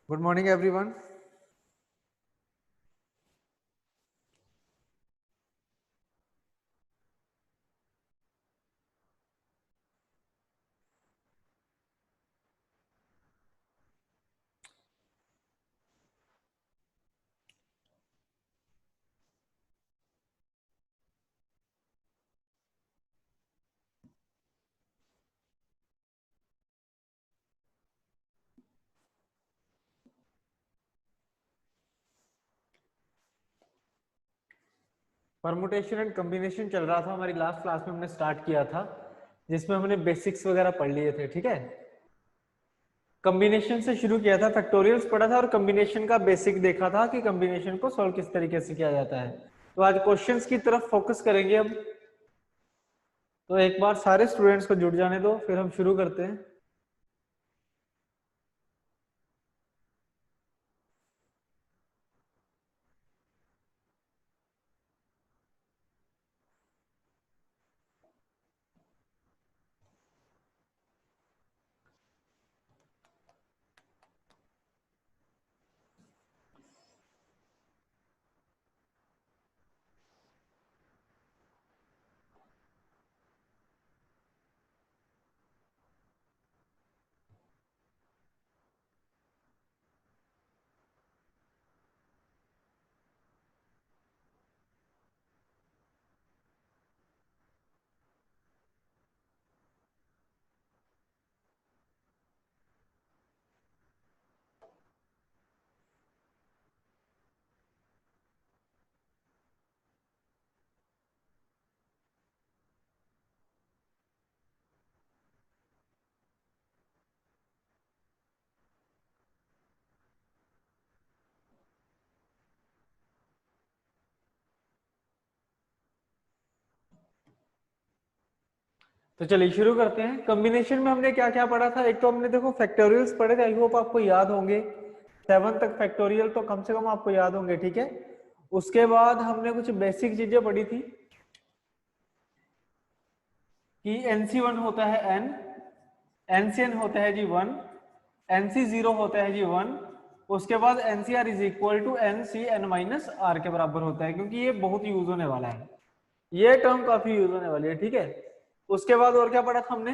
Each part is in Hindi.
Good morning, everyone. Permutation and combination चल रहा था, हमारी लास्ट क्लास में हमने स्टार्ट किया था, जिसमें हमने बेसिक्स वगैरह पढ़ लिए थे। ठीक है, कॉम्बिनेशन से शुरू किया था, फैक्टोरियल्स पढ़ा था और कॉम्बिनेशन का बेसिक देखा था कि कॉम्बिनेशन को सॉल्व किस तरीके से किया जाता है। तो आज क्वेश्चंस की तरफ फोकस करेंगे अब। तो एक बार सारे स्टूडेंट्स को जुड़ जाने दो, फिर हम शुरू करते हैं। तो चलिए शुरू करते हैं। कॉम्बिनेशन में हमने क्या क्या पढ़ा था? एक तो हमने देखो फैक्टोरियल्स पढ़े थे, आई होप आपको याद होंगे। 7 तक फैक्टोरियल तो कम से कम आपको याद होंगे। ठीक है, उसके बाद हमने कुछ बेसिक चीजें पढ़ी थी कि NC1 होता है n, NCn होता है जी 1, NC0 होता है जी 1, उसके बाद NCr is equal to NCn minus R के बराबर होता है, क्योंकि ये बहुत यूज होने वाला है, ये टर्म काफी यूज होने वाली है। ठीक है, उसके बाद और क्या पढ़ा था हमने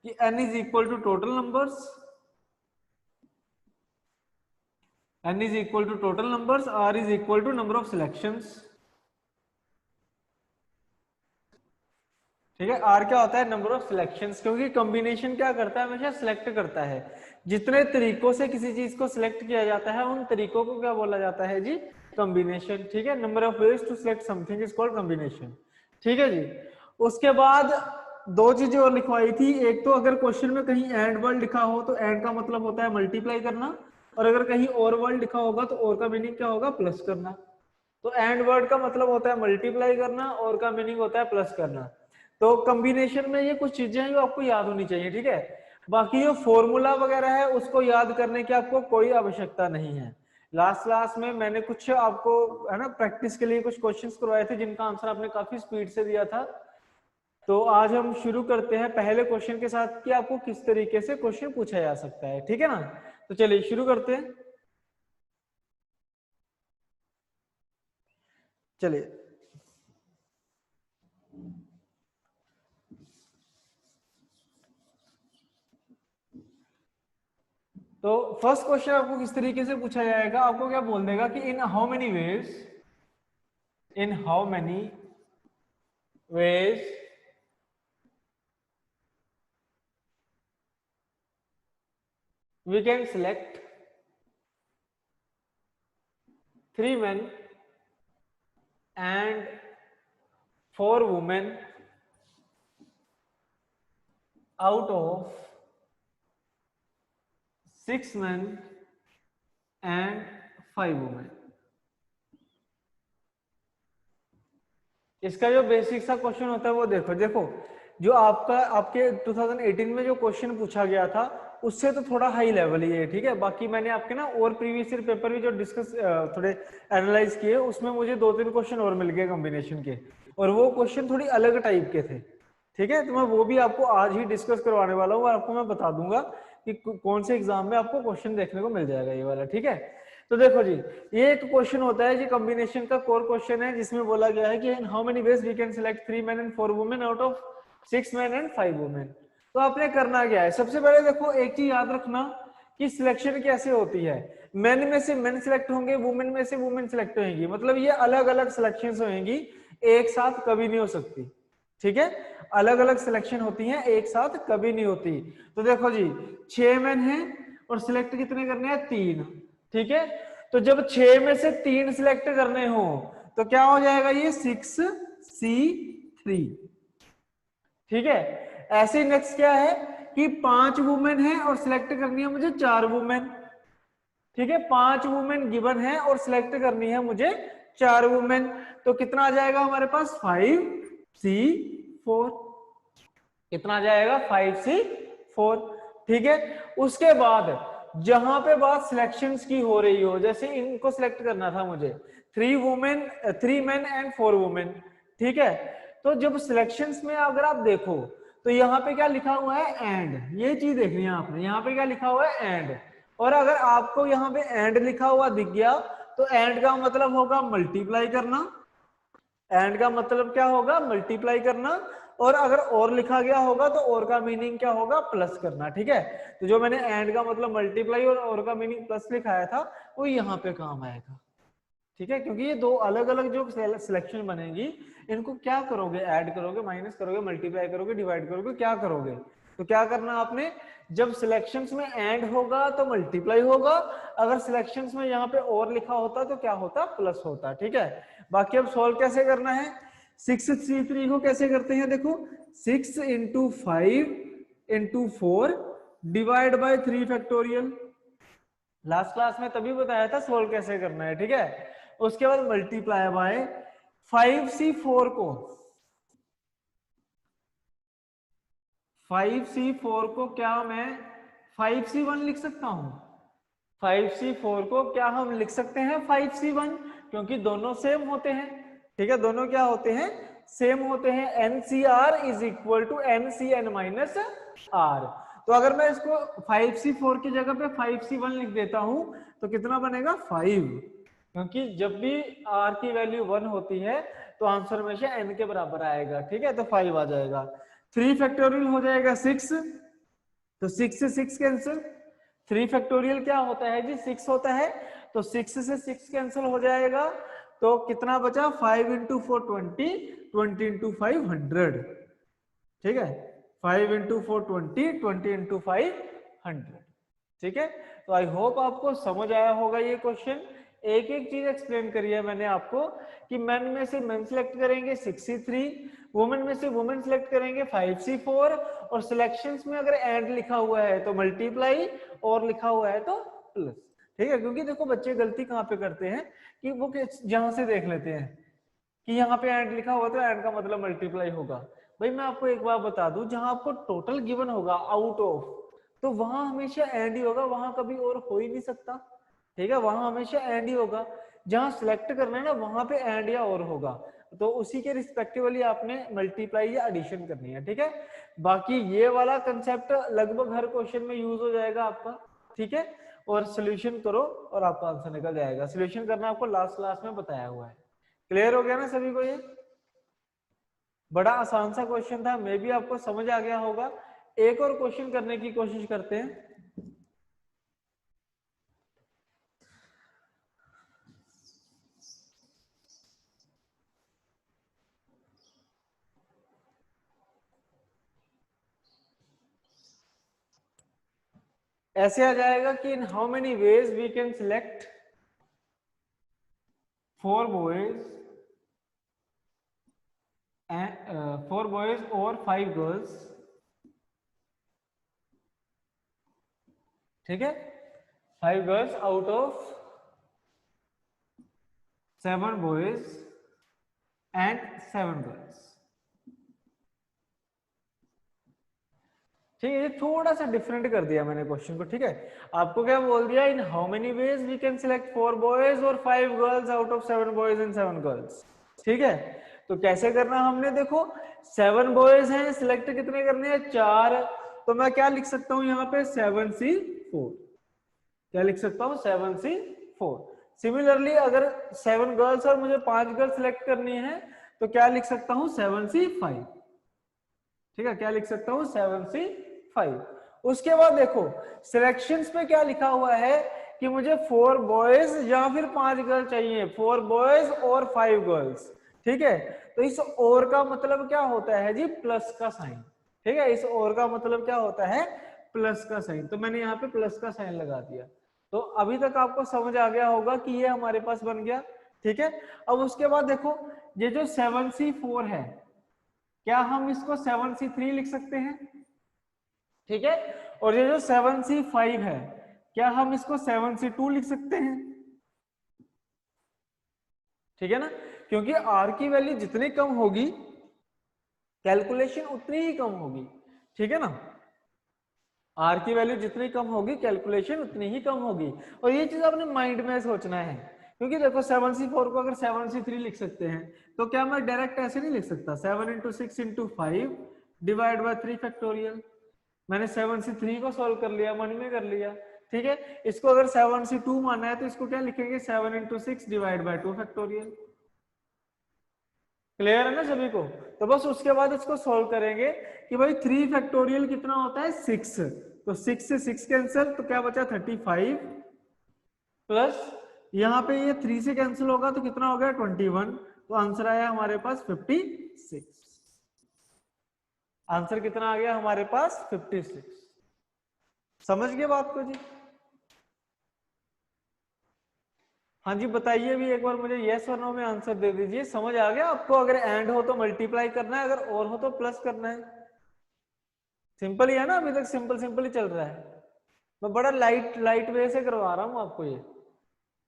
कि n is equal to total numbers, n is equal to total numbers, r is equal to number of selections. ठीक है, आर क्या होता है? नंबर ऑफ सिलेक्शंस, क्योंकि कॉम्बिनेशन क्या करता है? हमेशा सिलेक्ट करता है। जितने तरीकों से किसी चीज को सिलेक्ट किया जाता है, उन तरीकों को क्या बोला जाता है जी? कॉम्बिनेशन। ठीक है, number of ways to select something is called combination. ठीक है जी, उसके बाद दो चीजें और लिखवाई थी। एक तो अगर क्वेश्चन में कहीं एंड वर्ड लिखा हो तो एंड का मतलब होता है मल्टीप्लाई करना, और अगर कहीं और वर्ड लिखा होगा तो और का मीनिंग क्या होगा? प्लस करना। तो एंड वर्ड का मतलब होता है मल्टीप्लाई करना, और का मीनिंग होता है प्लस करना। तो कॉम्बिनेशन में ये कुछ चीजें हैं जो आपको याद होनी चाहिए। ठीक है, बाकी जो फॉर्मूला वगैरह है उसको याद करने की आपको कोई आवश्यकता नहीं है। लास्ट क्लास में मैंने कुछ आपको है ना प्रैक्टिस के लिए कुछ क्वेश्चंस करवाए थे, जिनका आंसर आपने काफी स्पीड से दिया था। तो आज हम शुरू करते हैं पहले क्वेश्चन के साथ कि आपको किस तरीके से क्वेश्चन पूछा जा सकता है। ठीक है ना, तो चलिए शुरू करते हैं। चलिए, तो फर्स्ट क्वेश्चन आपको किस तरीके से पूछा जाएगा? आपको क्या बोल देगा कि in how many veg, in how many veg we can select 3 men and 4 women out of 6 men and 5 women। इसका जो बेसिक सा क्वेश्चन होता है वो देखो देखो जो आपका आपके 2018 में जो क्वेश्चन पूछा गया था उससे तो थोड़ा हाई लेवल ही है। ठीक है, बाकी मैंने आपके ना और प्रीवियस ईयर पेपर भी जो डिस्कस थोड़े एनालाइज किए, उसमें मुझे 2-3 क्वेश्चन और मिल गए कॉम्बिनेशन के, और वो क्वेश्चन थोड़ी अलग टाइप के थे। ठीक है, तो मैं वो भी आपको आज ही डिस्कस करवाने वाला हूँ और आपको मैं बता दूंगा कि कौन से एग्जाम में आपको क्वेश्चन देखने को मिल जाएगा ये वाला, ठीक है। तो देखो जी, ये एक क्वेश्चन होता है जी, कॉम्बिनेशन का कोर क्वेश्चन है, जिसमें बोला गया है कि in how many ways we can select 3 men and 4 women out of 6 men and 5 women। तो आपने करना क्या है, सबसे पहले देखो एक चीज याद रखना कि सिलेक्शन कैसे होती है। मेन में से मेन सिलेक्ट होंगे, वुमेन में से वुमेन सिलेक्ट होंगी, मतलब ये अलग अलग सिलेक्शन होंगी, एक साथ कभी नहीं हो सकती, ठीक है। अलग अलग सिलेक्शन होती हैं, एक साथ कभी नहीं होती। तो देखो जी 6 मेन हैं और सिलेक्ट कितने करने हैं, 3, ठीक है। तो जब 6 में से 3 सिलेक्ट करने हो तो क्या हो जाएगा, ये 6C3, ठीक है। ऐसे नेक्स्ट क्या है कि 5 वुमेन है और सिलेक्ट करनी है मुझे 4 वुमेन, ठीक है। 5 वुमेन गिवन है और सिलेक्ट करनी है मुझे 4 वुमेन, तो कितना आ जाएगा हमारे पास 5C4, कितना आ जाएगा 5C4, ठीक है। उसके बाद जहां पे बात सिलेक्शंस की हो रही हो, जैसे इनको सिलेक्ट करना था मुझे 3 men and 4 women, ठीक है। तो जब सिलेक्शंस में अगर आप देखो तो यहाँ पे क्या लिखा हुआ है, एंड, ये चीज देखनी है आपने, यहाँ पे क्या लिखा हुआ है, एंड। और अगर आपको यहाँ पे एंड लिखा हुआ दिख गया तो एंड का मतलब होगा मल्टीप्लाई करना, एंड का मतलब क्या होगा, मल्टीप्लाई करना। और अगर और लिखा गया होगा तो और का मीनिंग क्या होगा, प्लस करना, ठीक है। तो जो मैंने एंड का मतलब मल्टीप्लाई और का मीनिंग प्लस लिखाया था वो यहाँ पे काम आएगा, ठीक है। क्योंकि ये दो अलग अलग जो सिलेक्शन बनेगी, इनको क्या करोगे, ऐड करोगे, माइनस करोगे, मल्टीप्लाई करोगे, डिवाइड करोगे, क्या करोगे। तो क्या करना आपने, जब सिलेक्शंस में एंड होगा तो मल्टीप्लाई होगा, अगर सिलेक्शंस में यहाँ पे और लिखा होता तो क्या होता, प्लस होता, ठीक है। बाकी अब सॉल्व कैसे करना है, 6C3 को कैसे करते हैं, देखो 6 × 5 × 4 divide by 3 factorial, last class में तभी बताया था सोल्व कैसे करना है, ठीक है। उसके बाद मल्टीप्लाई बाय 5C4 को, 5C4 को क्या मैं 5C1 लिख सकता हूं, 5C4 को क्या हम लिख सकते हैं 5C1, क्योंकि दोनों सेम होते हैं, ठीक है। दोनों क्या होते हैं, सेम होते हैं। NCR is equal to NCN माइनस R। तो अगर मैं इसको 5C4 की जगह पे 5C1 लिख देता हूं तो कितना बनेगा 5, क्योंकि जब भी R की वैल्यू 1 होती है तो आंसर हमेशा N के बराबर आएगा, ठीक है। तो 5 आ जाएगा, 3 फैक्टोरियल हो जाएगा 6, तो 6 से 6 कैंसिल, 3 फैक्टोरियल क्या होता है जी, 6 होता है, तो 6 से 6 कैंसिल हो जाएगा, तो कितना बचा 5 × 4 20, 20 × 5 100, ठीक है। 5 × 4 20, 20 × 5 100, ठीक है। तो आई होप आपको समझ आया होगा ये क्वेश्चन। एक एक चीज एक्सप्लेन करी है मैंने आपको कि मेन में से मेन सिलेक्ट करेंगे 6C3, वुमेन में से वुमेन सिलेक्ट करेंगे 5C4, और सिलेक्शंस में अगर एंड लिखा हुआ है तो मल्टीप्लाई, और लिखा हुआ है तो प्लस, ठीक है। क्योंकि देखो बच्चे गलती कहाँ पे करते हैं कि वो जहां से देख लेते हैं कि यहाँ पे एंड लिखा हुआ तो एंड का मतलब मल्टीप्लाई होगा। भाई मैं आपको एक बात बता दूं, जहां आपको टोटल गिवन होगा आउट ऑफ, तो वहां हमेशा एंड ही होगा, वहां कभी और हो ही नहीं सकता, ठीक है। वहां हमेशा एंड ही होगा, जहां सिलेक्ट करना है ना वहां पे एंड या और होगा, तो उसी के रिस्पेक्टिवली आपने मल्टीप्लाई या एडिशन करनी है, ठीक है। बाकी ये वाला कंसेप्ट लगभग हर क्वेश्चन में यूज हो जाएगा आपका, ठीक है। और सोल्यूशन करो और आपका आंसर निकल जाएगा। सोल्यूशन करना आपको लास्ट क्लास में बताया हुआ है। क्लियर हो गया ना सभी को, ये बड़ा आसान सा क्वेश्चन था, मे भी आपको समझ आ गया होगा। एक और क्वेश्चन करने की कोशिश करते हैं। ऐसे आ जाएगा कि in how many ways we can select 4 boys and 4 boys और 5 girls, ठीक है। 5 girls out of 7 boys and 7 girls, ठीक है। ये थोड़ा सा डिफरेंट कर दिया मैंने क्वेश्चन को, ठीक है। आपको क्या बोल दिया, in how many ways we can select 4 boys और 5 girls out of 7 boys and 7 girls, ठीक है। तो कैसे करना हमने, देखो 7 बॉयज हैं, सिलेक्ट कितने करने हैं 4, तो मैं क्या लिख सकता हूं यहाँ पे 7C4, क्या लिख सकता हूं 7C4। सिमिलरली अगर 7 गर्ल्स और मुझे 5 गर्ल्स सिलेक्ट करनी है तो क्या लिख सकता हूं 7C5, ठीक है, क्या लिख सकता हूं 7C5। उसके बाद देखो सिलेक्शंस पे क्या लिखा हुआ है कि मुझे 4 बॉयज या फिर 5 गर्ल चाहिए, 4 बॉयज और 5 गर्ल्स, ठीक है। तो इस और का मतलब क्या होता है जी, प्लस का साइन, ठीक है, इस और का मतलब क्या होता है, प्लस का साइन। तो मैंने यहाँ पे प्लस का साइन लगा दिया। तो अभी तक आपको समझ आ गया होगा कि ये हमारे पास बन गया, ठीक है। अब उसके बाद देखो ये जो 7C4 है, क्या हम इसको 7C3 लिख सकते हैं, ठीक है। और ये जो 7C5 है, क्या हम इसको 7C2 लिख सकते हैं, ठीक है ना, क्योंकि आर की वैल्यू जितनी कम होगी कैलकुलेशन उतनी ही कम होगी, ठीक है ना। आर की वैल्यू जितनी कम होगी कैलकुलेशन उतनी ही कम होगी। और ये चीज आपने माइंड में सोचना है, क्योंकि देखो 7C4 को अगर 7C3 लिख सकते हैं तो क्या मैं डायरेक्ट ऐसे नहीं लिख सकता 7 × 6 × 5 डिवाइड बाय 3 फैक्टोरियल। मैंने 7C3 को सॉल्व कर लिया, मन में कर लिया, ठीक है। इसको अगर 7C2 मानना है तो इसको क्या लिखेंगे 7 × 6 डिवाइड बाय 2 फैक्टोरियल। क्लियर है ना सभी को। तो बस उसके बाद इसको सॉल्व करेंगे कि भाई 3 फैक्टोरियल कितना होता है 6, तो 6 से 6 कैंसिल, तो क्या बचा 35 प्लस यहाँ पे ये 3 से कैंसिल होगा तो कितना हो गया 21। तो आंसर आया हमारे पास 56। आंसर कितना आ गया हमारे पास 56। समझ गए बात को जी। हाँ जी बताइए भी एक बार मुझे यस और नो में आंसर दे दीजिए। समझ आ गया आपको। अगर एंड हो तो मल्टीप्लाई करना है, अगर और हो तो प्लस करना है। सिंपल ही है ना, अभी तक सिंपल सिंपल ही चल रहा है। मैं बड़ा लाइट लाइट वे से करवा रहा हूँ आपको ये,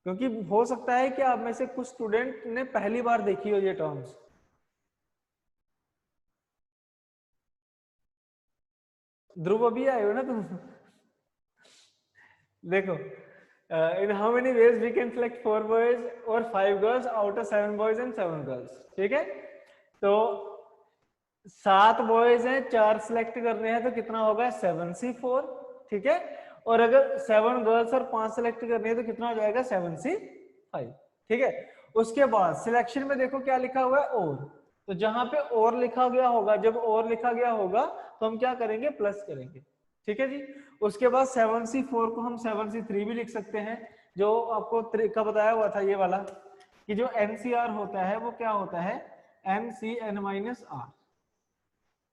क्योंकि हो सकता है कि आप में से कुछ स्टूडेंट ने पहली बार देखी हो ये टर्म्स। ध्रुव अभी आए हो ना तुम। देखो in how many ways we can select 4 boys or 5 girls out of 7 boys and 7 girls, ठीक है। तो 7 बॉयज हैं, 4 सिलेक्ट करने हैं तो कितना होगा 7C4, ठीक है। और अगर 7 गर्ल्स और 5 सिलेक्ट करनी है तो कितना हो जाएगा 7C5, ठीक है। उसके बाद सिलेक्शन में देखो क्या लिखा हुआ है और, तो जहां पे और लिखा गया होगा, जब और लिखा गया होगा तो हम क्या करेंगे प्लस करेंगे, ठीक है जी। उसके बाद 7C4 को हम 7C3 भी लिख सकते हैं। जो आपको तरीका बताया हुआ था ये वाला, कि जो NCR होता है वो क्या होता है NCN-R,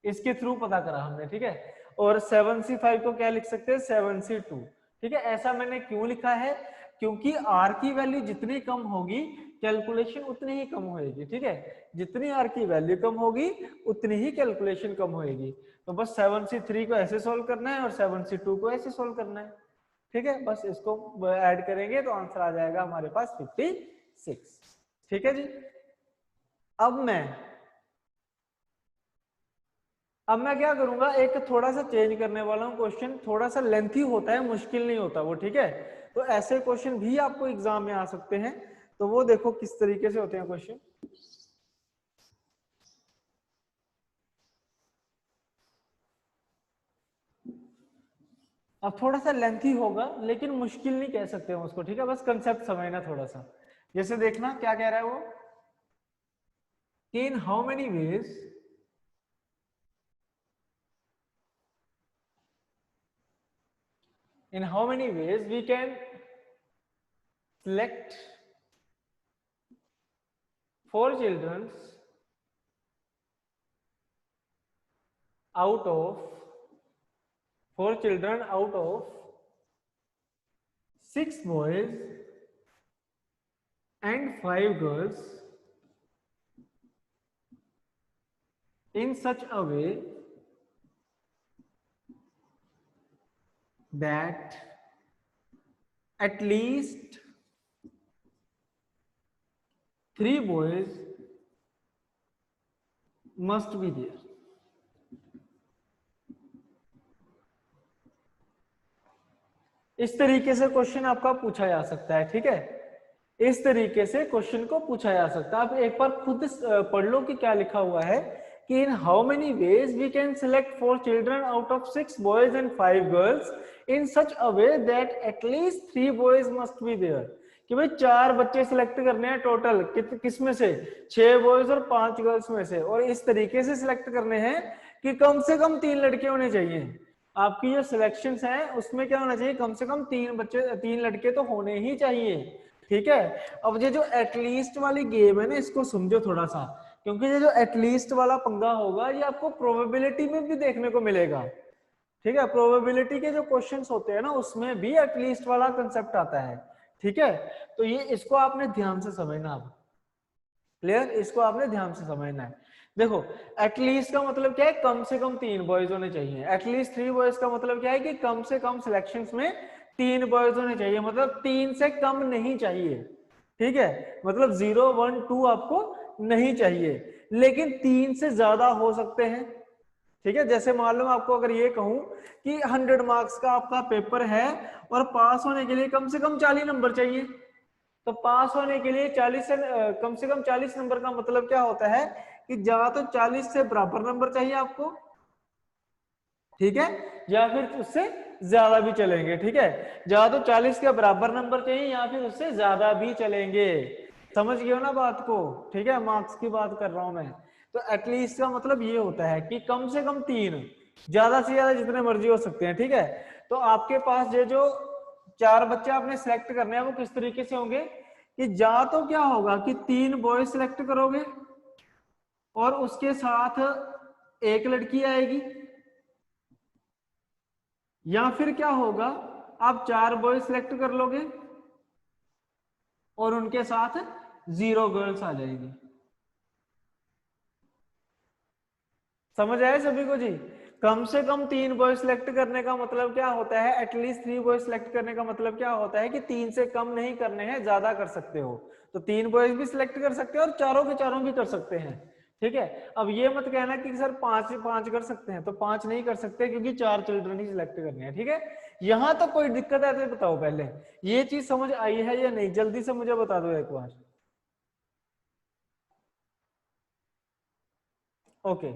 इसके थ्रू पता करा हमने, ठीक है। और 7C5 को क्या लिख सकते हैं 7C2, ठीक है। ऐसा मैंने क्यों लिखा है, क्योंकि R की वैल्यू जितनी कम होगी कैलकुलेशन उतनी ही कम होएगी, ठीक है। जितनी R की वैल्यू कम होगी उतनी ही कैलकुलेशन कम होएगी। तो बस 7C3 को ऐसे सोल्व करना है और 7C2 को ऐसे सोल्व करना है, ठीक है। बस इसको ऐड करेंगे तो आंसर आ जाएगा हमारे पास 56, ठीक है जी। अब मैं क्या करूंगा, एक थोड़ा सा चेंज करने वाला हूं क्वेश्चन। थोड़ा सा लेंथी होता है, मुश्किल नहीं होता वो, ठीक है। तो ऐसे क्वेश्चन भी आपको एग्जाम में आ सकते हैं। तो वो देखो किस तरीके से होते हैं क्वेश्चन। अब थोड़ा सा लेंथी होगा लेकिन मुश्किल नहीं कह सकते हम उसको, ठीक है। बस कंसेप्ट समझना थोड़ा सा। जैसे देखना क्या कह रहा है वो, कि in how many veg we can select 4 children out of 6 boys and 5 girls in such a way that at least 3 boys must be there. इस तरीके से क्वेश्चन आपका पूछा जा सकता है, ठीक है। इस तरीके से क्वेश्चन को पूछा जा सकता है। आप एक बार खुद पढ़ लो कि क्या लिखा हुआ है, कि in how many ways we can select 4 children out of 6 boys and 5 girls in such a way that at least 3 boys must be there. कि भाई 4 बच्चे सिलेक्ट करने हैं टोटल, किस में से, 6 बॉयज और 5 गर्ल्स में से, और इस तरीके से सिलेक्ट करने हैं कि कम से कम 3 लड़के होने चाहिए। आपकी जो सिलेक्शंस हैं उसमें क्या होना चाहिए, कम से कम 3 बच्चे, 3 लड़के तो होने ही चाहिए। ठीक है, अब ये जो एटलीस्ट वाली गेम है ना, इसको समझो थोड़ा सा, क्योंकि ये जो एटलीस्ट वाला पंगा होगा ये आपको प्रोबेबिलिटी में भी देखने को मिलेगा। ठीक है, प्रोबेबिलिटी के जो क्वेश्चंस होते हैं ना उसमें भी एटलीस्ट वाला कंसेप्ट आता है। ठीक है, तो ये इसको आपने ध्यान से समझना। अब क्लियर, इसको आपने ध्यान से समझना है। देखो, एटलीस्ट का मतलब क्या है, कम से कम 3 बॉयज होने चाहिए। एटलीस्ट 3 बॉयज का मतलब क्या है कि कम से कम सिलेक्शंस में 3 बॉयज होने चाहिए, मतलब 3 से कम नहीं चाहिए। ठीक है, मतलब 0, 1, 2 आपको नहीं चाहिए, लेकिन 3 से ज्यादा हो सकते हैं। ठीक है, जैसे मान लो आपको अगर ये कहूं कि 100 मार्क्स का आपका पेपर है और पास होने के लिए कम से कम 40 नंबर चाहिए, तो पास होने के लिए 40 से कम से कम 40 नंबर का मतलब क्या होता है कि या तो 40 से बराबर नंबर चाहिए आपको, ठीक है, या फिर उससे ज्यादा भी चलेंगे। ठीक है, या तो 40 के बराबर नंबर चाहिए या फिर उससे ज्यादा भी चलेंगे। समझ गए हो ना बात को? ठीक है, मार्क्स की बात कर रहा हूं मैं। तो एटलीस्ट का मतलब ये होता है कि कम से कम 3, ज्यादा से ज्यादा जितने मर्जी हो सकते हैं। ठीक है, तो आपके पास ये जो 4 बच्चे आपने सिलेक्ट करने हैं वो किस तरीके से होंगे कि या तो क्या होगा कि 3 बॉय सिलेक्ट करोगे और उसके साथ एक लड़की आएगी, या फिर क्या होगा आप 4 बॉय सिलेक्ट कर लोगे और उनके साथ 0 गर्ल्स आ जाएगी। समझ आया सभी को जी? कम से कम 3 बॉय सिलेक्ट करने का मतलब क्या होता है, एटलीस्ट 3 बॉय सिलेक्ट करने का मतलब क्या होता है कि 3 से कम नहीं करने हैं, ज्यादा कर सकते हो। तो 3 बॉयज भी सिलेक्ट कर सकते हो और चारों के चारों भी कर सकते हैं। ठीक है, अब ये मत कहना कि सर 5 कर सकते हैं, तो 5 नहीं कर सकते क्योंकि 4 चिल्ड्रन ही सिलेक्ट करने हैं। ठीक है, यहां तो कोई दिक्कत है तो बताओ पहले ये चीज समझ आई है या नहीं, जल्दी से मुझे बता दो एक बार। ओके,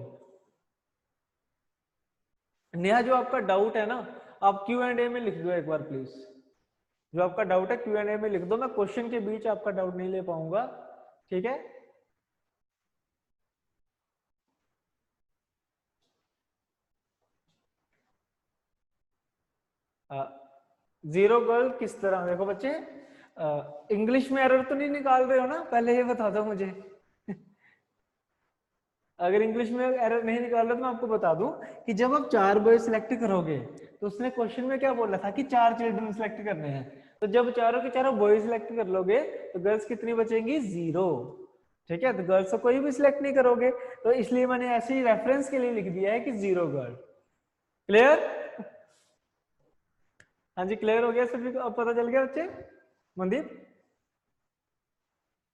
नेहा जो आपका डाउट है ना, आप Q&A में लिख दो एक बार प्लीज। जो आपका डाउट है Q&A में लिख दो, मैं क्वेश्चन के बीच आपका डाउट नहीं ले पाऊंगा। ठीक है, 0 गर्ल किस तरह, देखो बच्चे, इंग्लिश में एरर तो नहीं निकाल रहे हो ना, पहले ये बता दो मुझे। अगर इंग्लिश में एरर नहीं निकाल रहे तो मैं आपको बता दूं कि जब आप 4 बॉय सिलेक्ट करोगे तो उसने क्वेश्चन में क्या बोला था कि 4 चिल्ड्रन सिलेक्ट करने हैं, तो जब चारों के चारों बॉय सिलेक्ट कर लोगे तो गर्ल्स कितनी बचेंगी, 0। ठीक है, तो गर्ल्स को कोई भी सिलेक्ट नहीं करोगे, तो इसलिए मैंने ऐसे ही रेफरेंस के लिए लिख दिया है कि 0 गर्ल। क्लियर? हाँ जी, क्लियर हो गया सभी को, अब पता चल गया बच्चे? मनदीप,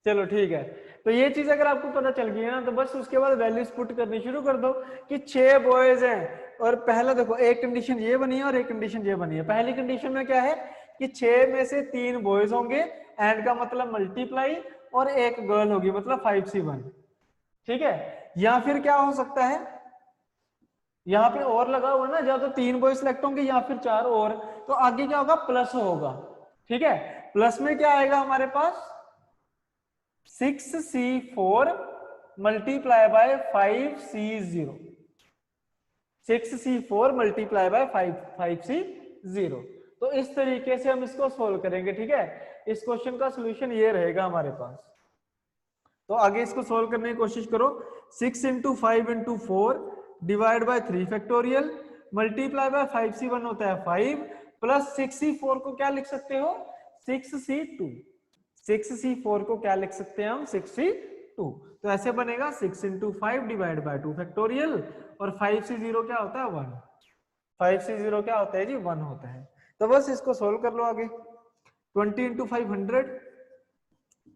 चलो ठीक है। तो ये चीज अगर आपको पता चल गई है ना, तो बस उसके बाद वैल्यूज पुट करनी शुरू कर दो कि 6 बॉयज हैं, और पहला देखो एक कंडीशन ये बनी है और एक कंडीशन ये बनी है। पहली कंडीशन में क्या है कि 6 में से 3 बॉयज होंगे, एंड का मतलब मल्टीप्लाई, और एक गर्ल होगी मतलब 5C1। ठीक है, या फिर क्या हो सकता है, यहाँ पे और लगा हुआ ना, या तो 3 बॉय सिलेक्ट होंगे या फिर 4 और, तो आगे क्या होगा, प्लस होगा। ठीक है, प्लस में क्या आएगा हमारे पास, 6C4 multiply by 5C0, 6C4 multiply by 5C0। तो इस तरीके से हम इसको सोल्व करेंगे। ठीक है, इस क्वेश्चन का सोल्यूशन ये रहेगा हमारे पास। तो आगे इसको सोल्व करने की कोशिश करो। 6 into 5 into 4 divide by 3 factorial multiply by 5C1 होता है 5, प्लस 6C4 को क्या लिख सकते हो, 6C2। 6C4 को क्या लिख सकते हैं हम, 6C2। तो ऐसे बनेगा 6 इंटू 5 डिवाइड बाय 2 फैक्टोरियल, और 5C0 क्या होता है, 1। 5C0 क्या होता है जी, 1 होता है। तो बस इसको सोल्व कर लो आगे। 20 इंटू 500,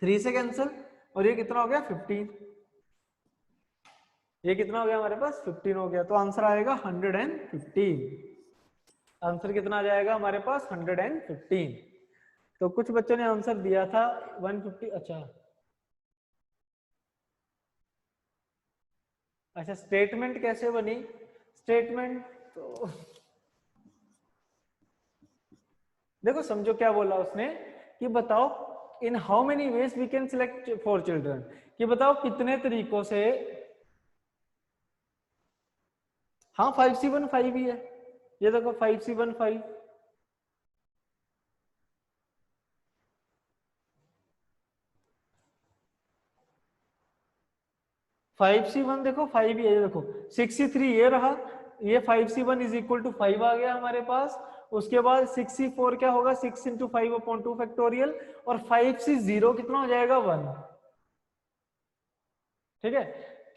3 से कैंसिल, और ये कितना हो गया, 15। ये कितना हो गया हमारे पास, 15 हो गया। तो आंसर आएगा 115। आंसर कितना आ जाएगा हमारे पास, 115। तो कुछ बच्चों ने आंसर दिया था 150। अच्छा, अच्छा, स्टेटमेंट कैसे बनी? स्टेटमेंट तो देखो, समझो क्या बोला उसने कि बताओ in how many ways we can select four children, कि बताओ कितने तरीकों से। हाँ, 5C15 ही है, ये देखो 5C15। 5C1 देखो 5 ही है, ये देखो 6C3 ये रहा, ये 5C1 इज इक्वल टू 5 आ गया हमारे पास। उसके बाद 6C4 क्या होगा, 6 × 5/2 फैक्टोरियल, और 5C0 कितना हो जाएगा, 1। ठीक है,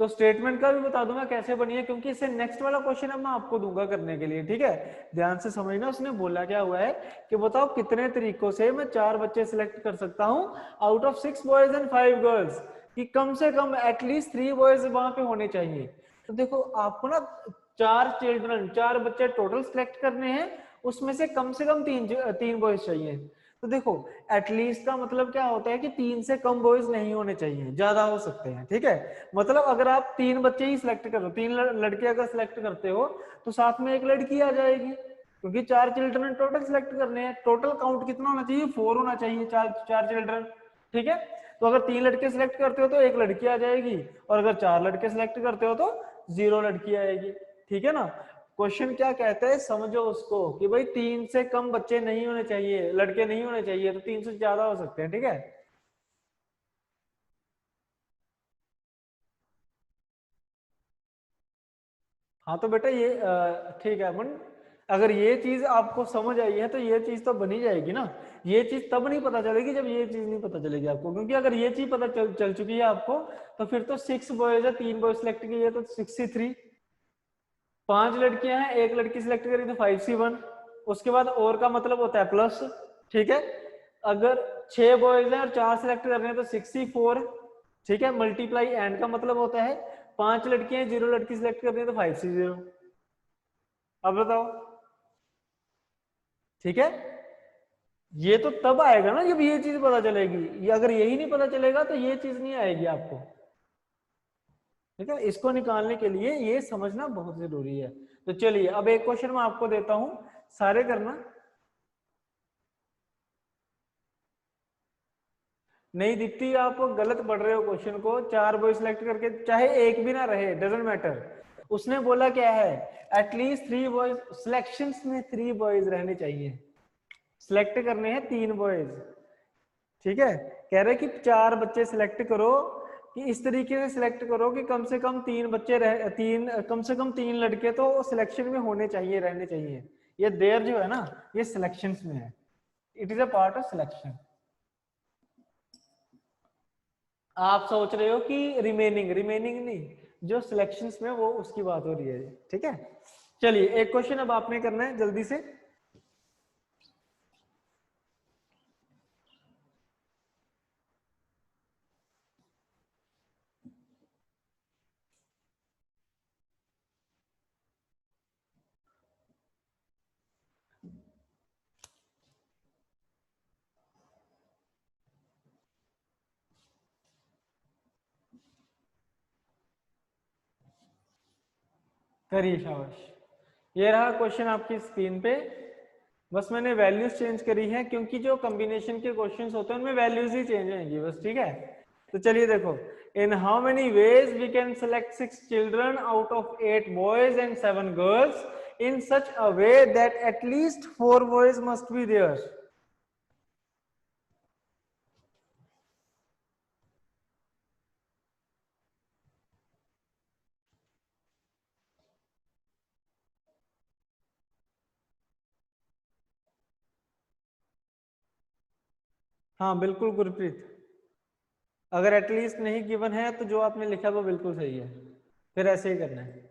तो स्टेटमेंट का भी बता दूंगा कैसे बनी है, क्योंकि इससे नेक्स्ट वाला क्वेश्चन अब मैं आपको दूंगा करने के लिए। ठीक है, ध्यान से समझना, उसने बोला क्या हुआ है कि बताओ कितने तरीकों से मैं 4 बच्चे सिलेक्ट कर सकता हूं out of 6 boys and 5 girls, कि कम से कम एटलीस्ट 3 बॉयज वहां पे होने चाहिए। तो देखो आपको ना 4 बच्चे टोटल सिलेक्ट करने हैं, उसमें से कम तीन बॉयज चाहिए। तो देखो, एटलीस्ट का मतलब क्या होता है कि 3 से कम बॉयज नहीं होने चाहिए, ज्यादा हो सकते हैं। ठीक है, मतलब अगर आप 3 बच्चे ही सिलेक्ट करो, 3 लड़के अगर सिलेक्ट करते हो, तो साथ में एक लड़की आ जाएगी, क्योंकि 4 चिल्ड्रन टोटल सिलेक्ट करने हैं। टोटल काउंट कितना होना चाहिए, 4 होना चाहिए, चार चिल्ड्रन। ठीक है, तो अगर 3 लड़के सिलेक्ट करते हो तो एक लड़की आ जाएगी, और अगर 4 लड़के सिलेक्ट करते हो तो 0 लड़की आएगी। ठीक है ना, क्वेश्चन क्या कहता है समझो उसको, कि भाई 3 से कम बच्चे नहीं होने चाहिए, लड़के नहीं होने चाहिए, तो 3 से ज्यादा हो सकते हैं। ठीक है, हाँ तो बेटा ये ठीक है अमन, अगर ये चीज आपको समझ आई है तो ये चीज तो बनी जाएगी ना। ये चीज तब नहीं पता चलेगी जब ये चीज नहीं पता चलेगी आपको, क्योंकि अगर ये चीज पता चल चुकी है आपको, तो फिर तो 6 बॉयज है, 3 बॉयज सिलेक्ट किए तो 6C3, 5 लड़कियां हैं, एक लड़की सिलेक्ट करी तो 5C1, उसके बाद और का मतलब होता है प्लस। ठीक है, अगर 6 बॉयज हैं और 4 सिलेक्ट कर रहे हैं तो 6C4। ठीक है, मल्टीप्लाई एंड का मतलब होता है 5 लड़कियां हैं, 0 लड़की सिलेक्ट कर रही है तो 5C0। अब बताओ। ठीक है, ये तो तब आएगा ना जब ये चीज पता चलेगी, ये अगर यही नहीं पता चलेगा तो ये चीज नहीं आएगी आपको। ठीक है, इसको निकालने के लिए ये समझना बहुत जरूरी है। तो चलिए अब एक क्वेश्चन मैं आपको देता हूं, सारे करना। नहीं दिखती, आप गलत पढ़ रहे हो क्वेश्चन को। 4 बॉय सिलेक्ट करके, चाहे एक भी ना रहे, डजेंट मैटर। उसने बोला क्या है, एटलीस्ट 3 बॉयज, सिलेक्शंस में 3 बॉयज रहने चाहिए, सिलेक्ट करने हैं 3 बॉयज। ठीक है, कह रहे कि 4 बच्चे सिलेक्ट करो, कि इस तरीके से सिलेक्ट करो कि कम से कम 3 बच्चे रह, तीन कम से कम 3 लड़के तो सिलेक्शन में होने चाहिए, रहने चाहिए। ये देर जो है ना, ये सिलेक्शंस में है, it is a part of selection. आप सोच रहे हो कि रिमेनिंग, रिमेनिंग नहीं, जो सिलेक्शंस में वो उसकी बात हो रही है। ठीक है, चलिए एक क्वेश्चन अब आपने करना है जल्दी से। करिए, शाबाश। ये रहा क्वेश्चन आपकी स्क्रीन पे। बस मैंने वैल्यूज चेंज करी है, क्योंकि जो कॉम्बिनेशन के क्वेश्चंस होते हैं उनमें वैल्यूज ही चेंज होंगी बस। ठीक है, तो चलिए देखो, in how many ways we can select 6 children out of 8 boys and 7 girls in such a way that at least 4 boys must be there. हाँ बिल्कुल गुरप्रीत, अगर एटलीस्ट नहीं गिवन है तो जो आपने लिखा वो बिल्कुल सही है, फिर ऐसे ही करना है।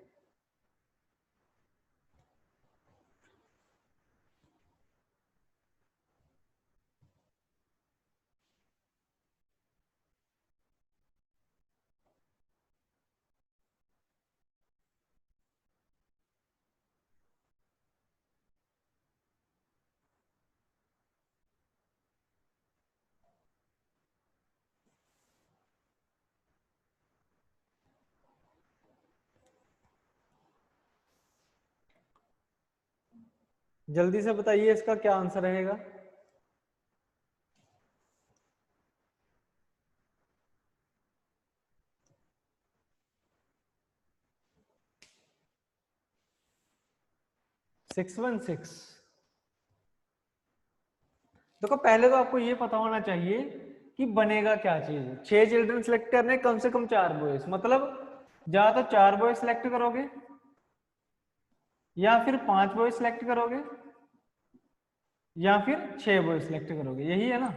जल्दी से बताइए इसका क्या आंसर रहेगा। Six one six. देखो पहले तो आपको ये पता होना चाहिए कि बनेगा क्या चीज। 6 चिल्ड्रन सिलेक्ट करने, कम से कम 4 बॉयज, मतलब या तो 4 बॉयज सिलेक्ट करोगे या फिर 5 बॉयज सिलेक्ट करोगे या फिर 6 बॉयज सिलेक्ट करोगे, यही है ना।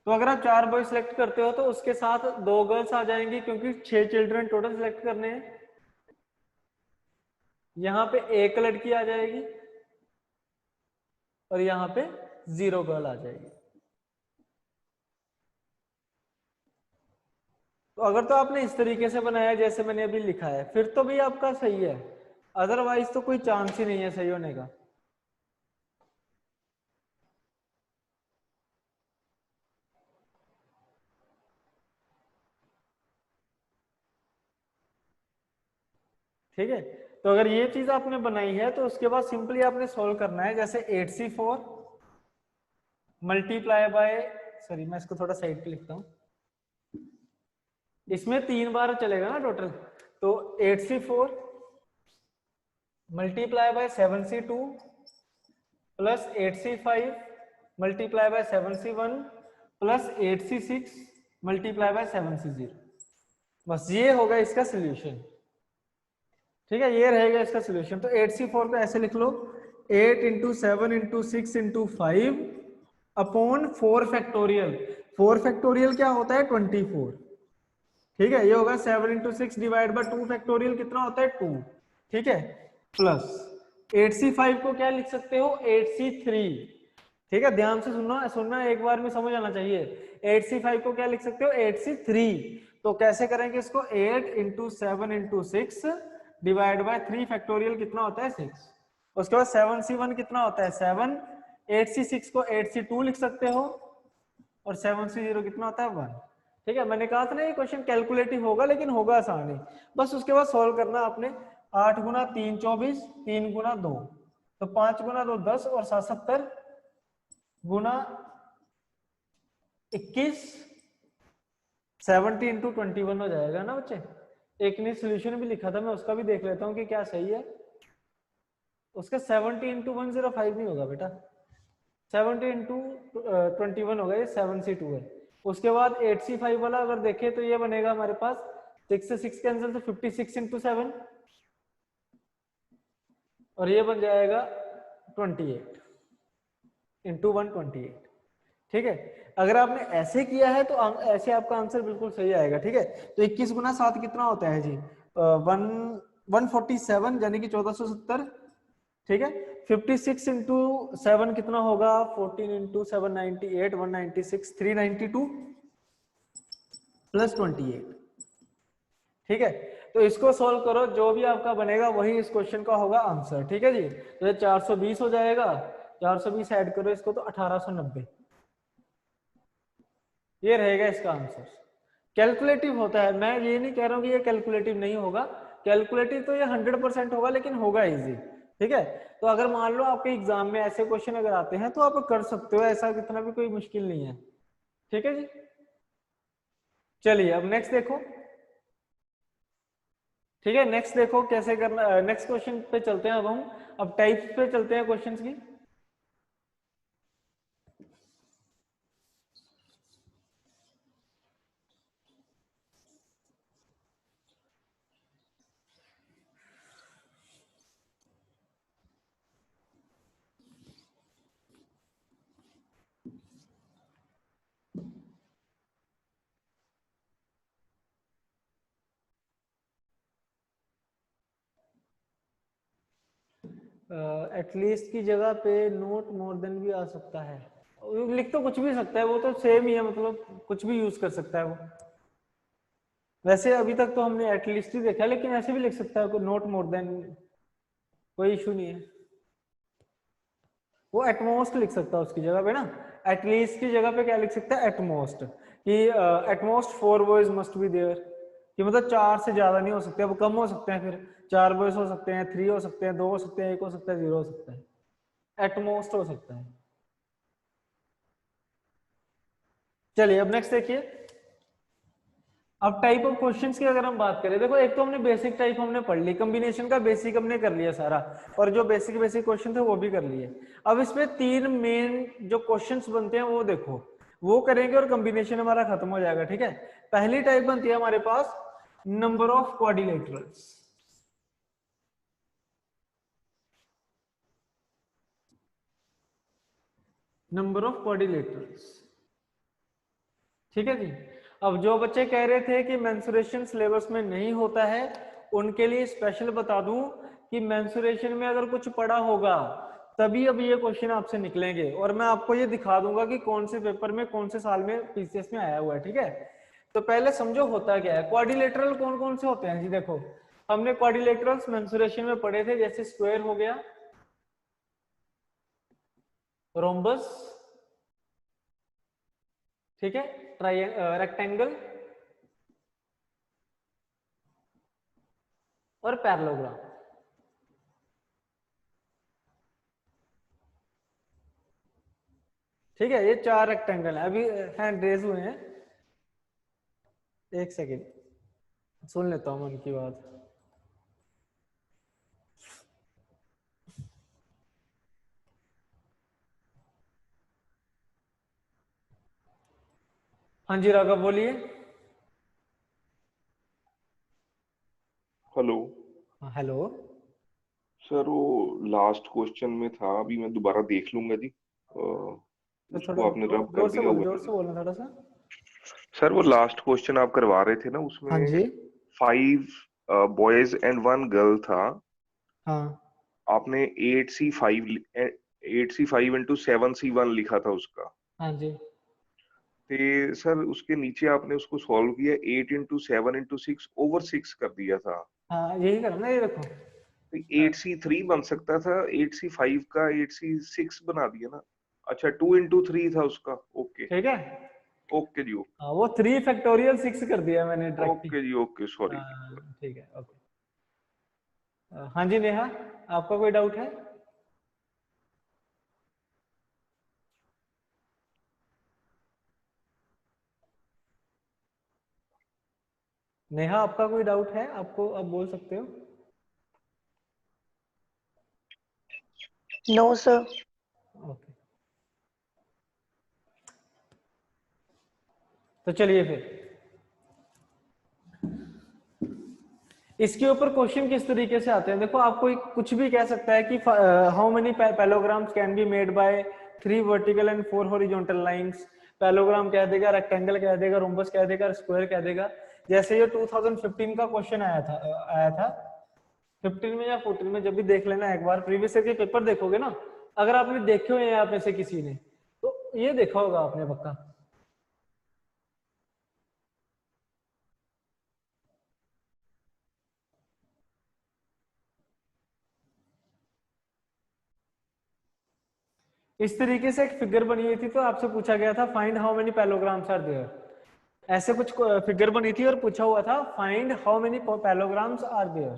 तो अगर आप 4 बॉयज सिलेक्ट करते हो तो उसके साथ 2 गर्ल्स आ जाएंगी, क्योंकि 6 चिल्ड्रन टोटल सिलेक्ट करने हैं। यहाँ पे एक लड़की आ जाएगी और यहाँ पे 0 गर्ल आ जाएगी। तो अगर तो आपने इस तरीके से बनाया जैसे मैंने अभी लिखा है, फिर तो भी आपका सही है, अदरवाइज तो कोई चांस ही नहीं है सही होने का। ठीक है, तो अगर ये चीज आपने बनाई है तो उसके बाद सिंपली आपने सोल्व करना है। जैसे 8c4 मल्टीप्लाई बाय, सॉरी मैं इसको थोड़ा साइड पे लिखता हूँ, इसमें 3 बार चलेगा ना टोटल। तो 8c4 multiply by 7c2 plus 8c5 multiply by 7c1 plus 8c6 multiply by 7c0। बस ये होगा इसका सोल्यूशन। ठीक है, ये रहेगा इसका सोल्यूशन। तो 8c4 को ऐसे लिख लो, 8 into 7 into 6 into 5 upon 4 factorial. 4 factorial क्या होता है? 24। ठीक है, ये होगा 7 इंटू 6 डिवाइड बाय 2 फैक्टोरियल कितना होता है? 2। ठीक है, प्लस 8c5 को क्या लिख सकते हो? 8c3। ठीक है, ध्यान से सुनना सुनना, एक बार में समझ आना चाहिए। 8c5 को क्या लिख सकते हो? 8c3। तो कैसे करेंगे इसको? 8 into 7 into 6 divide by 3 factorial कितना होता है? 6। उसके बाद 7c1 कितना होता है? 7। 8c6 को 8c2 लिख सकते हो और 7c0 कितना होता है? 1। ठीक है, मैंने कहा था ना ये क्वेश्चन कैलकुलेटिव होगा, लेकिन होगा आसान ही। बस उसके बाद सॉल्व करना आपने। 8 गुना 3 24, 3 गुना 2 तो 5 गुना 2 10 और 7 70 गुना 21, 70 इंटू 21 हो जाएगा ना बच्चे। एक ने सोल्यूशन भी लिखा था, मैं उसका भी देख लेता हूँ कि क्या सही है। उसका 70 इंटू 105 नहीं होगा बेटा, 70 इंटू 21 होगा, ये 7c2 है। उसके बाद 8c5 वाला अगर देखें तो ये बनेगा हमारे पास 6 से 6 कैंसिल, तो 56 इंटू 7 और ये बन जाएगा 28 इंटू 128। ठीक है, अगर आपने ऐसे किया है तो ऐसे आपका आंसर बिल्कुल सही आएगा। ठीक है, तो 21 गुना 7 कितना होता है जी? 147 यानी कि 1470। ठीक है, 56 इंटू 7 कितना होगा? 14 इंटू 7 98, 196, 392 प्लस 28। ठीक है, तो इसको सॉल्व करो, जो भी आपका बनेगा वही इस क्वेश्चन का होगा आंसर। ठीक है जी, तो ये 420 हो जाएगा, 420 ऐड करो इसको तो 1890, ये रहेगा इसका आंसर। कैलकुलेटिव होता है, मैं ये नहीं कह रहा हूँ कि ये कैलकुलेटिव नहीं होगा, कैलकुलेटिव तो ये 100% होगा, लेकिन होगा इजी। ठीक है, तो अगर मान लो आपके एग्जाम में ऐसे क्वेश्चन अगर आते हैं तो आप कर सकते हो, ऐसा कितना भी कोई मुश्किल नहीं है। ठीक है जी, चलिए अब नेक्स्ट देखो। ठीक है, नेक्स्ट देखो कैसे करना। नेक्स्ट क्वेश्चन पे चलते हैं अब हम, अब टाइप्स पे चलते हैं क्वेश्चंस की। एटलीस्ट की जगह पे नोट मोर देन भी आ सकता है, लिख तो कुछ भी सकता है, वो तो सेम ही है, मतलब कुछ भी यूज कर सकता है वो। वैसे अभी तक तो हमने एटलीस्ट ही देखा, लेकिन ऐसे भी लिख सकता है, कोई नोट मोर देन, कोई इशू नहीं है। वो एटमोस्ट लिख सकता है उसकी जगह पे ना, एटलीस्ट की जगह पे क्या लिख सकता है? एटमोस्ट, कि at most 4 boys must be there, कि मतलब 4 से ज्यादा नहीं हो सकते, अब कम हो सकते हैं, फिर 4 बॉयज हो सकते हैं, 3 हो सकते हैं, 2 हो सकते हैं, 1 हो सकता है, 0 हो सकता है। एट मोस्ट हो सकता है। चलिए अब नेक्स्ट देखिए। अब टाइप ऑफ क्वेश्चंस की अगर हम बात करें, देखो एक तो हमने बेसिक टाइप हमने पढ़ ली, कॉम्बिनेशन का बेसिक हमने कर लिया सारा, और जो बेसिक बेसिक क्वेश्चन थे वो भी कर लिए। अब इसमें तीन मेन जो क्वेश्चंस बनते हैं वो देखो, वो करेंगे और कॉम्बिनेशन हमारा खत्म हो जाएगा, ठीक है। पहली टाइप बनती है हमारे पास number of quadrilaterals. Number of quadrilaterals, ठीक है जी। अब जो बच्चे कह रहे थे कि मेंसुरेशन सिलेबस में नहीं होता है, उनके लिए स्पेशल बता दूं कि मेंसुरेशन में अगर कुछ पढ़ा होगा तभी अब ये क्वेश्चन आपसे निकलेंगे, और मैं आपको ये दिखा दूंगा कि कौन से पेपर में कौन से साल में पीसीएस में आया हुआ है, ठीक है। तो पहले समझो होता क्या है। क्वाड्रिलेटरल कौन कौन से होते हैं जी, देखो हमने क्वाड्रिलेटरल्स मेंसुरेशन में पढ़े थे, जैसे स्क्वायर हो गया, रोम्बस, ठीक है, रेक्टेंगल और पैरेललोग्राम। ठीक है, ये चार रेक्टेंगल है। अभी हैंड रेज हुए हैं, एक सेकेंड सुन लेता हूं उनकी बात। हाँ जी राघव बोलिए। Hello hello. सर, वो लास्ट क्वेश्चन में था, अभी मैं दोबारा देख लूंगा जी। तो थोड़ा उसको आपने रब कर जोर से दिया बोलो, हुआ जोर था से जी। बोलना थोड़ा सा। सर, वो लास्ट क्वेश्चन आप करवा रहे थे ना, हाँ उसमें जी। 5 बॉयज एंड 1 गर्ल था। हाँ आपने 8C5 इंटू 7C1 लिखा था उसका। हाँ जी। तो सर उसके नीचे आपने उसको सॉल्व किया, 8 इंटू 7 इंटू 6 ओवर 6 कर दिया था। हाँ यही करना, ये देखो। तो 8C3 बन सकता था, 8C5 का 8C6 बना दिया ना। अच्छा, 2 इंटू 3 था उसका। ओके। ठीक है। ओके जी। हाँ, वो 3 फैक्टोरियल 6 कर दिया मैंने डायरेक्ट ही। ओके जी। ओके, सॉरी जी। हाँ ठीक है, ओके। हाँ जी नेहा, आपका कोई डाउट है? नेहा आपका कोई डाउट है, आपको आप बोल सकते हो। No sir. ओके, तो चलिए फिर इसके ऊपर क्वेश्चन किस तरीके से आते हैं। देखो आपको कुछ भी कह सकता है कि how many पैलोग्राम्स can be made by 3 vertical and 4 horizontal lines. Parallelogram कह देगा, रेक्टेंगल कह देगा, रोम्बस कह देगा, स्क्वायर कह देगा। जैसे ये 2015 का क्वेश्चन आया था 15 में या 14 में, जब भी देख लेना एक बार, प्रीवियस ईयर के पेपर देखोगे ना, अगर आपने देखे हुए हैं आप में से किसी ने, तो ये देखा होगा आपने पक्का। इस तरीके से एक फिगर बनी हुई थी, तो आपसे पूछा गया था find how many parallelograms are there. ऐसे कुछ फिगर बनी थी और पूछा हुआ था find how many parallelograms are there.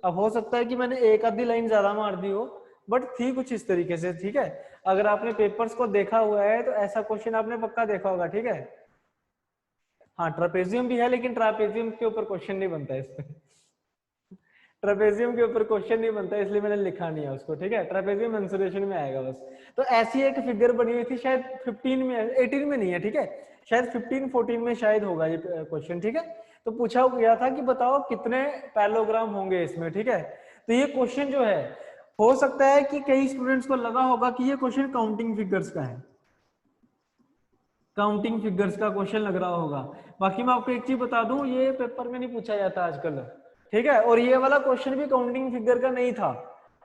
अब हो सकता है कि मैंने एक आधी लाइन ज्यादा मार दी हो, बट थी कुछ इस तरीके से, ठीक है। अगर आपने पेपर्स को देखा हुआ है तो ऐसा क्वेश्चन आपने पक्का देखा होगा, ठीक है। हाँ ट्रापेजियम भी है, लेकिन ट्रापेजियम के ऊपर क्वेश्चन नहीं बनता इस पे। ट्रेपेजियम के ऊपर क्वेश्चन नहीं बनता, इसलिए मैंने लिखा नहीं है उसको, ठीक है। ट्रेपेजियम मेंसुरेशन में आएगा बस। तो ऐसी एक फिगर बनी हुई थी, शायद 15 में, 18 में नहीं है, ठीक है, शायद 15-14 में शायद होगा ये क्वेश्चन, ठीक है। तो पूछा गया था कि बताओ कितने पैलोग्राम होंगे इसमें, ठीक है। तो ये क्वेश्चन जो है, हो सकता है कि कई स्टूडेंट्स को लगा होगा कि ये क्वेश्चन काउंटिंग फिगर्स का है, काउंटिंग फिगर्स का क्वेश्चन लग रहा होगा। बाकी मैं आपको एक चीज बता दूं, ये पेपर में नहीं पूछा जाता आजकल, ठीक है। और ये वाला क्वेश्चन भी काउंटिंग फिगर का नहीं था,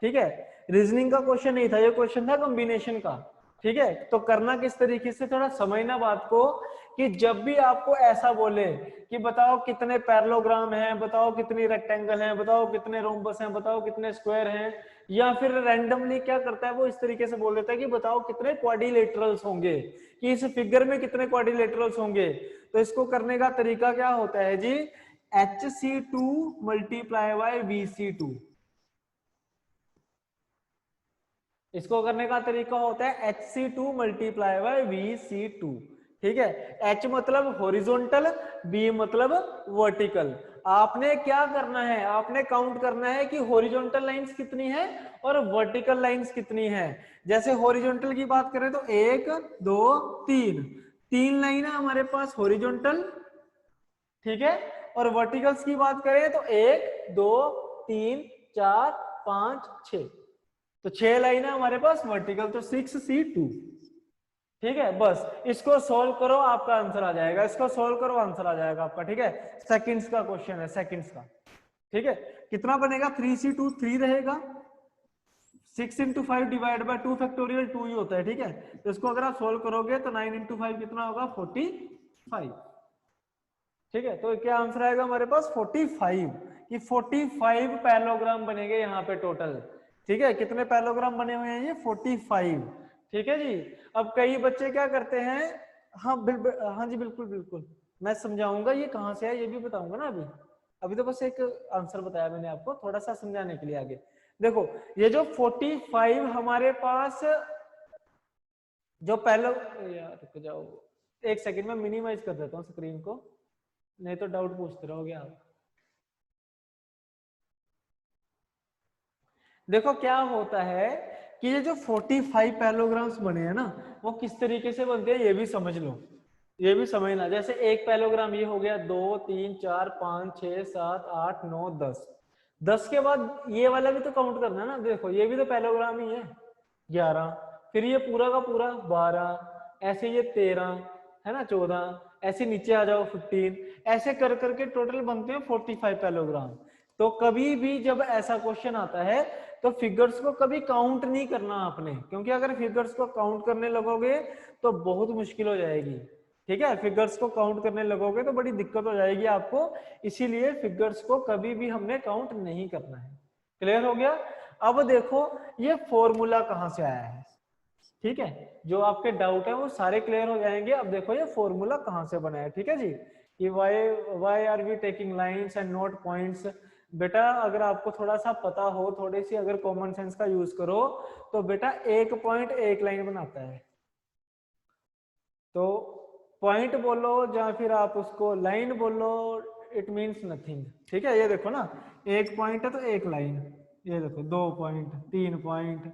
ठीक है। रीजनिंग का क्वेश्चन नहीं था, ये क्वेश्चन था कॉम्बिनेशन का, ठीक है। तो करना किस तरीके से, थोड़ा समझना बात को, कि जब भी आपको ऐसा बोले कि बताओ कितने पैरेललोग्राम हैं, बताओ कितनी रेक्टेंगल हैं, बताओ कितने रोम्बस हैं, बताओ कितने स्क्वायर हैं, या फिर रैंडमली क्या करता है वो इस तरीके से बोल देता है कि बताओ कितने क्वाड्रिलेटरल्स होंगे, कि इस फिगर में कितने क्वाड्रिलेटरल्स होंगे। तो इसको करने का तरीका क्या होता है जी, HC2 मल्टीप्लाई बाय VC2। इसको करने का तरीका होता है HC2 मल्टीप्लाई बाय VC2। ठीक है, H मतलब हॉरिजॉन्टल, B मतलब वर्टिकल। आपने क्या करना है, आपने काउंट करना है कि हॉरिजॉन्टल लाइंस कितनी है और वर्टिकल लाइंस कितनी है। जैसे हॉरिजॉन्टल की बात करें तो 1 2 3, 3 लाइन है हमारे पास हॉरिजॉन्टल। ठीक है, और वर्टिकल्स की बात करें तो 1 2 3 4 5 6, तो 6 लाइन है हमारे पास वर्टिकल, तो 6C2। ठीक है, बस इसको सोल्व करो आपका आंसर आ जाएगा, इसको सोल्व करो आंसर आ जाएगा आपका। ठीक है, सेकंड्स का क्वेश्चन है, सेकंड्स का। ठीक है, कितना बनेगा, 3C2 3 रहेगा, 6 × 5 डिवाइड बाय 2 फैक्टोरियल 2 ही होता है। ठीक है, तो इसको अगर आप सोल्व करोगे तो 9 × 5 कितना होगा, 45। ठीक है, तो क्या आंसर आएगा हमारे पास 45, कि 45 पैरेललोग्राम बनेंगे यहाँ पे टोटल। ठीक है, कितने पैरेललोग्राम बने हुए हैं ये, 45। ठीक है जी। अब कई बच्चे क्या करते हैं, हाँ हाँ जी बिल्कुल बिल्कुल, मैं समझाऊंगा ये कहाँ से है ये भी बताऊंगा ना। अभी अभी तो बस एक आंसर बताया मैंने आपको, थोड़ा सा समझाने के लिए आगे। देखो ये जो 45 हमारे पास जो पहले, यार रुक जाओ एक सेकंड, में मिनिमाइज कर देता हूँ स्क्रीन को, नहीं तो डाउट पूछते रहोगे आप। देखो क्या होता है कि ये जो 45 पैरेललोग्राम्स बने हैं ना, वो किस तरीके से बनते हैं ये भी समझ लो, ये भी समझना। जैसे एक पैरेललोग्राम ये हो गया, 2 3 4 5 6 7 8 9 10, 10 के बाद ये वाला भी तो काउंट करना है ना। देखो ये भी तो पैरेललोग्राम ही है, 11, फिर ये पूरा का पूरा 12, ऐसे ये 13 है ना, 14, ऐसे नीचे आ जाओ 15, ऐसे कर करके टोटल बनते हैं 45 पैरेललोग्राम। तो कभी भी जब ऐसा क्वेश्चन आता है तो फिगर्स को कभी काउंट नहीं करना आपने, क्योंकि अगर फिगर्स को काउंट करने लगोगे तो बहुत मुश्किल हो जाएगी। ठीक है, फिगर्स को काउंट करने लगोगे तो बड़ी दिक्कत हो जाएगी आपको, इसीलिए फिगर्स को कभी भी हमने काउंट नहीं करना है। क्लियर हो गया। अब देखो ये फॉर्मूला कहां से आया है। ठीक है, जो आपके डाउट है वो सारे क्लियर हो जाएंगे। अब देखो ये फॉर्मूला कहां से बना है। ठीक है जी, कि why are we taking lines and not points. बेटा अगर आपको थोड़ा सा पता हो, थोड़ी सी अगर कॉमन सेंस का यूज करो, तो बेटा एक पॉइंट एक लाइन बनाता है। तो पॉइंट बोलो या फिर आप उसको लाइन बोलो, इट मीन्स नथिंग। ठीक है, ये देखो ना, एक पॉइंट है तो एक लाइन, ये देखो 2 पॉइंट 3 पॉइंट,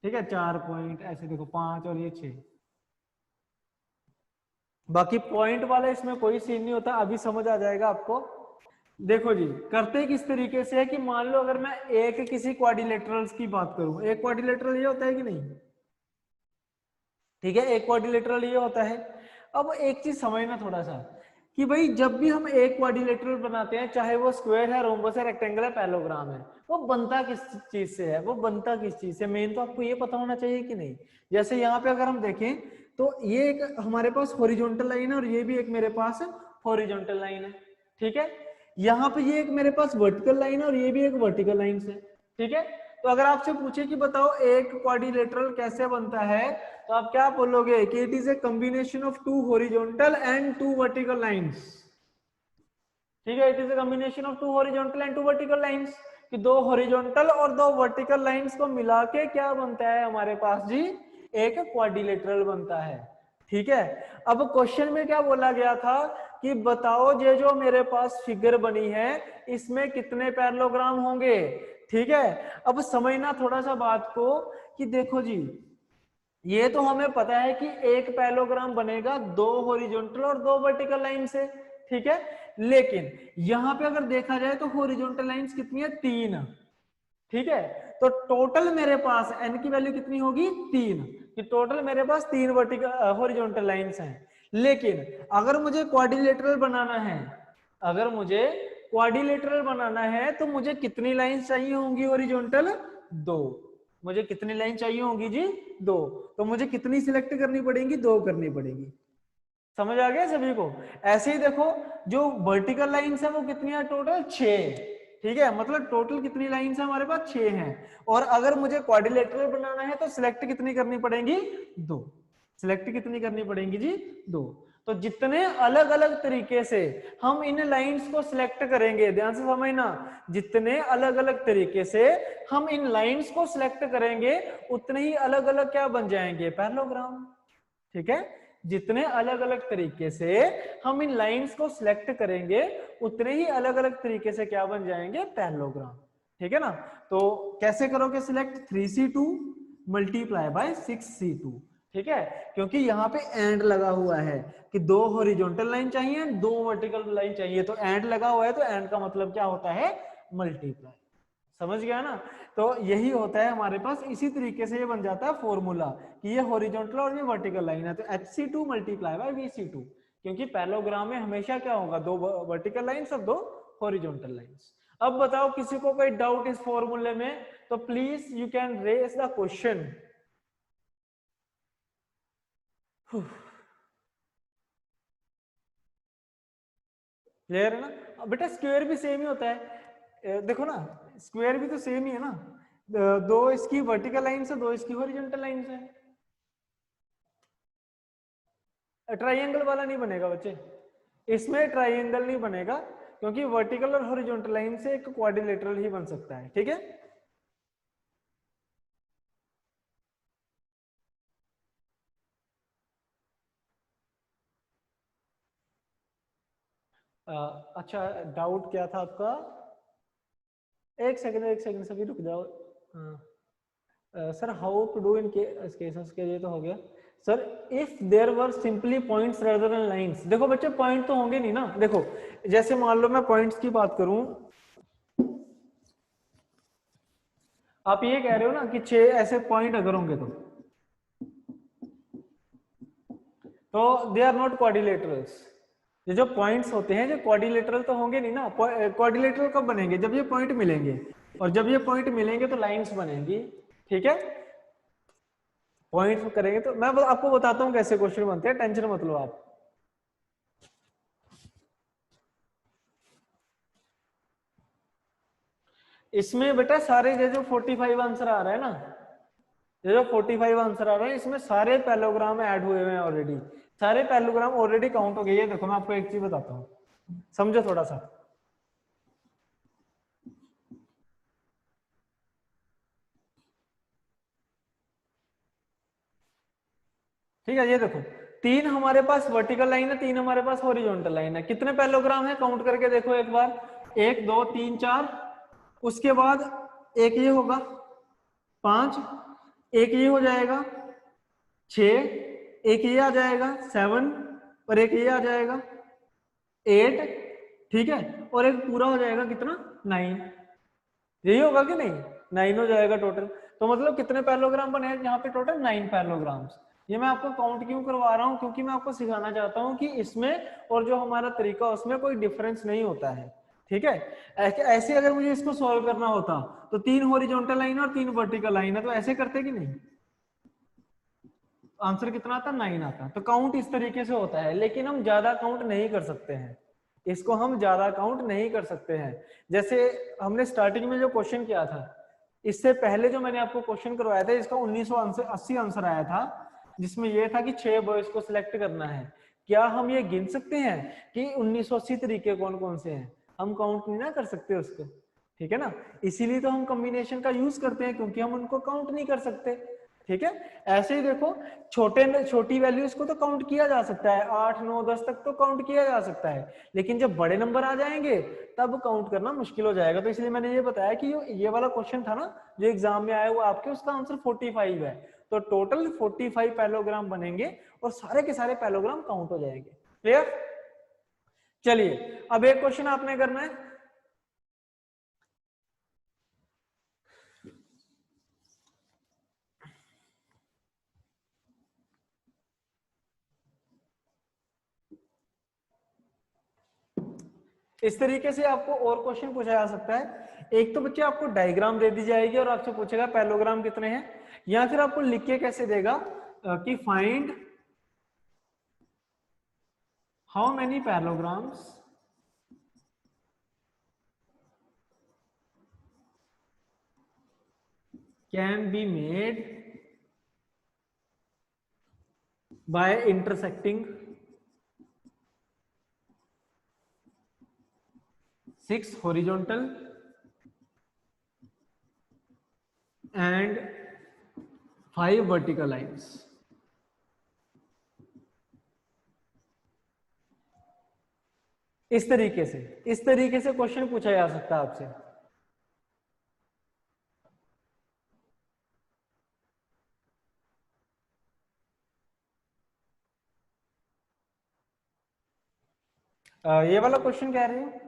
ठीक है 4 पॉइंट, ऐसे देखो 5 और ये 6। बाकी पॉइंट वाला इसमें कोई सीन नहीं होता, अभी समझ आ जाएगा आपको। देखो जी करते किस तरीके से है कि मान लो अगर मैं एक किसी क्वाड्रिलेटरल्स की बात करूं, एक क्वाड्रिलेटरल ये होता है कि नहीं, ठीक है, एक क्वाड्रिलेटरल ये होता है। अब एक चीज समझना थोड़ा सा कि भाई जब भी हम एक क्वाड्रिलेटरल बनाते हैं, चाहे वो स्क्वायर है, रोम्बस है, रेक्टेंगल है, पैरेललोग्राम है, वो बनता किस चीज से है, वो बनता किस चीज से, मेन तो आपको ये पता होना चाहिए कि नहीं। जैसे यहाँ पे अगर हम देखें तो ये एक हमारे पास हॉरिजॉन्टल लाइन है और ये भी एक मेरे पास हॉरिजॉन्टल लाइन है। ठीक है, यहाँ पे ये एक मेरे पास वर्टिकल लाइन है और ये भी एक वर्टिकल लाइन है। ठीक है, तो अगर आपसे पूछे कि बताओ एक क्वाड्रिलेटरल कैसे बनता है, तो आप क्या बोलोगे कि it is a combination of 2 horizontal and 2 vertical lines. ठीक है, it is a combination of 2 horizontal and 2 vertical lines, कि 2 हॉरिजॉन्टल और 2 वर्टिकल लाइंस को मिला के क्या बनता है हमारे पास जी, एक क्वाड्रिलेटरल बनता है। ठीक है, अब क्वेश्चन में क्या बोला गया था कि बताओ ये जो मेरे पास फिगर बनी है इसमें कितने पैरेललोग्राम होंगे। ठीक है, अब समझना थोड़ा सा बात को कि देखो जी ये तो हमें पता है कि एक पैरेललोग्राम बनेगा 2 हॉरिजॉन्टल और 2 वर्टिकल लाइन से। ठीक है, लेकिन यहां पे अगर देखा जाए तो हॉरिजॉन्टल लाइंस कितनी है, 3। ठीक है, तो टोटल मेरे पास n की वैल्यू कितनी होगी, 3, कि टोटल मेरे पास 3 वर्टिकल हॉरिजॉन्टल लाइंस हैं। लेकिन अगर मुझे क्वाड्रिलेटरल बनाना है, अगर मुझे क्वाड्रिलेटरल बनाना है तो मुझे कितनी लाइन चाहिए होंगी हॉरिजॉन्टल, 2। मुझे कितनी लाइन चाहिए होंगी जी, 2। तो मुझे कितनी सिलेक्ट करनी पड़ेगी, 2 करनी पड़ेगी। समझ आ गया सभी को। ऐसे ही देखो जो वर्टिकल लाइंस है वो कितनी है, टोटल 6। ठीक है, मतलब टोटल कितनी लाइंस है हमारे पास, 6 हैं। और अगर मुझे क्वाड्रिलेटरल बनाना है तो सिलेक्ट कितनी करनी पड़ेगी, 2। सिलेक्ट कितनी करनी पड़ेगी जी, 2। तो जितने अलग अलग तरीके से हम इन लाइंस को सिलेक्ट करेंगे, ध्यान से समझना, जितने अलग अलग तरीके से हम इन लाइंस को सिलेक्ट करेंगे उतने ही अलग अलग क्या बन जाएंगे, पैरेललोग्राम। ठीक है, जितने अलग अलग तरीके से हम इन लाइंस को सिलेक्ट करेंगे उतने ही अलग अलग तरीके से क्या बन जाएंगे, पैरेललोग्राम। ठीक है ना। तो कैसे करोगे select, 3c2 multiply by 6c2। ठीक है, क्योंकि यहाँ पे एंड लगा हुआ है कि दो हॉरिजॉन्टल लाइन चाहिए, दो वर्टिकल लाइन चाहिए, तो एंड लगा हुआ है, तो एंड का मतलब क्या होता है, मल्टीप्लाई। समझ गया ना। तो यही होता है हमारे पास, इसी तरीके से ये बन जाता है फॉर्मूला कि ये हॉरिजॉन्टल और ये वर्टिकल लाइन है, तो HC2 मल्टीप्लाई बाय VC2, क्योंकि पैरेललोग्राम में हमेशा क्या होगा, दो वर्टिकल लाइंस और दो हॉरिजॉन्टल लाइंस। अब बताओ किसी को कोई डाउट इस फॉर्मूले में, तो please you can raise the question. Clear है ना। बेटा स्क्वायर भी सेम ही होता है, देखो ना, स्क्वायर भी तो सेम ही है ना, दो इसकी वर्टिकल लाइन से, दो इसकी हॉरिजॉन्टल लाइन से। ट्राइंगल वाला नहीं बनेगा बच्चे, इसमें ट्राइंगल नहीं बनेगा, क्योंकि वर्टिकल और हॉरिजॉन्टल लाइन से एक क्वाड्रिलेटरल ही बन सकता है। ठीक है, अच्छा डाउट क्या था आपका, एक सेकंड सभी रुक जाओ। Sir how to do in cases के लिए तो हो गया sir, if there were simply points rather than lines. देखो बच्चे पॉइंट तो होंगे नहीं ना, देखो जैसे मान लो मैं पॉइंट्स की बात करूं, आप ये कह रहे हो ना कि 6 ऐसे पॉइंट अगर होंगे तो दे आर नॉट क्वाड्रिलेटरल्स। ये जो पॉइंट्स होते हैं, जो क्वाड्रिलेटरल तो होंगे नहीं ना। क्वाड्रिलेटरल कब बनेंगे, जब ये पॉइंट मिलेंगे, और जब ये पॉइंट मिलेंगे तो लाइंस बनेंगी। ठीक है, पॉइंट्स करेंगे तो मैं आपको बताता हूं कैसे क्वेश्चन बनते हैं, टेंशन मत लो आप। इसमें बेटा सारे जो 45 आंसर आ रहा है ना, ये जो 45 आंसर आ रहे हैं, इसमें सारे पैरेललोग्राम ऐड हुए हुए हैं ऑलरेडी, सारे पैरेललोग्राम ऑलरेडी काउंट हो गए। ये देखो मैं आपको एक चीज बताता हूँ, समझो थोड़ा सा। ठीक है, ये देखो, 3 हमारे पास वर्टिकल लाइन है, 3 हमारे पास हॉरिजॉन्टल लाइन है। कितने पैरेललोग्राम है, काउंट करके देखो एक बार, 1 2 3 4, उसके बाद एक ये होगा 5, एक ये हो जाएगा 6, एक ये आ जाएगा 7, और एक ये आ जाएगा 8। ठीक है, और एक पूरा हो जाएगा कितना, 9। यही होगा कि नहीं, 9 हो जाएगा टोटल। तो मतलब कितने पैरेललोग्राम बने हैं यहाँ पे, टोटल 9 पैरेललोग्राम्स। ये मैं आपको काउंट क्यों करवा रहा हूँ, क्योंकि मैं आपको सिखाना चाहता हूँ कि इसमें और जो हमारा तरीका उसमें कोई डिफरेंस नहीं होता है। ठीक है, ऐसे अगर मुझे इसको सॉल्व करना होता तो 3 हॉरिजॉन्टल लाइन और 3 वर्टिकल लाइन है, तो ऐसे करते कि नहीं, आंसर कितना आता, 9 आता। तो काउंट इस तरीके से होता है, लेकिन हम ज्यादा काउंट नहीं कर सकते हैं, इसको हम ज्यादा काउंट नहीं कर सकते हैं। जैसे हमने स्टार्टिंग में जो क्वेश्चन किया था, इससे पहले जो मैंने आपको क्वेश्चन करवाया था, इसका 1980 आंसर आया था, जिसमें यह था कि 6 बॉयज को सिलेक्ट करना है। क्या हम ये गिन सकते हैं कि 1980 तरीके कौन कौन से हैं, हम काउंट नहीं ना कर सकते उसको। ठीक है ना, इसीलिए तो हम कॉम्बिनेशन का यूज करते हैं, क्योंकि हम उनको काउंट नहीं कर सकते। ठीक है, ऐसे ही देखो, छोटी वैल्यूज को तो काउंट किया जा सकता है, 8 9 10 तक तो काउंट किया जा सकता है, लेकिन जब बड़े नंबर आ जाएंगे तब काउंट करना मुश्किल हो जाएगा। तो इसलिए मैंने ये बताया कि ये वाला क्वेश्चन था ना जो एग्जाम में आया हुआ आपके, उसका आंसर 45 है। तो टोटल 45 पैरेललोग्राम बनेंगे और सारे के सारे पैरेललोग्राम काउंट हो जाएंगे। क्लियर। चलिए अब एक क्वेश्चन आपने करना है, इस तरीके से आपको और क्वेश्चन पूछा जा सकता है। एक तो बच्चे आपको डायग्राम दे दी जाएगी और आपसे पूछेगा पैरेललोग्राम कितने हैं, या फिर आपको लिख के कैसे देगा कि find how many parallelograms can be made by intersecting 6 horizontal and 5 vertical lines. इस तरीके से क्वेश्चन पूछा जा सकता है आपसे। ये वाला क्वेश्चन कह रहे हैं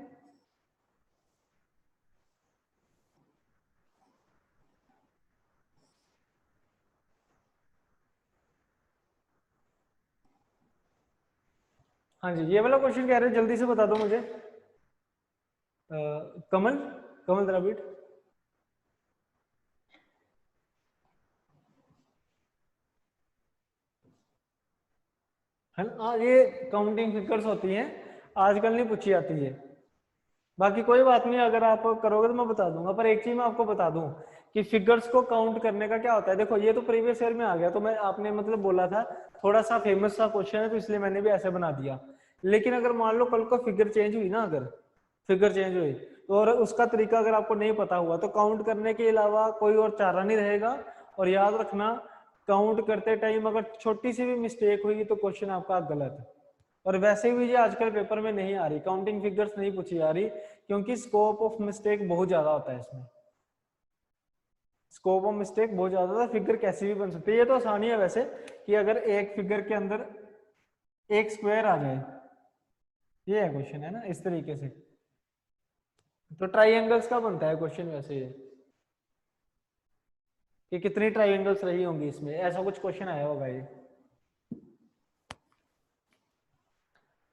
हाँ जी, ये वाला क्वेश्चन कह रहे हैं, जल्दी से बता दो मुझे। कमल कमल द्रविड़। है ना, ये काउंटिंग फिगर्स होती हैं, आजकल नहीं पूछी जाती है। बाकी कोई बात नहीं, अगर आप करोगे तो मैं बता दूंगा, पर एक चीज मैं आपको बता दूं कि फिगर्स को काउंट करने का क्या होता है। देखो ये तो प्रीवियस ईयर में आ गया, तो मैं आपने मतलब बोला था थोड़ा सा फेमस सा क्वेश्चन है, तो इसलिए मैंने भी ऐसे बना दिया। लेकिन अगर मान लो कल को फिगर चेंज हुई ना, अगर फिगर चेंज हुई तो और उसका तरीका अगर आपको नहीं पता हुआ, तो काउंट करने के अलावा कोई और चारा नहीं रहेगा। और याद रखना, काउंट करते टाइम अगर छोटी सी भी मिस्टेक हुई तो क्वेश्चन आपका गलत है। और वैसे भी ये आजकल पेपर में नहीं आ रही, काउंटिंग फिगर्स नहीं पूछी जा रही, क्योंकि स्कोप ऑफ मिस्टेक बहुत ज्यादा होता है इसमें। स्कोप ऑफ मिस्टेक बहुत ज्यादा होता है, फिगर कैसी भी बन सकती है। ये तो आसानी है वैसे कि अगर एक फिगर के अंदर एक स्क्वायर आ जाए, ये है क्वेश्चन, है ना, इस तरीके से। तो ट्राइएंगल्स का बनता है क्वेश्चन वैसे ये, कि कितनी ट्राइएंगल्स रही होंगी इसमें, ऐसा कुछ क्वेश्चन आया होगा ये।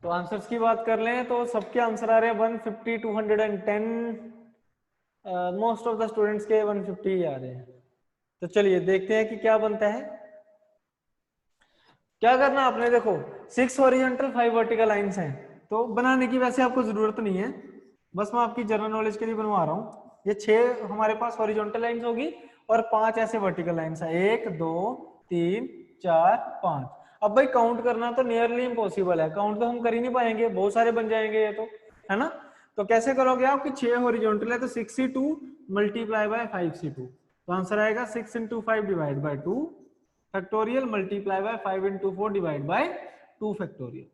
तो आंसर्स की बात कर लें तो सबके आंसर आ रहे हैं 150, 210। मोस्ट ऑफ द स्टूडेंट्स के 150 ही आ रहे हैं। तो चलिए देखते हैं कि क्या बनता है। क्या करना आपने, देखो 6 हॉरिजॉन्टल 5 वर्टिकल लाइंस हैं, तो बनाने की वैसे आपको जरूरत नहीं है, बस मैं आपकी जनरल नॉलेज के लिए बनवा रहा हूँ। ये 6 हमारे पास हॉरिजॉन्टल लाइंस होगी और 5 ऐसे वर्टिकल लाइंस है, 1 2 3 4 5। अब भाई काउंट करना तो नियरली इम्पॉसिबल है, काउंट तो हम कर ही नहीं पाएंगे, बहुत सारे बन जाएंगे ये तो, है ना। तो कैसे करोगे आप कि 6 हॉरिजॉन्टल है तो 6c2 मल्टीप्लाई बाय 5c2, तो आंसर आएगा 6 into 5 divide by 2 factorial multiply by 5 into 4 divide by 2 factorial.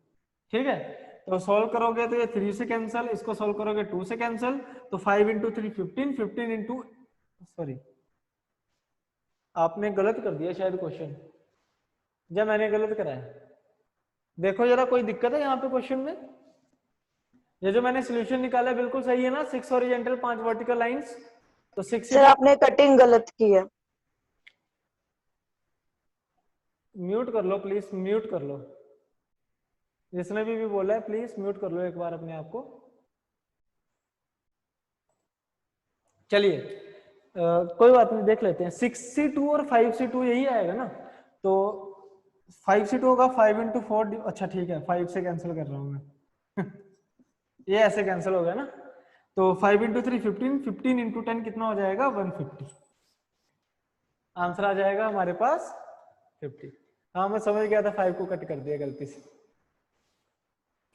ठीक है, तो सॉल्व करोगे तो ये 3 से कैंसिल, इसको सॉल्व करोगे 2 से कैंसिल, तो 5 into 3 15, 15 into सॉरी आपने गलत कर दिया शायद क्वेश्चन, या मैंने गलत करा है। देखो जरा कोई दिक्कत है यहाँ पे क्वेश्चन में? ये जो मैंने सोल्यूशन निकाला है बिल्कुल सही है ना, 6 हॉरिजॉन्टल 5 वर्टिकल लाइंस, तो 6 सर आपने कटिंग गलत की है। म्यूट कर लो प्लीज, म्यूट कर लो, जिसने भी बोला है प्लीज म्यूट कर लो एक बार अपने आप को। चलिए कोई बात नहीं, देख लेते हैं। 6c2 और 5c2 यही आएगा ना, तो 5c2 होगा 5 into 4, अच्छा ठीक है 5 से कैंसिल कर रहा हूं मैं ये ऐसे कैंसिल हो गया ना, तो 5 into 3 15, 15 into 10 कितना हो जाएगा 150, आंसर आ जाएगा हमारे पास 50। हाँ मैं समझ गया था, 5 को कट कर दिया गलती से।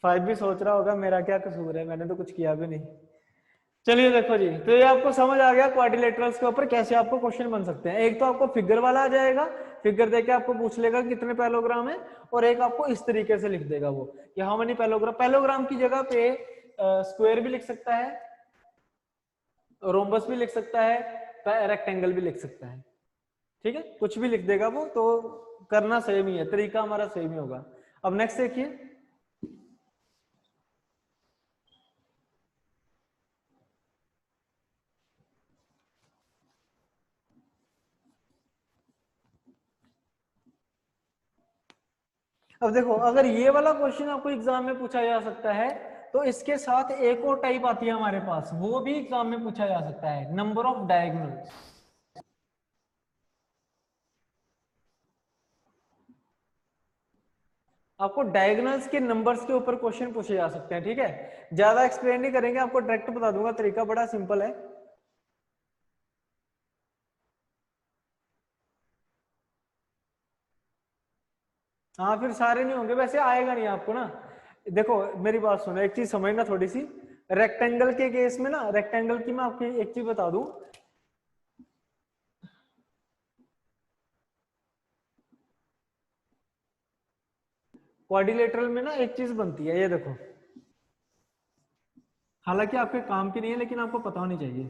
5 भी सोच रहा होगा मेरा क्या कसूर है, मैंने तो कुछ किया भी नहीं। चलिए देखो जी, तो ये आपको समझ आ गया क्वाड्रिलेटरल्स के ऊपर कैसे आपको क्वेश्चन बन सकते हैं। एक तो आपको फिगर वाला आ जाएगा, फिगर देके आपको पूछ लेगा कितने पैलोग्राम है, और एक आपको इस तरीके से लिख देगा वो कि हाउ मेनी पैलोग्राम। पैलोग्राम की जगह पे स्क्वायर भी लिख सकता है, रोम्बस भी लिख सकता है, रेक्टेंगल भी लिख सकता है, ठीक है, कुछ भी लिख देगा वो। तो करना सेम ही है, तरीका हमारा सेम ही होगा। अब नेक्स्ट देखिए, अब देखो अगर ये वाला क्वेश्चन आपको एग्जाम में पूछा जा सकता है, तो इसके साथ एक और टाइप आती है हमारे पास, वो भी एग्जाम में पूछा जा सकता है, नंबर ऑफ डायगोनल्स। आपको डायगोनल्स के नंबर्स के ऊपर क्वेश्चन पूछे जा सकते हैं, ठीक है। ज्यादा एक्सप्लेन नहीं करेंगे, आपको डायरेक्ट बता दूंगा, तरीका बड़ा सिंपल है। हाँ फिर सारे नहीं होंगे, वैसे आएगा नहीं आपको ना। देखो मेरी बात सुनो, एक चीज समझना थोड़ी सी, रेक्टेंगल के केस में ना, रेक्टेंगल की मैं आपको एक चीज बता दूं, क्वाड्रिलेटरल में ना एक चीज बनती है, ये देखो, हालांकि आपके काम की नहीं है लेकिन आपको पता होनी चाहिए।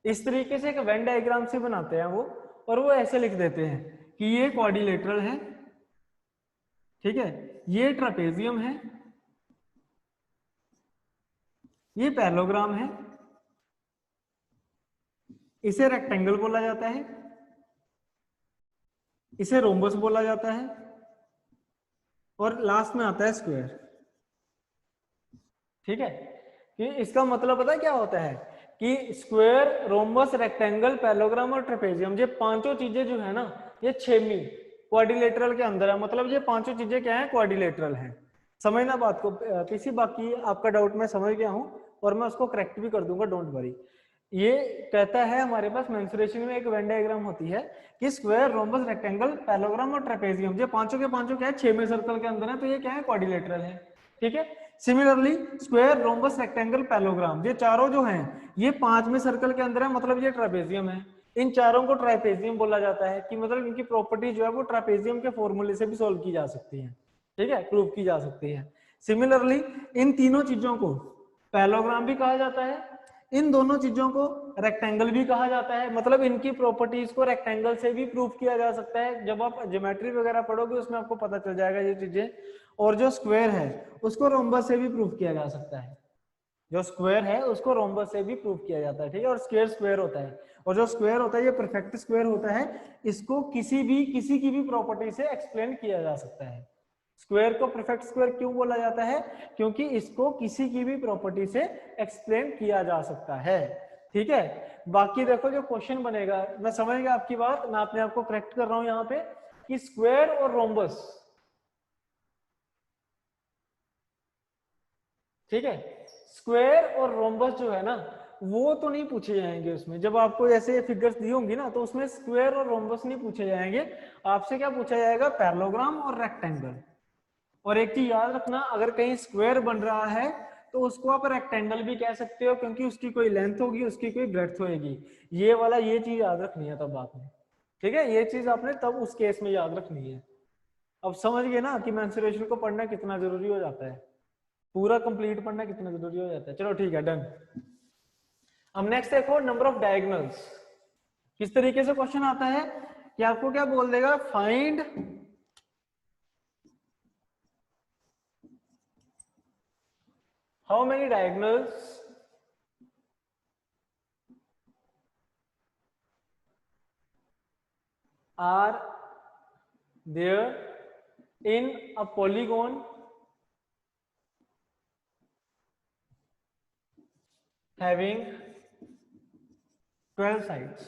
इस तरीके से एक वेन डायग्राम से बनाते हैं वो, और वो ऐसे लिख देते हैं कि ये क्वाड्रिलेटरल है, ठीक है, ये ट्रापेजियम है, ये पैरेललोग्राम है, इसे रेक्टेंगल बोला जाता है, इसे रोम्बस बोला जाता है, और लास्ट में आता है स्क्वायर। ठीक है, कि इसका मतलब पता है क्या होता है कि स्क्वायर, रोम्बस, रेक्टेंगल, पैरेललोग्राम और ट्रेपेजियम, ये पांचों चीजें जो है ना, ये छेमी क्वाड्रिलेटरल के अंदर है। मतलब ये पांचों चीजें क्या है, क्वाड्रिलेटरल हैं। समझना बात को पीसी, बाकी आपका डाउट मैं समझ गया हूं और मैं उसको करेक्ट भी कर दूंगा, डोंट वरी। ये कहता है हमारे पास मेंसुरेशन में एक वेन डायग्राम होती है कि स्क्वायर, रोम्बस, रेक्टेंगल, पैरेललोग्राम और ट्रेपेजियम, ये पांचों के पांचों क्या है, छेमी सर्कल के अंदर है, तो ये क्या है, क्वाड्रिलेटरल है। ठीक है, similarly square, rhombus, rectangle, parallelogram, ये चारों जो हैं ये पांचवें सर्कल के अंदर है, मतलब ये ट्रापेजियम है। इन चारों को ट्रापेजियम बोला जाता है कि मतलब इनकी प्रॉपर्टी जो है वो ट्रापेजियम के फॉर्मूले से भी सोल्व की जा सकती है, ठीक है, प्रूव की जा सकती है। सिमिलरली इन तीनों चीजों को पैरेललोग्राम भी कहा जाता है, इन दोनों चीजों को रेक्टेंगल भी कहा जाता है, मतलब इनकी प्रॉपर्टीज को रेक्टेंगल से भी प्रूव किया जा सकता है। जब आप ज्योमेट्री वगैरह पढ़ोगे उसमें आपको पता चल जाएगा ये चीजें। और जो स्क्वायर है उसको रोम्बस से भी प्रूव किया जा सकता है, जो स्क्वायर है उसको रोम्बस से भी प्रूव किया जाता है, ठीक है। और स्क्वायर स्क्वायर होता है, और जो स्क्वायर होता है ये परफेक्ट स्क्वायर होता है, इसको किसी की भी प्रॉपर्टी से एक्सप्लेन किया जा सकता है। स्क्वायर को परफेक्ट स्क्वायर क्यों बोला जाता है, क्योंकि इसको किसी की भी प्रॉपर्टी से एक्सप्लेन किया जा सकता है, ठीक है। बाकी देखो जो क्वेश्चन बनेगा, मैं समझ गया आपकी बात, मैं अपने आप को करेक्ट कर रहा हूं यहाँ पे कि स्क्वायर और रोम्बस, ठीक है, स्क्वायर और रोम्बस जो है ना वो तो नहीं पूछे जाएंगे उसमें। जब आपको ऐसे फिगर्स दी होंगी ना तो उसमें स्क्वायर और रोम्बस नहीं पूछे जाएंगे, आपसे क्या पूछा जाएगा, पैरेललोग्राम और रेक्टेंगल। और एक चीज याद रखना, अगर कहीं स्क्वायर बन रहा है तो उसको आप रेक्टेंगल भी कह सकते हो, क्योंकि उसकी कोई लेंथ होगी, उसकी कोई ब्रेड्थ होगी। ये वाला, ये चीज याद रखनी है तब आपने, ठीक है, ये चीज आपने तब उस केस में याद रखनी है। अब समझ गए ना कि मेंसुरेशन को पढ़ना कितना जरूरी हो जाता है, पूरा कंप्लीट पढ़ना कितना जरूरी हो जाता है। चलो ठीक है, डन। अब नेक्स्ट देखो, नंबर ऑफ डायगोनल्स। किस तरीके से क्वेश्चन आता है कि आपको क्या बोल देगा, find how many diagonals are there in a polygon having 12 sides.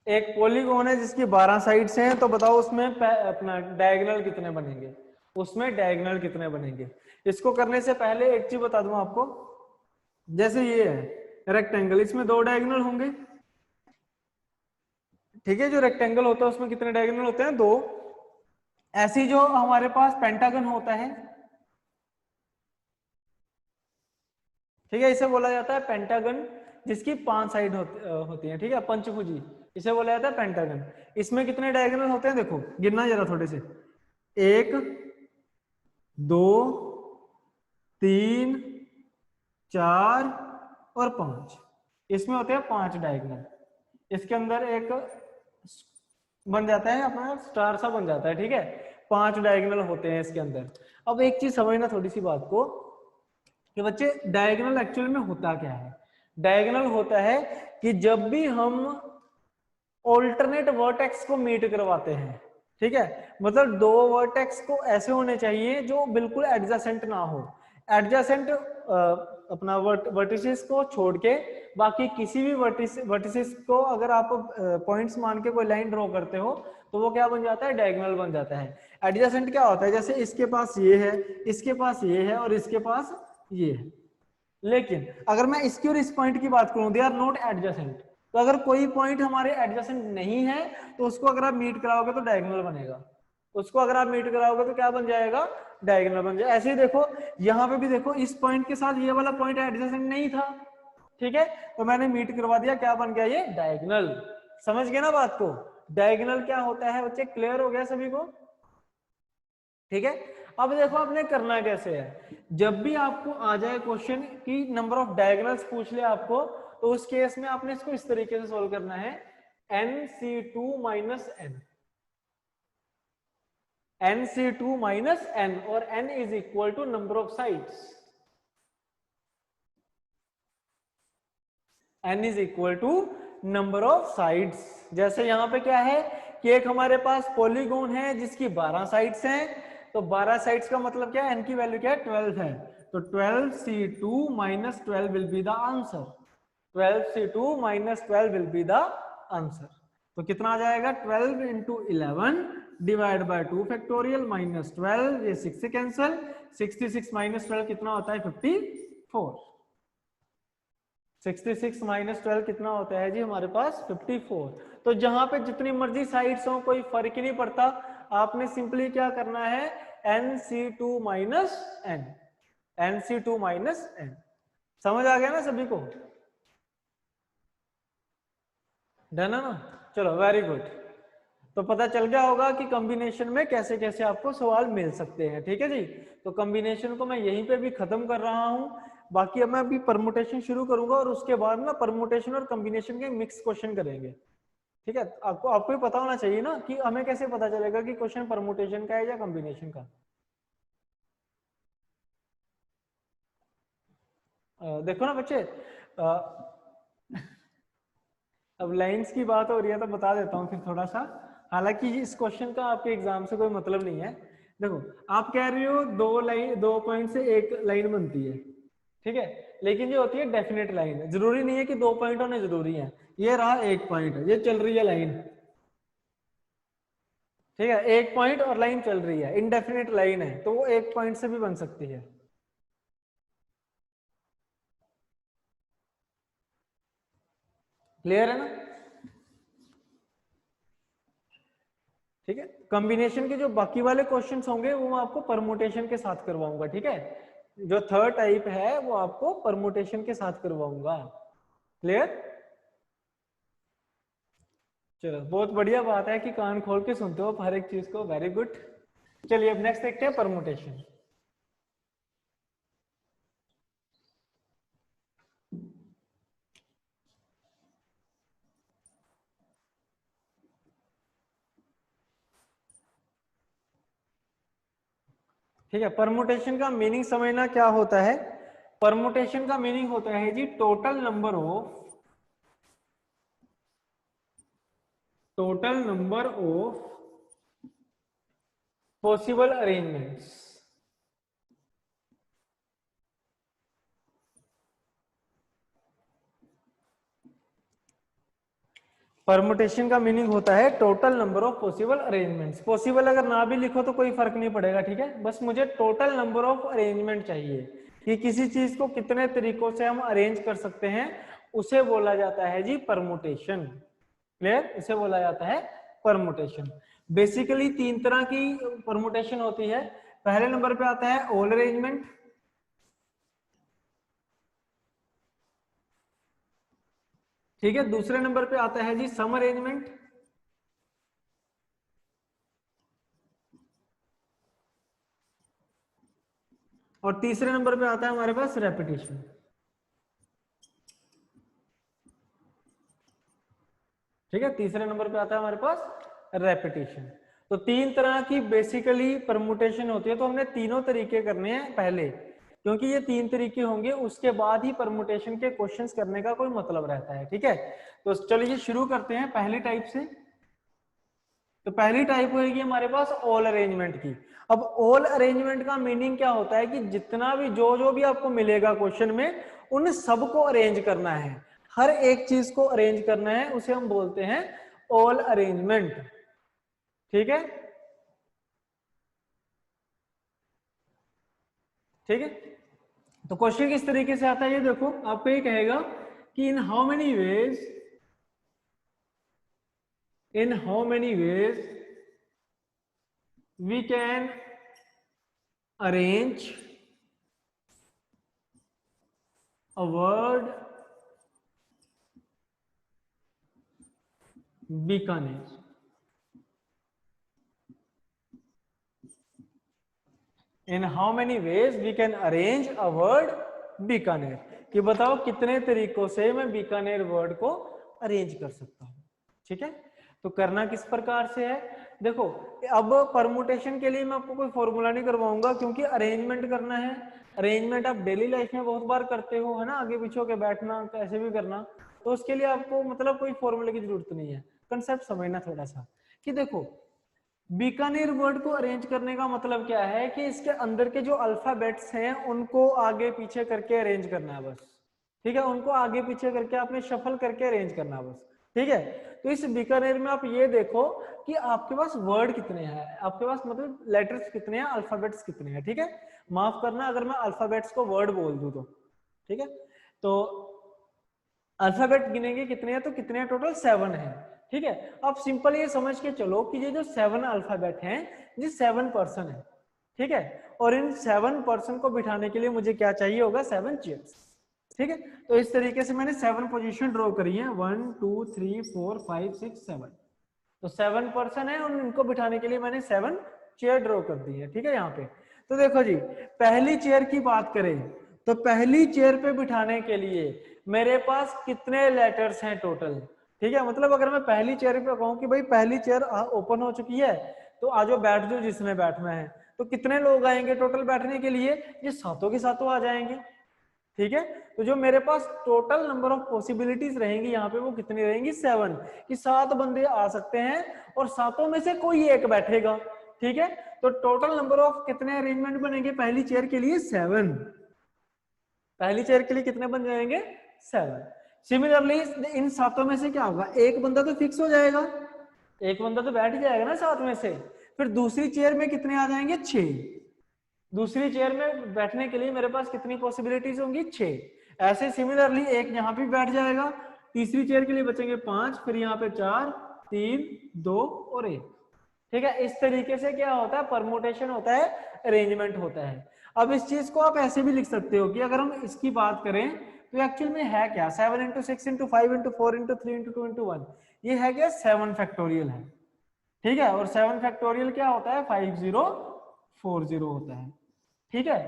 एक पॉलीगॉन है जिसकी 12 साइड्स हैं, तो बताओ उसमें अपना डायगोनल कितने बनेंगे, उसमें डायगोनल कितने बनेंगे। इसको करने से पहले एक चीज बता दूं आपको, जैसे ये है रेक्टेंगल, इसमें 2 डायगोनल होंगे, ठीक है, जो रेक्टेंगल होता है उसमें कितने डायगोनल होते हैं, 2। ऐसी जो हमारे पास पेंटागन होता है, ठीक है, इसे बोला जाता है पेंटागन, जिसकी 5 साइड होती है, ठीक है, पंचभुजी, इसे बोला जाता है पेंटागन। इसमें कितने डायगोनल होते हैं, देखो गिनना जरा थोड़े से, 1 2 3 4 और 5, इसमें होते हैं 5 डायगोनल। इसके अंदर एक बन जाता है अपना स्टार सा बन जाता है, ठीक है, 5 डायगोनल होते हैं इसके अंदर। अब एक चीज समझना थोड़ी सी बात को कि बच्चे डायगोनल एक्चुअल में होता क्या है। डायगोनल होता है कि जब भी हम ऑल्टरनेट वर्टेक्स को मीट करवाते हैं, ठीक है, मतलब 2 वर्टेक्स को ऐसे होने चाहिए जो बिल्कुल एडजेसेंट ना हो। एडजेसेंट अपना वर्टिसेस को छोड़ के बाकी किसी भी वर्टिसेस को अगर आप पॉइंट्स मान के कोई लाइन ड्रॉ करते हो तो वो क्या बन जाता है, डायगोनल बन जाता है। एडजेसेंट क्या होता है, जैसे इसके पास ये है, इसके पास ये है और इसके पास ये है, लेकिन अगर मैं इसकी और इस पॉइंट की बात करूं, दे आर नॉट एडजेसेंट। तो अगर कोई पॉइंट हमारे एडजेसेंट नहीं है तो उसको अगर आप मीट कराओगे तो डायगोनल बनेगा। उसको अगर आप मीट कराओगे तो क्या बन जाएगा, डायगोनल बन जाएगा। ऐसे ही देखो यहाँ पे भी देखो, इस पॉइंट के साथ ये वाला पॉइंट एडजेसेंट नहीं था, ठीक है, तो मैंने मीट करवा दिया, क्या बन गया ये, डायगोनल। समझ गए ना बात को, डायगोनल क्या होता है बच्चे, क्लियर हो गया सभी को, ठीक है। अब देखो आपने करना कैसे है, जब भी आपको आ जाए क्वेश्चन की नंबर ऑफ डायगोनल्स पूछ ले आपको, तो उस केस में आपने इसको इस तरीके से सोल्व करना है, nc2 minus n, nc2 minus n, और n is equal to number of sides, n is equal to number of sides. जैसे यहां पे क्या है कि एक हमारे पास पॉलीगोन है जिसकी 12 साइड्स हैं, तो 12 साइड्स का मतलब क्या है, n की वैल्यू क्या है, 12 है, तो 12c2 minus 12 will be the answer, 12c2 minus 12 will be the answer. तो कितना आ जाएगा, 12 into 11 divide by 2 factorial minus 12, ये 6 से कैंसिल, 66 माइनस 12 कितना होता है, 54, 66 माइनस 12 कितना होता है जी हमारे पास, 54। तो जहां पे जितनी मर्जी साइड्स हो कोई फर्क ही नहीं पड़ता, आपने सिंपली क्या करना है, nc2 minus n, nc2 minus n। समझ आ गया ना सभी को, डन है ना, चलो वेरी गुड। तो पता चल गया होगा कि कॉम्बिनेशन में कैसे कैसे आपको सवाल मिल सकते हैं, ठीक है जी। तो कॉम्बिनेशन को मैं यहीं पे भी खत्म कर रहा हूं, बाकी अब मैं अभी परमुटेशन शुरू करूंगा और उसके बाद ना परमुटेशन और कॉम्बिनेशन के मिक्स क्वेश्चन करेंगे, ठीक है। आपको ही पता होना चाहिए ना कि हमें कैसे पता चलेगा कि क्वेश्चन परमुटेशन का है या कॉम्बिनेशन का। देखो ना बच्चे, अब लाइंस की बात हो रही है तो बता देता हूँ फिर थोड़ा सा, हालांकि इस क्वेश्चन का आपके एग्जाम से कोई मतलब नहीं है। देखो आप कह रहे हो दो पॉइंट से एक लाइन बनती है, ठीक है, लेकिन ये होती है डेफिनेट लाइन, जरूरी नहीं है कि 2 पॉइंट होने जरूरी है। ये रहा एक पॉइंट, ये चल रही है लाइन, ठीक है, एक पॉइंट और लाइन चल रही है, इनडेफिनेट लाइन है, तो वो एक पॉइंट से भी बन सकती है। क्लियर है ना, ठीक है। कॉम्बिनेशन के जो बाकी वाले क्वेश्चंस होंगे वो मैं आपको परमुटेशन के साथ करवाऊंगा, ठीक है। जो थर्ड टाइप है वो आपको परमुटेशन के साथ करवाऊंगा, क्लियर। चलो बहुत बढ़िया बात है कि कान खोल के सुनते हो हर एक चीज को, वेरी गुड। चलिए अब नेक्स्ट देखते हैं परमुटेशन। ठीक है, परमुटेशन का मीनिंग समझना क्या होता है। परमुटेशन का मीनिंग होता है जी total number of possible arrangements. Permutation का मीनिंग होता है total number of possible arrangements. Possible अगर ना भी लिखो तो कोई फर्क नहीं पड़ेगा, ठीक है, बस मुझे टोटल नंबर ऑफ अरेंजमेंट चाहिए कि किसी चीज को कितने तरीकों से हम अरेंज कर सकते हैं, उसे बोला जाता है जी परमुटेशन। क्लियर, इसे बोला जाता है परमुटेशन। बेसिकली 3 तरह की परमुटेशन होती है। पहले नंबर पे आता है ऑल अरेंजमेंट, ठीक है, दूसरे नंबर पे आता है जी सम अरेंजमेंट, और तीसरे नंबर पे आता है हमारे पास रेपिटेशन। ठीक है, तीसरे नंबर पे आता है हमारे पास रेपिटेशन। तो 3 तरह की बेसिकली परमुटेशन होती है, तो हमने तीनों तरीके करने हैं पहले, क्योंकि ये 3 तरीके होंगे उसके बाद ही परमुटेशन के क्वेश्चंस करने का कोई मतलब रहता है, ठीक है। तो चलिए शुरू करते हैं पहली टाइप से। तो पहली टाइप होगी हमारे पास ऑल अरेंजमेंट की। अब ऑल अरेंजमेंट का मीनिंग क्या होता है कि जितना भी जो भी आपको मिलेगा क्वेश्चन में, उन सबको अरेंज करना है, हर एक चीज को अरेंज करना है, उसे हम बोलते हैं ऑल अरेंजमेंट, ठीक है, ठीक है। तो क्वेश्चन किस तरीके से आता है ये देखो, आपको ये कहेगा कि in how many veg we can arrange a word Bikaner. In how many ways we can arrange a word Bikaner? कि बताओ कितने तरीकों से मैं बीकानेर वर्ड को अरेंज कर सकता हूं। ठीक है, तो करना किस प्रकार से है, देखो अब परमुटेशन के लिए मैं आपको कोई फॉर्मूला नहीं करवाऊंगा क्योंकि अरेंजमेंट करना है। अरेंजमेंट आप डेली लाइफ में बहुत बार करते हो, है ना, आगे पीछे होके बैठना, कैसे भी करना, तो उसके लिए आपको मतलब कोई फॉर्मूले की जरूरत नहीं है। कंसेप्ट समझना थोड़ा सा कि देखो बीकानेर वर्ड को अरेंज करने का मतलब क्या है कि इसके अंदर के जो अल्फाबेट्स हैं उनको आगे पीछे करके अरेंज करना है बस। ठीक है, उनको आगे पीछे करके आपने शफल करके अरेंज करना है बस। ठीक है, तो इस बीकानेर में आप ये देखो कि आपके पास वर्ड कितने हैं, आपके पास मतलब लेटर्स कितने हैं, अल्फाबेट्स कितने हैं। ठीक है, माफ करना अगर मैं अल्फाबेट्स को वर्ड बोल दूं तो। ठीक है, तो अल्फाबेट गिनेंगे कितने हैं, तो कितने हैं, टोटल 7 है। ठीक है, अब सिंपल ये समझ के चलो कि ये जो 7 अल्फाबेट हैं ये 7 पर्सन है। ठीक है, और इन 7 पर्सन को बिठाने के लिए मुझे क्या चाहिए होगा, 7 चेयर्स। ठीक है, तो इस तरीके से मैंने 7 पोजीशन ड्रॉ करी है, 1 2 3 4 5 6 7। तो 7 पर्सन है और इनको बिठाने के लिए मैंने 7 चेयर ड्रॉ कर दी है। ठीक है, यहाँ पे तो देखो जी, पहली चेयर की बात करें तो पहली चेयर पे बिठाने के लिए मेरे पास कितने लेटर्स हैं टोटल। ठीक है, मतलब अगर मैं पहली चेयर पे कहूँ कि भाई पहली चेयर ओपन हो चुकी है तो आ जाओ बैठ जाओ जिसने बैठना है, तो कितने लोग आएंगे टोटल बैठने के लिए, ये सातों के सातों आ जाएंगे। ठीक है, तो जो मेरे पास टोटल नंबर ऑफ पॉसिबिलिटीज रहेंगी यहाँ पे वो कितनी रहेंगी, 7, कि 7 बंदे आ सकते हैं और सातों में से कोई एक बैठेगा। ठीक है, तो टोटल नंबर ऑफ कितने अरेंजमेंट बनेंगे पहली चेयर के लिए, 7। पहली चेयर के लिए कितने बन जाएंगे, 7। सिमिलरली इन सातों में से क्या होगा, एक बंदा तो फिक्स हो जाएगा, एक बंदा तो बैठ जाएगा ना 7 में से। फिर दूसरी चेयर में कितने आ जाएंगे, 6। दूसरी चेयर में बैठने के लिए मेरे पास कितनी पॉसिबिलिटीज होंगी, 6। ऐसे सिमिलरली एक यहाँ पे बैठ जाएगा, तीसरी चेयर के लिए बचेंगे 5, फिर यहाँ पे 4 3 2 और 1। ठीक है, इस तरीके से क्या होता है, परमुटेशन होता है, अरेंजमेंट होता है। अब इस चीज को आप ऐसे भी लिख सकते हो कि अगर हम इसकी बात करें तो एक्चुअल में है क्या, 7 into 6 into 5 into 4 into 3 into 2 into 1, ये है क्या, 7 फैक्टोरियल है। ठीक है, और 7 फैक्टोरियल क्या होता है, 5040 होता है। ठीक है,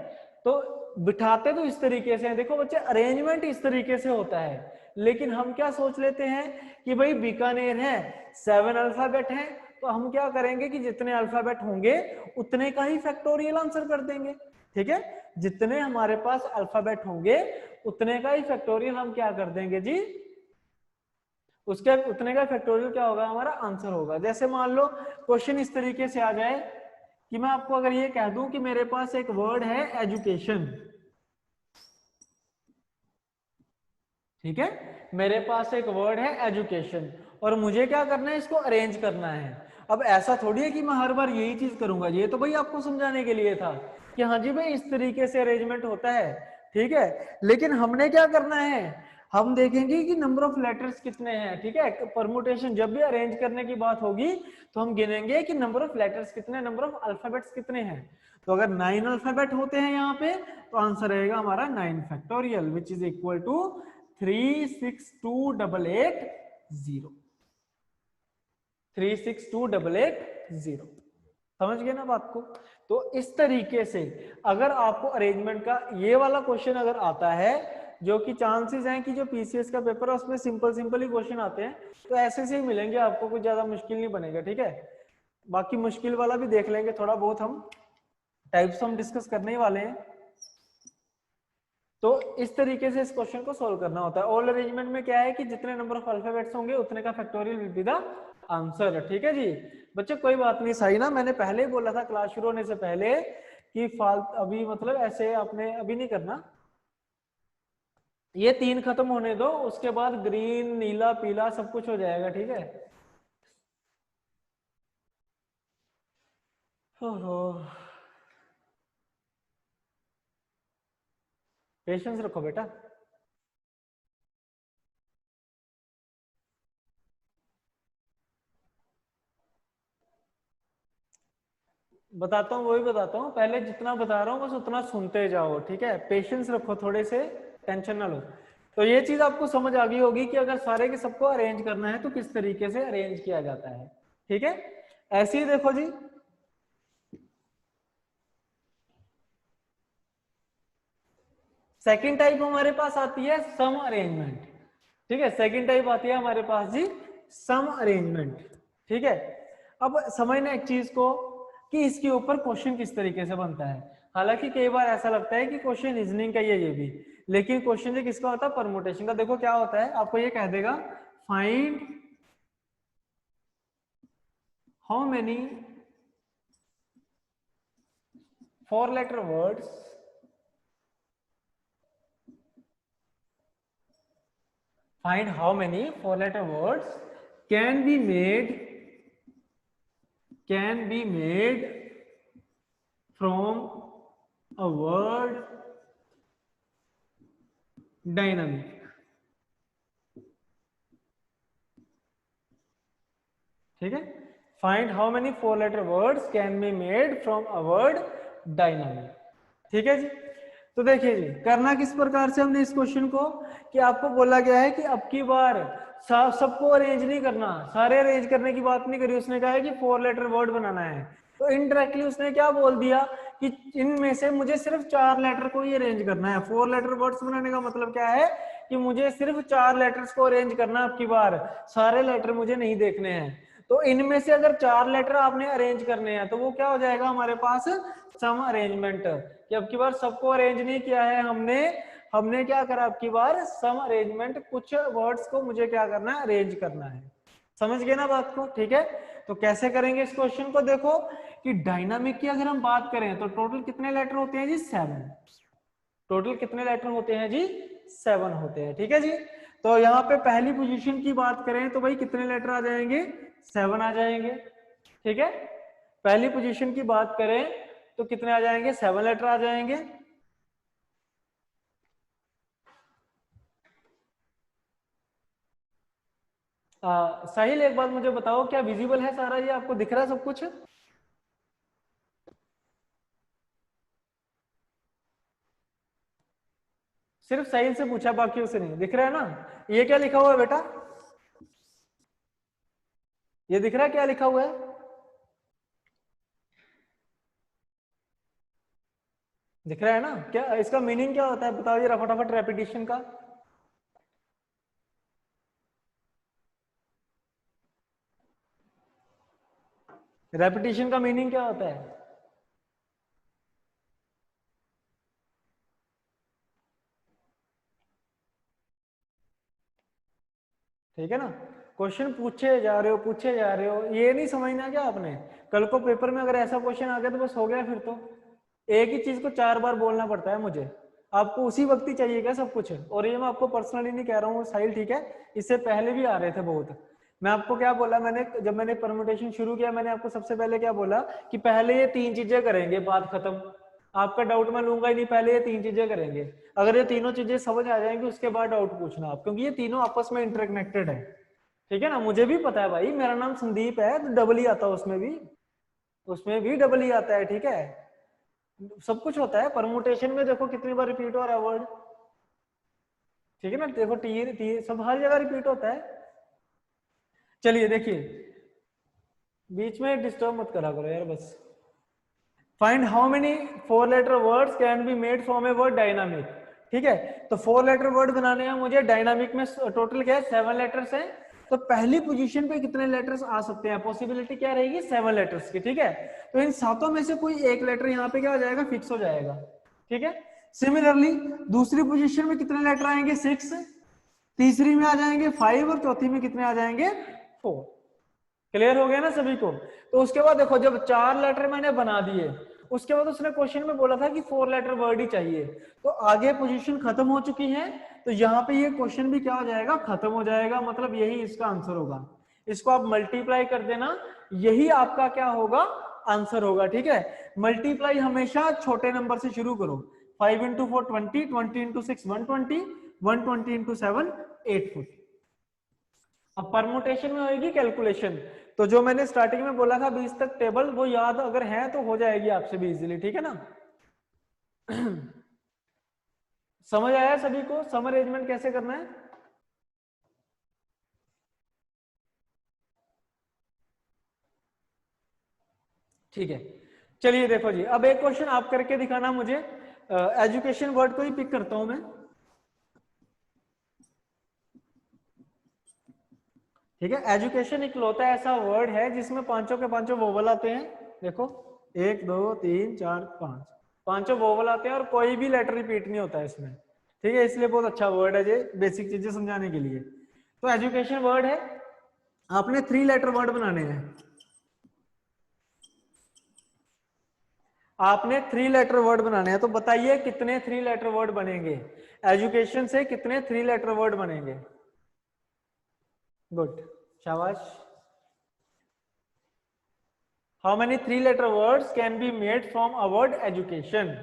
तो बिठाते तो इस तरीके से हैं, देखो बच्चे अरेंजमेंट इस तरीके से होता है, लेकिन हम क्या सोच लेते हैं कि भाई बीकानेर है, 7 अल्फाबेट हैं, तो हम क्या करेंगे कि जितने अल्फाबेट होंगे उतने का ही फैक्टोरियल आंसर कर देंगे। ठीक है, जितने हमारे पास अल्फाबेट होंगे उतने का ही फैक्टोरियल हम क्या कर देंगे जी, उसके उतने का फैक्टोरियल क्या होगा, हमारा आंसर होगा। जैसे मान लो क्वेश्चन इस तरीके से आ जाए कि मैं आपको अगर ये कह दूं कि मेरे पास एक वर्ड है एजुकेशन। ठीक है, मेरे पास एक वर्ड है एजुकेशन और मुझे क्या करना है, इसको अरेंज करना है। अब ऐसा थोड़ी है कि मैं हर बार यही चीज करूंगा, ये तो भाई आपको समझाने के लिए था कि हाँ जी भाई इस तरीके से अरेंजमेंट होता है। ठीक है, लेकिन हमने क्या करना है, हम देखेंगे कि नंबर ऑफ लेटर्स कितने हैं। ठीक है, परमुटेशन जब भी अरेंज करने की बात होगी तो हम गिनेंगे कि नंबर ऑफ लेटर्स कितने, नंबर ऑफ अल्फाबेट्स कितने हैं। तो अगर 9 अल्फाबेट होते हैं यहाँ पे तो आंसर रहेगा हमारा 9 factorial which is equal to 362880। 362880, समझ गए ना बात को। तो इस तरीके से अगर आपको अरेंजमेंट का ये वाला क्वेश्चन अगर आता है, जो कि चांसेस हैं कि जो पीसीएस का पेपर है उसमें सिंपल सिंपल ही क्वेश्चन आते हैं, तो ऐसे से ही मिलेंगे आपको, कुछ ज्यादा मुश्किल नहीं बनेगा। ठीक है, बाकी मुश्किल वाला भी देख लेंगे थोड़ा बहुत, हम टाइप्स हम डिस्कस करने ही वाले हैं। तो इस तरीके से इस क्वेश्चन को सोल्व करना होता है। ऑल अरेंजमेंट में क्या है कि जितने नंबर ऑफ अल्फाबेट्स होंगे उतने का factorial will be the answer. ठीक है जी बच्चे, कोई बात नहीं, सही ना, मैंने पहले ही बोला था क्लास शुरू होने से पहले कि अभी मतलब ऐसे आपने अभी नहीं करना, ये 3 खत्म होने दो, उसके बाद ग्रीन नीला पीला सब कुछ हो जाएगा। ठीक है, पेशेंस रखो बेटा। बताता हूँ, वही बताता हूँ, पहले जितना बता रहा हूँ बस उतना सुनते जाओ, ठीक है, पेशेंस रखो थोड़े से, टेंशन ना लो। तो ये चीज आपको समझ आ गई होगी कि अगर सारे के सबको अरेंज करना है तो किस तरीके से अरेंज किया जाता है, ठीक है। ऐसे ही देखो जी, सेकंड टाइप हमारे पास आती है सम अरेंजमेंट, ठीक है, सेकंड टाइप आती है हमारे पास जी सम अरेंजमेंट, ठीक है। अब समझना एक चीज को कि इसके ऊपर क्वेश्चन किस तरीके से बनता है। हालांकि कई बार ऐसा लगता है कि क्वेश्चन रीजनिंग का ही है ये भी, लेकिन क्वेश्चन जो किसका होता है, परमुटेशन का। देखो क्या होता है, आपको ये कह देगा find how many 4 letter words find how many 4 letter words can be made from a word dynamic, ठीक है। Find how many 4 letter words can be made from a word dynamic, ठीक है जी। तो देखिए जी, करना किस प्रकार से हमने इस क्वेश्चन को, कि आपको बोला गया है कि अब की बार सबको अरेंज नहीं करना, सारे अरेंज करने की बात नहीं करी, उसने कहा है कि 4 letter वर्ड बनाना है। तो इनडायरेक्टली उसने क्या बोल दिया कि इनमें से मुझे सिर्फ 4 लेटर को ही अरेंज करना है। 4 letter वर्ड्स बनाने का मतलब क्या है कि मुझे सिर्फ 4 लेटर्स को अरेंज करना है अब की बार, सारे लेटर मुझे नहीं देखने हैं। तो इनमें से अगर 4 लेटर आपने अरेंज करने हैं तो वो क्या हो जाएगा हमारे पास, सम अरेंजमेंट, कि अब की बार सबको अरेंज नहीं किया है हमने, हमने क्या करा अब की बार सम अरेंजमेंट, कुछ वर्ड्स को मुझे क्या करना है, अरेंज करना है। समझ गए ना बात को, ठीक है। तो कैसे करेंगे इस क्वेश्चन को, देखो कि डायनामिक की अगर हम बात करें तो टोटल कितने लेटर होते हैं जी, 7। टोटल कितने लेटर होते हैं जी, 7 होते हैं, ठीक है जी। तो यहाँ पे पहली पोजीशन की बात करें तो भाई कितने लेटर आ जाएंगे, 7 आ जाएंगे, ठीक है। पहली पोजीशन की बात करें तो कितने आ जाएंगे, 7 लेटर आ जाएंगे। साहिल एक बात मुझे बताओ, क्या विजिबल है सारा, ये आपको दिख रहा है सब कुछ? सिर्फ साहिल से पूछा, बाकी उसे नहीं दिख रहा है ना। ये क्या लिखा हुआ है बेटा, ये दिख रहा है क्या लिखा हुआ है, दिख रहा है ना। क्या इसका मीनिंग क्या होता है बताओ जरा फटाफट, रेपिटेशन का। रेपिटेशन का मीनिंग क्या होता है, ठीक है ना। क्वेश्चन पूछे जा रहे हो, पूछे जा रहे हो, ये नहीं समझना क्या आपने, कल को पेपर में अगर ऐसा क्वेश्चन आ गया तो बस हो गया फिर तो। एक ही चीज को 4 बार बोलना पड़ता है मुझे, आपको उसी वक्त ही चाहिए क्या सब कुछ। और ये मैं आपको पर्सनली नहीं कह रहा हूँ साहिल, ठीक है, इससे पहले भी आ रहे थे बहुत। मैं आपको क्या बोला, जब मैंने परमुटेशन शुरू किया, मैंने आपको सबसे पहले क्या बोला कि पहले ये 3 चीजें करेंगे, बात खत्म, आपका डाउट मैं लूंगा ही नहीं, पहले ये 3 चीजें करेंगे। अगर ये तीनों चीजें समझ आ जाएंगी उसके बाद डाउट पूछना आप, क्योंकि ये तीनों आपस में इंटरकनेक्टेड है, ठीक है ना। मुझे भी पता है भाई, मेरा नाम संदीप है तो डबल ही आता है उसमें भी, उसमें भी डबल ही आता है, ठीक है, सब कुछ होता है। परमुटेशन में देखो कितनी बार रिपीट हो रहा है वर्ड, ठीक है ना, देखो टी टी सब हर जगह रिपीट होता है। चलिए देखिए, बीच में डिस्टर्ब मत करा करो यार बस। Find how many 4 letter words can be made from a word dynamic, ठीक है। तो 4 letter वर्ड बनाने हैं मुझे, डायनामिक में टोटल क्या है, 7 लेटर्स हैं। तो पहली पोजीशन पे कितने लेटर्स आ सकते हैं, पॉसिबिलिटी क्या रहेगी, 7 लेटर्स की, ठीक है। तो इन सातों में से कोई एक लेटर यहाँ पे क्या हो जाएगा, फिक्स हो जाएगा, ठीक है। सिमिलरली दूसरी पोजीशन में कितने लेटर आएंगे, 6, तीसरी में आ जाएंगे 5 और चौथी में कितने आ जाएंगे, 4। क्लियर हो गया ना सभी को। तो उसके बाद देखो, जब 4 लेटर मैंने बना दिए, उसके बाद उसने क्वेश्चन में बोला था कि 4 लेटर वर्ड ही चाहिए, तो आगे पोजीशन खत्म हो चुकी है, तो यहाँ पे ये क्वेश्चन भी क्या हो जाएगा, खत्म हो जाएगा, मतलब यही इसका आंसर होगा। इसको आप मल्टीप्लाई कर देना, यही आपका क्या होगा, आंसर होगा, ठीक है। मल्टीप्लाई हमेशा छोटे नंबर से शुरू करो, 5 into 4 20, 20 into 6 120, 120 into 7 840। अब परमुटेशन में होगी कैलकुलेशन, तो जो मैंने स्टार्टिंग में बोला था 20 तक टेबल, वो याद अगर है तो हो जाएगी आपसे भी इजीली, ठीक है ना। समझ आया सभी को सम अरेंजमेंट कैसे करना है? ठीक है, चलिए देखो जी, अब एक क्वेश्चन आप करके दिखाना मुझे। एजुकेशन वर्ड को ही पिक करता हूं मैं। ठीक है, एजुकेशन इकलौता ऐसा वर्ड है जिसमें पांचों के पांचों वोवल आते हैं। देखो 1 2 3 4 5, पांचों वोवल आते हैं और कोई भी लेटर रिपीट नहीं होता है इसमें। ठीक है, इसलिए बहुत अच्छा वर्ड है ये बेसिक चीजें समझाने के लिए। तो एजुकेशन वर्ड है, आपने 3 लेटर वर्ड बनाने हैं। आपने 3 लेटर वर्ड बनाने हैं, तो बताइए कितने 3 लेटर वर्ड बनेंगे? एजुकेशन से कितने 3 लेटर वर्ड बनेंगे? गुड, शाबाश। How many 3 letter words can be made from a word education?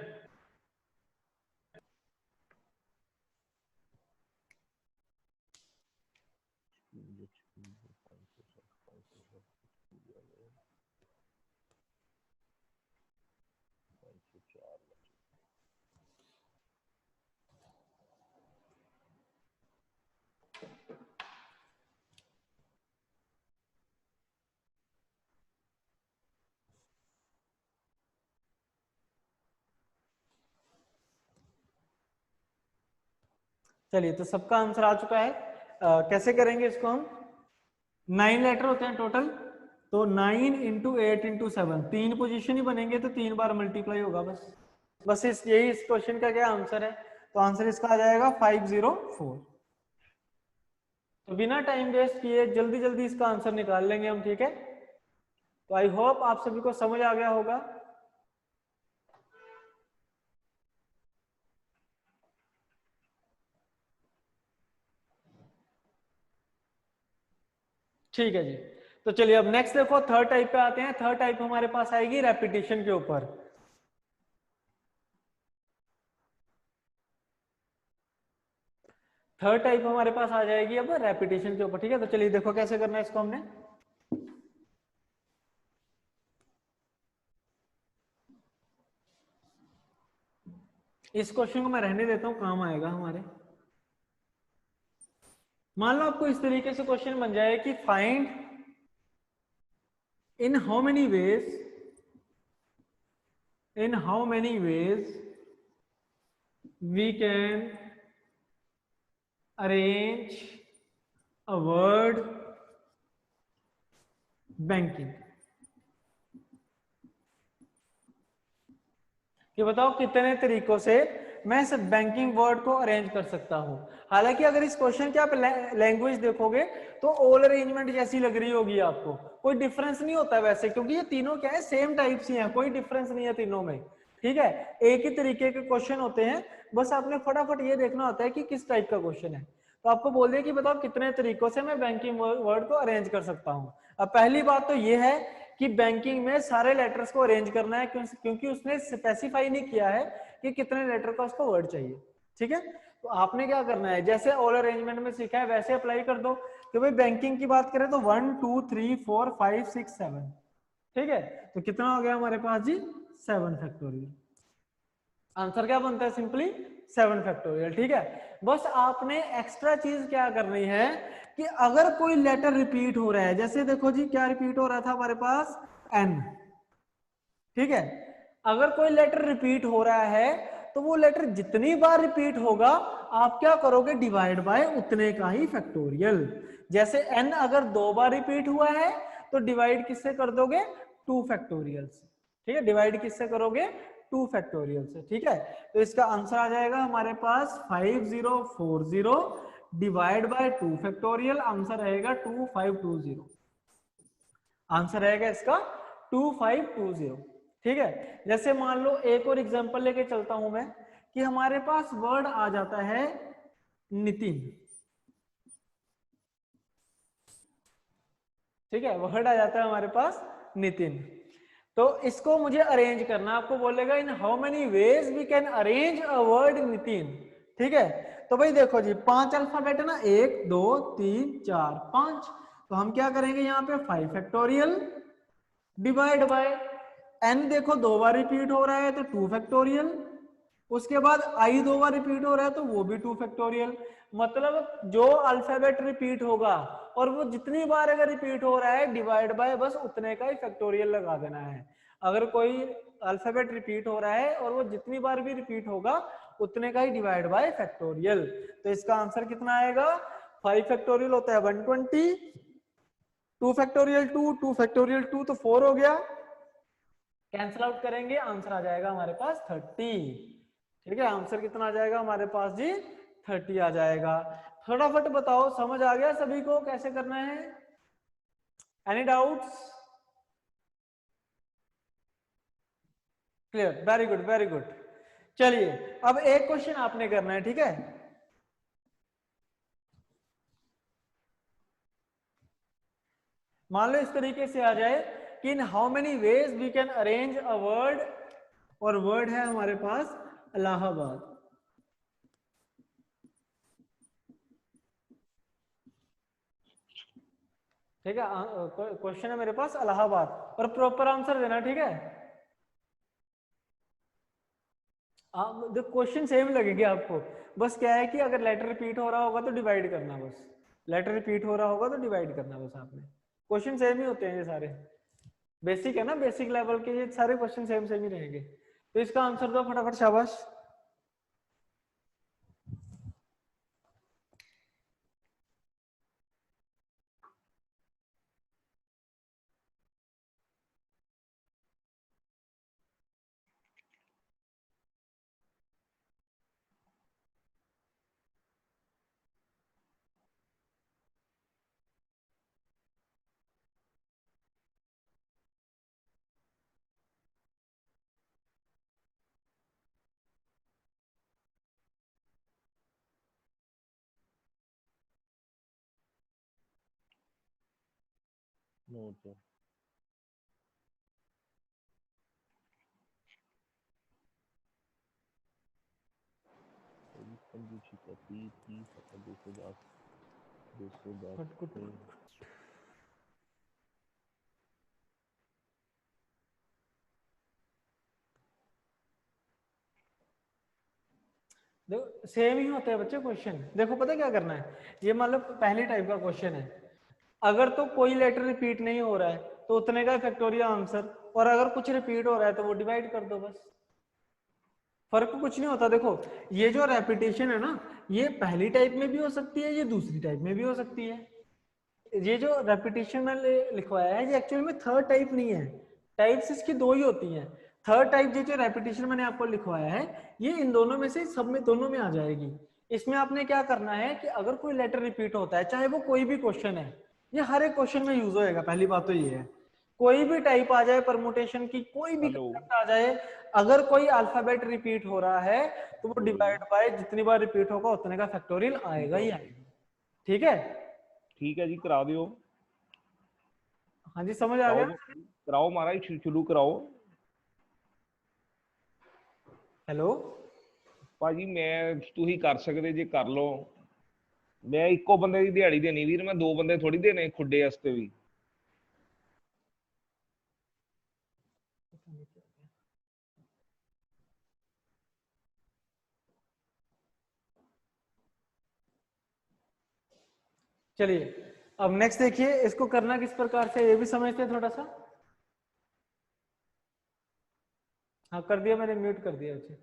चलिए, तो सबका आंसर आ चुका है। कैसे करेंगे इसको हम? 9 लेटर होते हैं टोटल, तो 9 इंटू 8 इंटू 7, 3 पोजीशन ही बनेंगे, तो 3 बार मल्टीप्लाई होगा बस। बस यही इस क्वेश्चन का क्या आंसर है? तो आंसर इसका आ जाएगा 504। तो बिना टाइम वेस्ट किए जल्दी जल्दी इसका आंसर निकाल लेंगे हम, ठीक है। तो आई होप आप सभी को समझ आ गया होगा। ठीक है जी, तो चलिए अब नेक्स्ट देखो, थर्ड टाइप पे आते हैं। थर्ड टाइप हमारे पास आएगी रेपिटेशन के ऊपर। थर्ड टाइप हमारे पास आ जाएगी अब रेपिटेशन के ऊपर, ठीक है। तो चलिए देखो कैसे करना है इसको हमने। इस क्वेश्चन को मैं रहने देता हूं, काम आएगा हमारे। मान लो आपको इस तरीके से क्वेश्चन बन जाए कि find in how many ways we can arrange a word banking. कि बताओ कितने तरीकों से मैं इस बैंकिंग वर्ड को अरेंज कर सकता हूं। हालांकि अगर इस क्वेश्चन की आप लैंग्वेज देखोगे तो ऑल अरेंजमेंट जैसी लग रही होगी आपको, कोई डिफरेंस नहीं होता है वैसे, क्योंकि ये तीनों क्या है, सेम टाइप्स ही हैं, कोई डिफरेंस नहीं है तीनों में। ठीक है, एक ही तरीके के क्वेश्चन होते हैं, बस आपने फटाफट ये देखना होता है कि किस टाइप का क्वेश्चन है। तो आपको बोल दिया कि बताओ कितने तरीकों से मैं बैंकिंग वर्ड को अरेंज कर सकता हूं। अब पहली बात तो ये है कि बैंकिंग में सारे लेटर्स को अरेंज करना है, क्योंकि उसने स्पेसिफाई नहीं किया है कि कितने लेटर का उसको वर्ड चाहिए। ठीक है, तो आपने क्या करना है, जैसे ऑल अरेंजमेंट में सीखा है वैसे अप्लाई कर दो कि भाई बैंकिंग की बात करें तो 1 2 3 4 5 6 7। ठीक है, तो कितना हो गया हमारे पास जी? 7 फैक्टोरियल। आंसर क्या बनता है? Simply 7 factorial. ठीक है, बस आपने एक्स्ट्रा चीज क्या करनी है कि अगर कोई लेटर रिपीट हो रहा है, जैसे देखो जी क्या रिपीट हो रहा था हमारे पास? एन। ठीक है, अगर कोई लेटर रिपीट हो रहा है तो वो लेटर जितनी बार रिपीट होगा आप क्या करोगे? डिवाइड बाय उतने का ही फैक्टोरियल। जैसे एन अगर 2 बार रिपीट हुआ है तो डिवाइड किससे कर दोगे? 2 फैक्टोरियल से। ठीक है, डिवाइड किससे करोगे? 2 फैक्टोरियल से। ठीक है, तो इसका आंसर आ जाएगा हमारे पास 5040 डिवाइड बाय 2 फैक्टोरियल। आंसर रहेगा 2520। आंसर रहेगा इसका 2520। ठीक है, जैसे मान लो एक और एग्जांपल लेके चलता हूं मैं कि हमारे पास वर्ड आ जाता है नितिन। ठीक है, वर्ड आ जाता है हमारे पास नितिन। तो इसको मुझे अरेंज करना, आपको बोलेगा in how many ways we can arrange a word Nitin. ठीक है, तो भाई देखो जी 5 अल्फाबेट है ना, 1 2 3 4 5। तो हम क्या करेंगे यहाँ पे 5 फैक्टोरियल डिवाइड बाय n, देखो 2 बार रिपीट हो रहा है तो 2 फैक्टोरियल, उसके बाद i 2 बार रिपीट हो रहा है तो वो भी 2 फैक्टोरियल। मतलब जो अल्फाबेट रिपीट होगा और वो जितनी बार अगर रिपीट हो रहा है डिवाइड बाय बस उतने का ही फैक्टोरियल लगा देना है। अगर कोई अल्फाबेट रिपीट हो रहा है और वो जितनी बार भी रिपीट होगा उतने का ही डिवाइड बाय फैक्टोरियल। तो इसका आंसर कितना आएगा, 5 फैक्टोरियल होता है 120, 2 फैक्टोरियल 2, 2 फैक्टोरियल 2 तो 4 हो गया, कैंसिल आउट करेंगे आंसर आ जाएगा हमारे पास 30। ठीक है, आंसर कितना आ जाएगा हमारे पास जी, 30 आ जाएगा। फटाफट बताओ समझ आ गया सभी को कैसे करना है, any doubts? Clear, very good very good. चलिए अब एक क्वेश्चन आपने करना है, ठीक है। मान लो इस तरीके से आ जाए कि in how many ways we can arrange a word, और वर्ड है हमारे पास इलाहाबाद। ठीक है, क्वेश्चन है मेरे पास इलाहाबाद और प्रॉपर आंसर देना, ठीक है। देखो क्वेश्चन सेम लगेगी आपको, बस क्या है कि अगर लेटर रिपीट हो रहा होगा तो डिवाइड करना, बस लेटर रिपीट हो रहा होगा तो डिवाइड करना बस आपने। क्वेश्चन सेम ही होते हैं ये सारे, बेसिक है ना, बेसिक लेवल के ये सारे क्वेश्चन सेम सेम ही रहेंगे। तो इसका आंसर दो फटाफट, शाबाश। No sir. पंजी का 30 210 210 देखो सेम ही होते हैं बच्चे क्वेश्चन। देखो पता क्या करना है, ये मान लो पहली टाइप का क्वेश्चन है, अगर तो कोई लेटर रिपीट नहीं हो रहा है तो उतने का फैक्टोरियल आंसर, और अगर कुछ रिपीट हो रहा है तो वो डिवाइड कर दो बस, फर्क कुछ नहीं होता। देखो ये जो रेपिटेशन है ना, ये पहली टाइप में भी हो सकती है, ये दूसरी टाइप में भी हो सकती है। ये जो रेपिटेशन में लिखवाया है ये एक्चुअली में थर्ड टाइप नहीं है, टाइप्स इसकी दो ही होती हैं। थर्ड टाइप जो रेपिटेशन मैंने आपको लिखवाया है ये इन दोनों में से सब में दोनों में आ जाएगी। इसमें आपने क्या करना है कि अगर कोई लेटर रिपीट होता है, चाहे वो कोई भी क्वेश्चन है, ये हर एक क्वेश्चन में यूज होएगा। पहली बात तो ये है, कोई भी टाइप आ जाए परमुटेशन की, कोई भी हेलो कंसेप्ट आ जाए, अगर कोई अल्फाबेट रिपीट हो रहा है तो वो हेलो डिवाइड बाय जितनी बार रिपीट होगा उतने का फैक्टोरियल आएगा ही आएगा। ठीक है, ठीक है जी, करा दियो। हाँ जी समझ आ गया। कराओ महाराज, शुरू कराओ। हेलो ਭਾਜੀ ਮੈਂ ਤੁਸੀਂ ਕਰ ਸਕਦੇ ਜੇ ਕਰ ਲਓ। ਮੈਂ ਇੱਕੋ ਬੰਦੇ ਦੀ ਦਿਹਾੜੀ ਦੇਣੀ ਵੀਰ, ਮੈਂ ਦੋ ਬੰਦੇ ਥੋੜੀ ਦੇਣੇ ਖੁੱਡੇ ਵਾਸਤੇ ਵੀ। चलिए अब नेक्स्ट देखिए, इसको करना किस प्रकार से ये भी समझते हैं थोड़ा सा। हाँ कर दिया मैंने, म्यूट कर दिया उसे,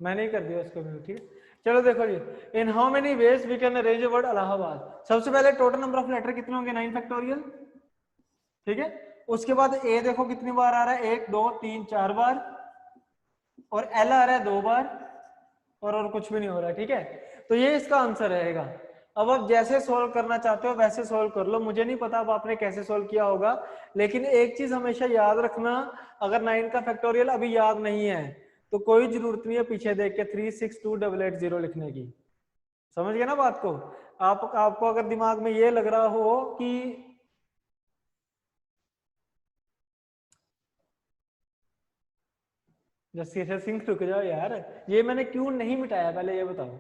मैंने ही कर दिया उसको म्यूट। ठीक है, चलो देखो जी, in how many ways we can arrange word Allahabad. सबसे पहले टोटल नंबर ऑफ लेटर कितने होंगे, 9 फैक्टोरियल। ठीक है, उसके बाद ए देखो कितनी बार आ रहा है, 1 2 3 4 बार, और एल आ रहा है 2 बार, और कुछ भी नहीं हो रहा है। ठीक है, तो ये इसका आंसर रहेगा। अब आप जैसे सोल्व करना चाहते हो वैसे सोल्व कर लो, मुझे नहीं पता अब आपने कैसे सोल्व किया होगा, लेकिन एक चीज हमेशा याद रखना, अगर 9 का फैक्टोरियल अभी याद नहीं है तो कोई जरूरत नहीं है पीछे देख के 362880 लिखने की। समझ गए ना बात को। आपको अगर दिमाग में ये लग रहा हो कि जसकीरत सिंह रुक जाओ यार, ये मैंने क्यों नहीं मिटाया पहले ये बताओ।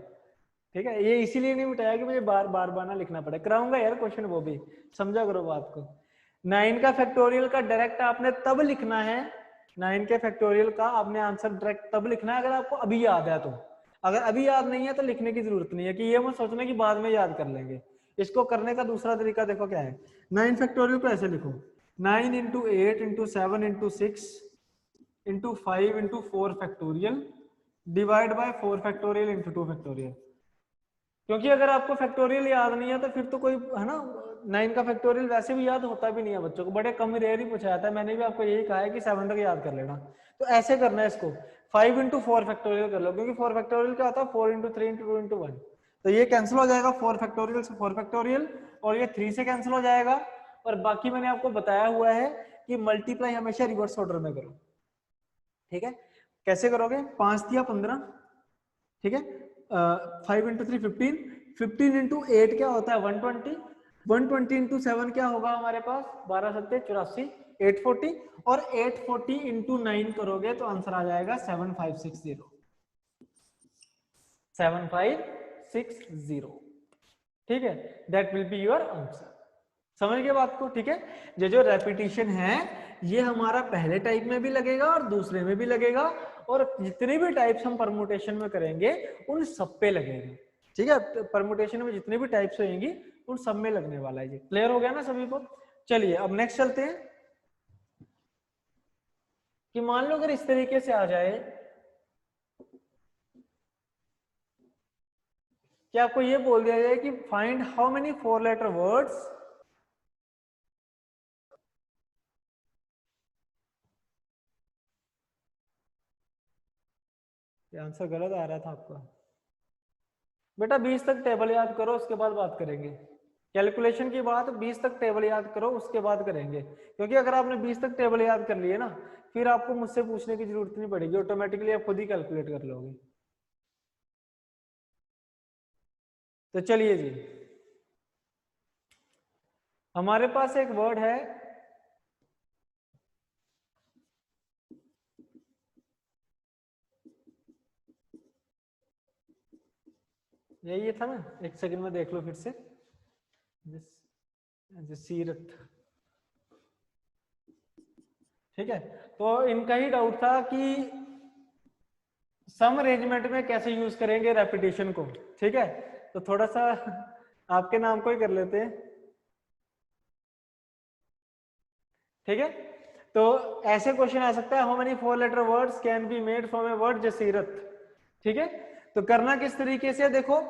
ठीक है, ये इसीलिए नहीं मिटाया कि मुझे बार बार ना लिखना पड़े, कराऊंगा यार क्वेश्चन वो भी, समझा करो बात को। 9 का फैक्टोरियल का डायरेक्ट आपने तब लिखना है, 9 के फैक्टोरियल का आपने आंसर डायरेक्ट तब लिखना है अगर आपको अभी याद है तो। अगर अभी याद नहीं है तो लिखने की जरूरत नहीं है कि ये मत सोचना कि बाद में याद कर लेंगे। इसको करने का दूसरा तरीका देखो क्या है। 9 फैक्टोरियल को ऐसे लिखो, 9 into 8 into 7 into 6 into 5 into 4 factorial divide by 4 factorial into 2 factorial. क्योंकि अगर आपको फैक्टोरियल याद नहीं है तो फिर तो कोई है ना, 9 का फैक्टोरियल वैसे भी याद होता भी नहीं है बच्चों को, बड़े कम रेयर ही पूछा जाता है। मैंने भी आपको यही कहा है कि 7 तक याद कर लेना। तो ऐसे करना है इसको, 5 इंटू 4 फैक्टोरियल कर लो, क्योंकि 4 फैक्टोरियल क्या होता है 4 इंटू 3 इंटू 2 इंटू 1। तो ये कैंसिल हो जाएगा 4 फैक्टोरियल से 4 फैक्टोरियल, और ये 3 से कैंसिल हो जाएगा। और बाकी मैंने आपको बताया हुआ है कि मल्टीप्लाई हमेशा रिवर्स ऑर्डर में करो। ठीक है, कैसे करोगे, 5 दिया 15, ठीक है, 5 इंटू 3 15, 15 इंटू 8 क्या होता है 120, 120 इंटू 7 क्या होगा हमारे पास 12 सत्ते 84, 840, और 840 इंटू 9 करोगे तो आंसर आ जाएगा 7560, 7560। ठीक है, that will be your answer. समझ गए बात को। ठीक है, ये जो रेपिटेशन है ये हमारा पहले टाइप में भी लगेगा और दूसरे में भी लगेगा, और जितने भी टाइप्स हम परमुटेशन में करेंगे उन सब पे लगेगा। ठीक है, परमुटेशन में जितने भी टाइप्स होंगी उन सब में लगने वाला है। ये क्लियर हो गया ना सभी को। चलिए अब नेक्स्ट चलते हैं कि मान लो अगर इस तरीके से आ जाए कि आपको ये बोल दिया जाए कि find how many 4 letter words ये आंसर गलत आ रहा था आपका बेटा। 20 तक टेबल याद करो उसके बाद बात करेंगे। कैलकुलेशन की बात 20 तक टेबल याद करो उसके बाद करेंगे, क्योंकि अगर आपने 20 तक टेबल याद कर लिए ना फिर आपको मुझसे पूछने की जरूरत नहीं पड़ेगी, ऑटोमेटिकली आप खुद ही कैलकुलेट कर लोगे। तो चलिए जी, हमारे पास एक वर्ड है यही था ना, एक सेकंड में देख लो फिर से, जसीरत। ठीक है, तो इनका ही डाउट था कि सम अरेंजमेंट में कैसे यूज करेंगे रेपिटेशन को। ठीक है, तो थोड़ा सा आपके नाम को ही कर लेते हैं। ठीक है, तो ऐसे क्वेश्चन आ सकता है, how many 4 letter words can be made from a word जसीरत। ठीक है, तो करना किस तरीके से, देखो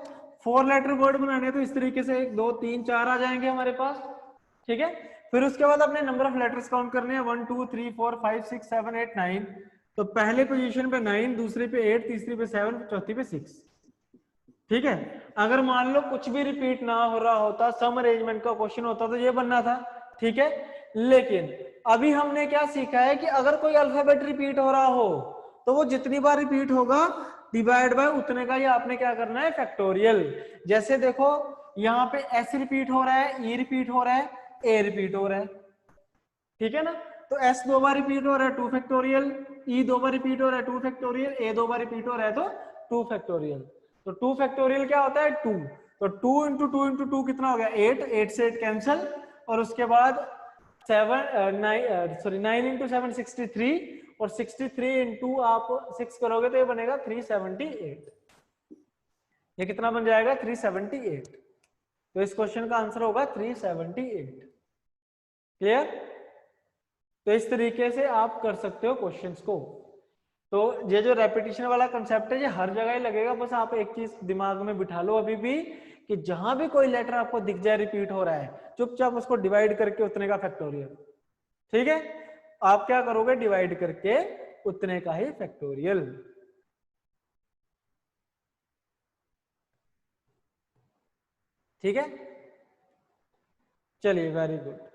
4 लेटर वर्ड बनाने तो इस तरीके से 1 2 3 4 आ जाएंगे हमारे पास। ठीक है, फिर उसके बाद अपने नंबर ऑफ लेटर्स काउंट करने हैं 1 2 3 4 5 6 7 8 9। तो पहले पोजीशन पे 9, दूसरे पे 8, तीसरी पे 7, चौथी पे 6। ठीक है, अगर मान लो कुछ भी रिपीट ना हो रहा होता, सम अरेंजमेंट का क्वेश्चन होता तो ये बनना था। ठीक है, लेकिन अभी हमने क्या सीखा है कि अगर कोई अल्फाबेट रिपीट हो रहा हो तो वो जितनी बार रिपीट होगा डिवाइड बाय उतने का ही आपने क्या करना है फैक्टोरियल। जैसे देखो यहाँ पे एस रिपीट हो रहा है, ई रिपीट हो रहा है, ए रिपीट हो रहा है। ठीक है ना, तो एस 2 बार रिपीट हो रहा है 2 फैक्टोरियल, ई 2 बार रिपीट हो रहा है 2 फैक्टोरियल, ए 2 बार रिपीट हो रहा है तो 2 फैक्टोरियल। तो 2 फैक्टोरियल क्या होता है 2, तो 2 इंटू 2 इंटू 2 कितना हो गया 8, 8 से 8 कैंसल, और उसके बाद 9 इंटू 7 63, और 63 इंटू आप 6 करोगे तो ये बनेगा 378। ये कितना बन जाएगा 378। तो इस क्वेश्चन का आंसर होगा 378। क्लियर। तो इस तरीके से आप कर सकते हो क्वेश्चंस को। तो ये जो रेपिटेशन वाला कंसेप्ट है ये हर जगह ही लगेगा, बस आप एक चीज दिमाग में बिठा लो अभी भी कि जहां भी कोई लेटर आपको दिख जाए रिपीट हो रहा है चुपचाप उसको डिवाइड करके उतने का फैक्टोरियल। ठीक है, आप क्या करोगे डिवाइड करके उतने का ही फैक्टोरियल। ठीक है, चलिए वेरी गुड।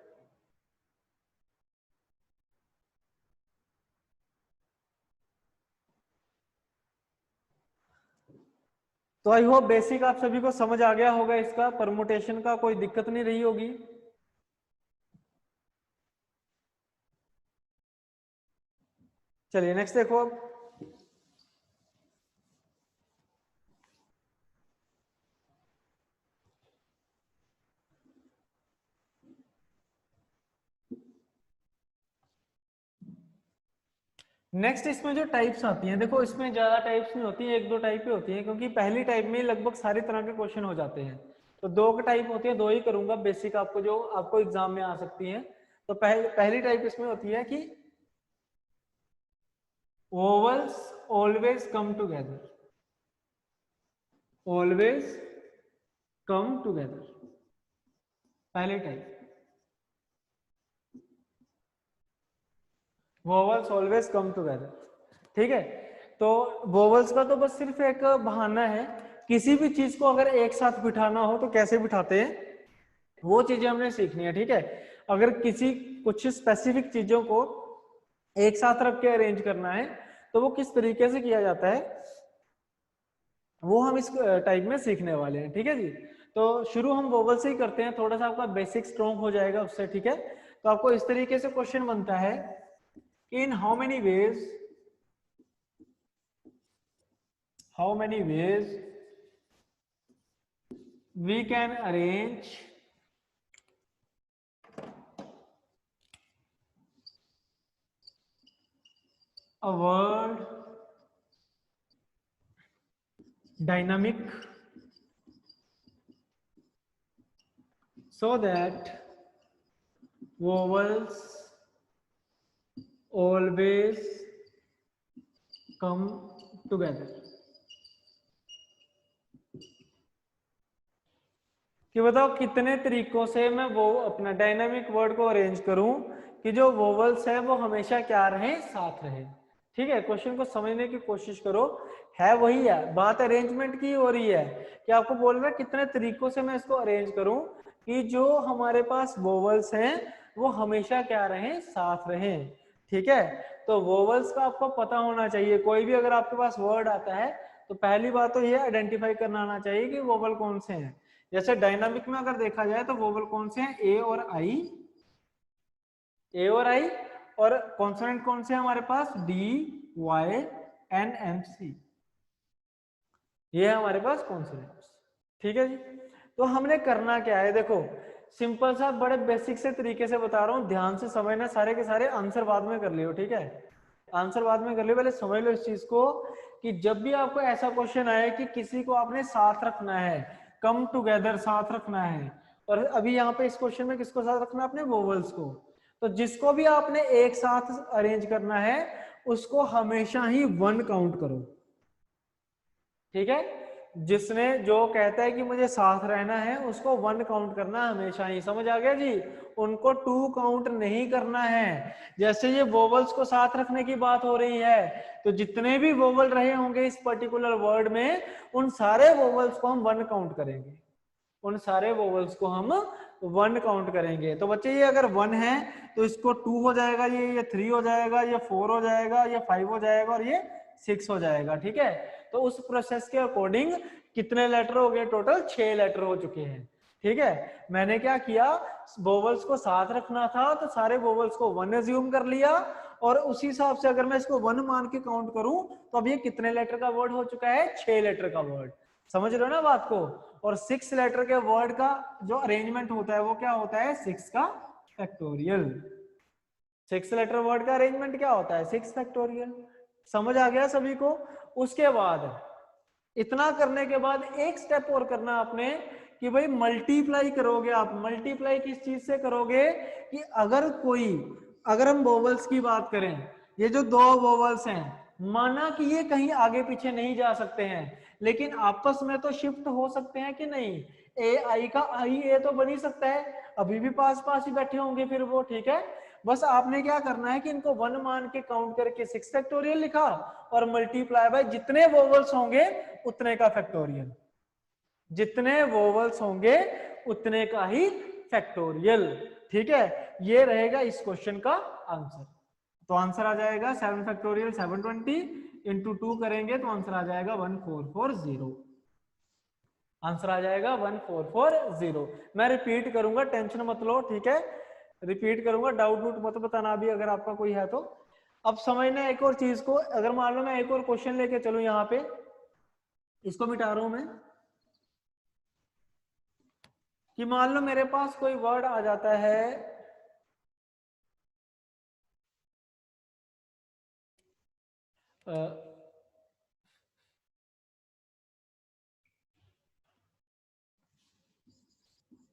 तो आई होप बेसिक आप सभी को समझ आ गया होगा, इसका परमुटेशन का कोई दिक्कत नहीं रही होगी। चलिए नेक्स्ट देखो अब। नेक्स्ट इसमें जो टाइप्स आती हैं, देखो इसमें ज्यादा टाइप्स नहीं होती है, एक दो टाइप ही होती है, क्योंकि पहली टाइप में लगभग सारी तरह के क्वेश्चन हो जाते हैं। तो दो का टाइप होती है, दो ही करूंगा बेसिक, आपको जो आपको एग्जाम में आ सकती है। तो पहली टाइप इसमें होती है कि vowels always come together, always come together, पहली type vowels always come together। ठीक है, तो vowels का तो बस सिर्फ एक बहाना है, किसी भी चीज को अगर एक साथ बिठाना हो तो कैसे बिठाते हैं वो चीजें हमने सीखनी है। ठीक है, अगर किसी कुछ स्पेसिफिक चीजों को एक साथ रख के अरेंज करना है तो वो किस तरीके से किया जाता है वो हम इस टाइप में सीखने वाले हैं। ठीक है जी, तो शुरू हम वोवल से ही करते हैं, थोड़ा सा आपका बेसिक स्ट्रॉन्ग हो जाएगा उससे। ठीक है, तो आपको इस तरीके से क्वेश्चन बनता है, in how many ways we can arrange a word dynamic so that vowels always come together। कि बताओ कितने तरीकों से मैं वो अपना डायनामिक वर्ड को अरेंज करूं कि जो वोवल्स है वो हमेशा क्या रहे, साथ रहे। ठीक है, क्वेश्चन को समझने की कोशिश करो, है वही है, बात अरेंजमेंट की हो रही है कि आपको बोल रहा है कितने तरीकों से मैं इसको अरेंज करूं कि जो हमारे पास वोवल्स हैं वो हमेशा क्या रहे, साथ रहे। ठीक है, तो वोवल्स का आपको पता होना चाहिए, कोई भी अगर आपके पास वर्ड आता है तो पहली बात तो ये आइडेंटिफाई करना आना चाहिए कि वोवल कौन से हैं। जैसे डायनामिक में अगर देखा जाए तो वोवल कौन से हैं, ए और आई, ए और आई, और कॉन्सोनेंट कौन से हैं हमारे पास, डी, वाई, एन, एम, सी, ये है हमारे पास कॉन्सोनेंट्स। ठीक है जी, तो हमने करना क्या है, देखो सिंपल सा बड़े बेसिक से तरीके से बता रहा हूं, ध्यान से समझना, सारे के सारे आंसर बाद में कर लियो। ठीक है, आंसर बाद में कर लियो, पहले समझ लो इस चीज को कि जब भी आपको ऐसा क्वेश्चन आए कि किसी को आपने साथ रखना है, कम टुगेदर साथ रखना है, और अभी यहाँ पे इस क्वेश्चन में किसको साथ रखना है, अपने वोवल्स को, तो जिसको भी आपने एक साथ अरेंज करना है उसको हमेशा ही वन काउंट करो। ठीक है, जिसने जो कहता है कि मुझे साथ रहना है उसको वन काउंट करना हमेशा ही, समझ आ गया जी, उनको टू काउंट नहीं करना है। जैसे ये वोवल्स को साथ रखने की बात हो रही है तो जितने भी वोवल रहे होंगे इस पर्टिकुलर वर्ड में उन सारे वोवल्स को हम वन काउंट करेंगे, उन सारे वोवल्स को हम वन काउंट करेंगे। तो बच्चे ये अगर वन है तो इसको टू हो जाएगा, ये थ्री हो जाएगा, ये फोर हो जाएगा, ये फाइव हो जाएगा और ये सिक्स हो जाएगा। ठीक है, तो उस प्रोसेस के अकॉर्डिंग कितने लेटर हो गए, टोटल 6 लेटर हो चुके हैं। ठीक है, मैंने क्या किया, वोवल्स को साथ रखना था तो सारे वोवल्स को वन एज्यूम कर लिया, और उसी हिसाब से अगर मैं इसको वन मान के काउंट करूं तो अब ये कितने लेटर का वर्ड हो चुका है, 6 लेटर का वर्ड। समझ रहे हो ना बात को, और 6 लेटर के वर्ड का जो अरेंजमेंट होता है वो क्या होता है, 6 का फैक्टोरियल। 6 लेटर वर्ड का अरेंजमेंट क्या होता है, 6 फैक्टोरियल। समझ आ गया सभी को। उसके बाद इतना करने के बाद एक स्टेप और करना आपने कि भाई मल्टीप्लाई करोगे आप। मल्टीप्लाई किस चीज से करोगे कि अगर हम वोवल्स की बात करें, ये जो दो वोवल्स हैं माना कि ये कहीं आगे पीछे नहीं जा सकते हैं लेकिन आपस में तो शिफ्ट हो सकते हैं कि नहीं, ए आई का आई ए तो बन ही सकता है, अभी भी पास पास ही बैठे होंगे फिर वो। ठीक है, बस आपने क्या करना है कि इनको वन मान के काउंट करके 6 फैक्टोरियल लिखा और मल्टीप्लाई बाय जितने वोवल्स होंगे उतने का फैक्टोरियल, जितने वोवल्स होंगे उतने का ही फैक्टोरियल। ठीक है, ये रहेगा इस क्वेश्चन का आंसर। तो आंसर आ जाएगा 7 फैक्टोरियल 720 इंटू 2 करेंगे तो आंसर आ जाएगा 1440। आंसर आ जाएगा 1440। मैं रिपीट करूंगा, टेंशन मत लो। ठीक है, रिपीट करूंगा, डाउट मत बताना भी अगर आपका कोई है तो। अब समझना एक और चीज को, अगर मान लो मैं एक और क्वेश्चन लेके चलूं, यहाँ पे इसको मिटा रहा हूं मैं, कि मान लो मेरे पास कोई वर्ड आ जाता है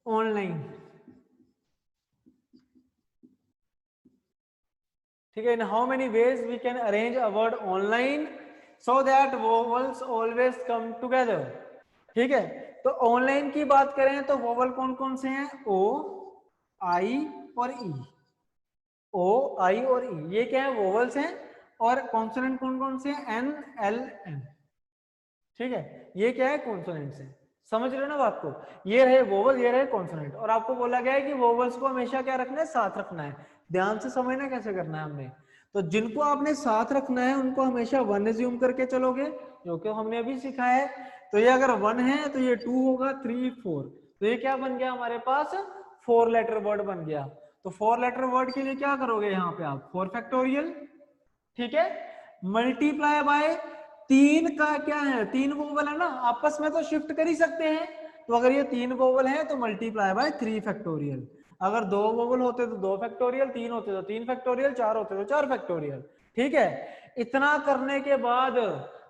ऑनलाइन, ठीक है। In how many ways we can arrange a word online so that vowels always come together, ठीक है। तो ऑनलाइन की बात करें तो वोवल कौन कौन से हैं, ओ, आई और ई। ओ, आई और ई ये क्या है, वोवल्स हैं। और कॉन्सोनेंट कौन कौन से हैं, एन, एल, एन, ठीक है। ये क्या है, कॉन्सोनेंट्स हैं। समझ रहे हो ना बात को, ये रहे वोवल, ये रहे कॉन्सोनेंट। और आपको बोला गया है कि वोवल्स को हमेशा क्या रखना है, साथ रखना है। ध्यान से समझना कैसे करना है हमने। तो जिनको आपने साथ रखना है उनको हमेशा वन एज्यूम करके चलोगे, जो कि हमने अभी सीखा है। तो ये अगर वन है तो ये टू होगा, थ्री, फोर। तो ये क्या बन गया हमारे पास, 4 लेटर वर्ड बन गया। तो 4 लेटर वर्ड के लिए क्या करोगे यहाँ पे आप, 4 फैक्टोरियल, ठीक है। मल्टीप्लाई बाय 3 का क्या है, 3 वोवल है ना, आपस में तो शिफ्ट कर ही सकते हैं। तो अगर ये 3 वोवल है तो मल्टीप्लाई बाय 3 फैक्टोरियल। अगर 2 वोवल होते तो 2 फैक्टोरियल, 3 होते तो 3 फैक्टोरियल, 4 होते तो 4 फैक्टोरियल, ठीक है। इतना करने के बाद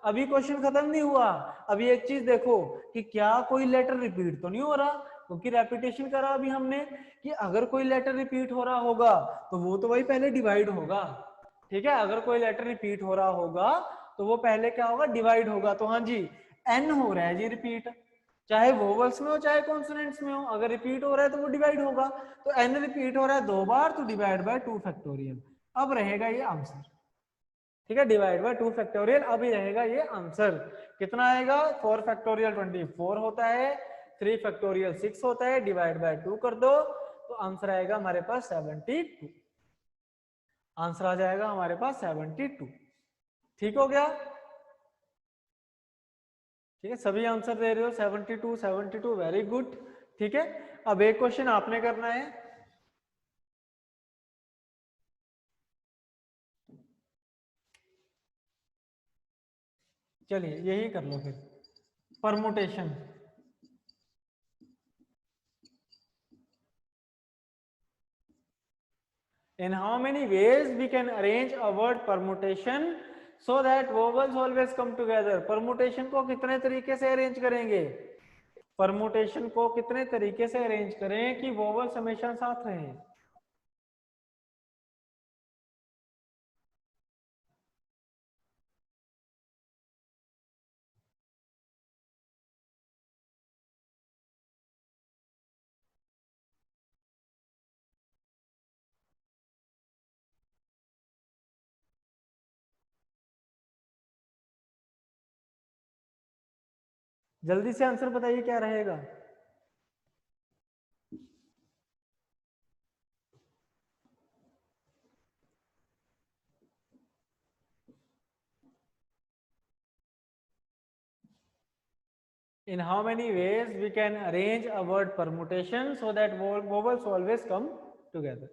अभी क्वेश्चन खत्म नहीं हुआ। अभी एक चीज देखो कि क्या कोई लेटर रिपीट तो नहीं हो रहा, क्योंकि रेपिटेशन करा अभी हमने कि अगर कोई लेटर रिपीट हो रहा होगा तो वो तो वही पहले डिवाइड होगा, ठीक है। अगर कोई लेटर रिपीट हो रहा होगा तो वो पहले क्या होगा, डिवाइड होगा। तो हाँ जी, एन हो रहा है जी रिपीट, चाहे वोवल्स में हो चाहे कॉन्सोनेंट्स में हो। अगर रिपीट हो रहा है तो वो डिवाइड होगा। तो एन रिपीट हो रहा है 2 बार, तो डिवाइड बाय 2 फैक्टोरियल। अब रहेगा ये आंसर, ठीक है। डिवाइड बाय 2 फैक्टोरियल अभी रहेगा ये आंसर। कितना आएगा, 4 फैक्टोरियल 24 होता है, 3 फैक्टोरियल 6 होता है, डिवाइड बाय 2 कर दो तो आंसर आएगा हमारे पास 72। आंसर आ जाएगा हमारे पास 72, ठीक हो गया, ठीक है। सभी आंसर दे रहे हो 72, 72, वेरी गुड, ठीक है। अब एक क्वेश्चन आपने करना है, चलिए यही कर लो फिर, permutation. In how many ways we can arrange a word permutation so that vowels always come together? Permutation को कितने तरीके से अरेंज करेंगे, परमुटेशन को कितने तरीके से अरेंज करें कि वोवल्स हमेशा साथ रहें। जल्दी से आंसर बताइए क्या रहेगा। In how many ways we can arrange a word permutation so that vowels always come together?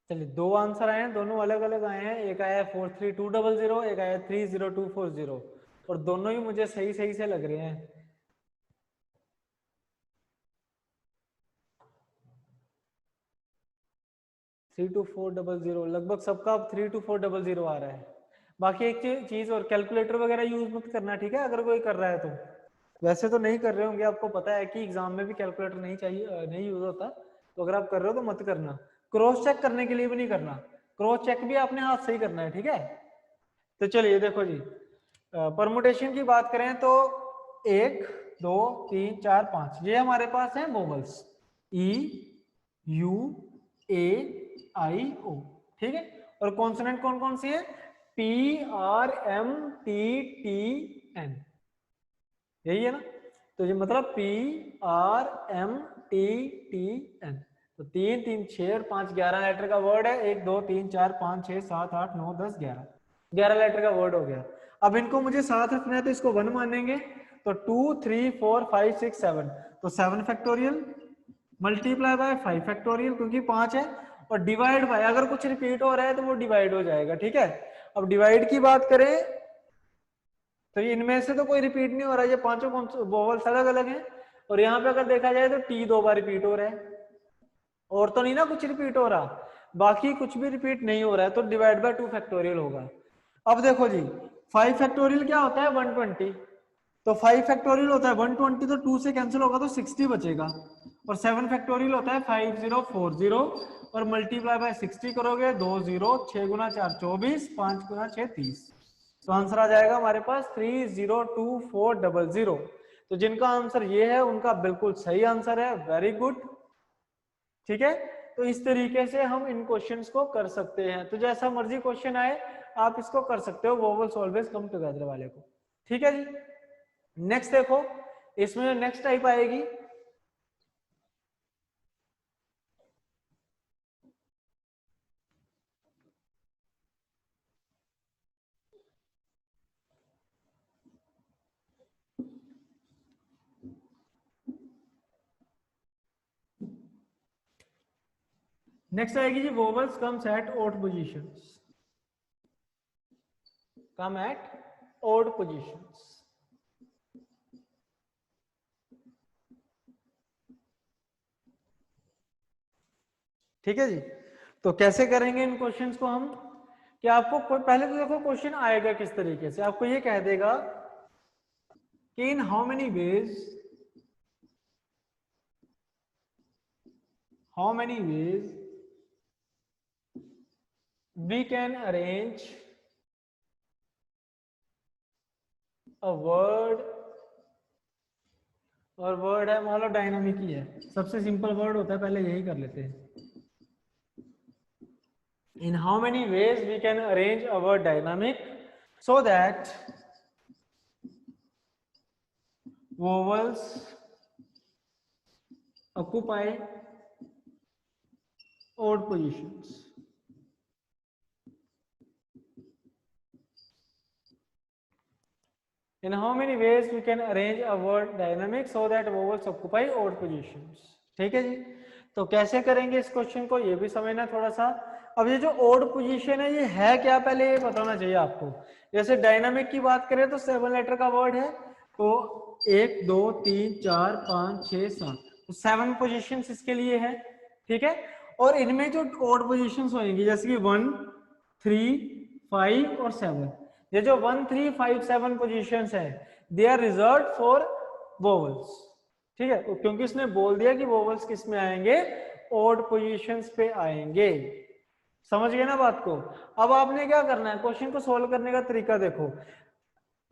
चलिए दो आंसर आए हैं, दोनों अलग अलग आए हैं। एक आया 43200, एक आया 30240, और दोनों ही मुझे सही सही से लग रहे हैं। Three two four double zero लगभग सबका 32400 आ रहा है। बाकी एक चीज और, कैलकुलेटर वगैरह यूज मत करना, ठीक है, अगर कोई कर रहा है तो। वैसे तो नहीं कर रहे होंगे, आपको पता है कि एग्जाम में भी कैलकुलेटर नहीं चाहिए, नहीं यूज होता। तो अगर आप कर रहे हो तो मत करना, क्रॉस चेक करने के लिए भी नहीं करना। क्रॉस चेक भी आपने हाथ से ही करना है, ठीक है। तो चलिए देखो जी, परमुटेशन की बात करें तो 1 2 3 4 5 ये हमारे पास है वोवल्स, ई, यू, ए, आई, ओ, ठीक है। और कॉन्सोनेंट कौन कौन सी है, P, R, M, T, T, N, यही है ना। तो ये मतलब P, R, M, T, T, N. तो 3 3 6 और 5 11 लेटर का वर्ड है। 1 2 3 4 5 6 7 8 9 10 11 लेटर का वर्ड हो गया। अब इनको मुझे साथ रखना है तो इसको 1 मानेंगे, तो 2 3 4 5 6 7, तो 7 फैक्टोरियल मल्टीप्लाई बाय 5 फैक्टोरियल क्योंकि 5 है, और डिवाइड बाय, अगर कुछ रिपीट हो रहा है तो वो डिवाइड हो जाएगा, ठीक है। अब डिवाइड की बात करें तो इनमें से तो कोई रिपीट नहीं हो रहा है, ये पांचों वोवल्स अलग अलग हैं। और यहाँ पे अगर देखा जाए तो टी 2 बार रिपीट हो रहा है, और तो नहीं ना कुछ रिपीट हो रहा, बाकी कुछ भी रिपीट नहीं हो रहा है, तो डिवाइड बाय 2 फैक्टोरियल होगा। अब देखो जी 5 फैक्टोरियल क्या होता है 120, तो 5 फैक्टोरियल होता है 120, तो 2 से कैंसिल होगा तो 60 बचेगा, और 7 फैक्टोरियल होता है 5040, और मल्टीप्लाई बाय 60 करोगे 2 0, 6 गुना 4 24, 5 गुना 6 30, तो आंसर आ जाएगा हमारे पास 302400। तो जिनका आंसर ये है उनका बिल्कुल सही आंसर है, वेरी गुड। ठीक है, तो इस तरीके से हम इन क्वेश्चंस को कर सकते हैं, तो जैसा मर्जी क्वेश्चन आए आप इसको कर सकते हो, वोवेल्स ऑलवेज कम टुगेदर वाले को। ठीक है जी, नेक्स्ट देखो, इसमें नेक्स्ट टाइप आएगी नेक्स्ट आएगी जी vowels comes at odd positions, come at odd positions. ठीक है जी, तो कैसे करेंगे इन क्वेश्चंस को हम, कि आपको पहले तो देखो क्वेश्चन आएगा किस तरीके से, आपको ये कह देगा कि in how many veg we can arrange a word, और वर्ड है मान लो डायनामिक ही है, सबसे सिंपल वर्ड होता है, पहले यही कर लेते हैं। In how many ways we can arrange a word dynamic so that vowels occupy odd positions. In how many ways we can arrange a word dynamic so that vowels occupy odd positions. ठीक है जी, तो कैसे करेंगे इस क्वेश्चन को ये भी समझना थोड़ा सा। अब ये जो ओड पोजीशन है ये है क्या, पहले ये बताना चाहिए आपको। जैसे डायनामिक की बात करें तो 7 लेटर का वर्ड है, तो 1 2 3 4 5 6 7, तो 7 पोजीशंस इसके लिए है। ठीक है, और इनमें जो ओड पोजीशंस होंगी जैसे कि 1 3 5 और 7, ये जो 1 3 5 7 पोजीशंस है they are reserved for vowels. ठीक है, क्योंकि इसने बोल दिया कि वोवेल्स किस में आएंगे, ओड पोजीशंस पे आएंगे। समझ गए ना बात को। अब आपने क्या करना है, क्वेश्चन को सोल्व करने का तरीका देखो,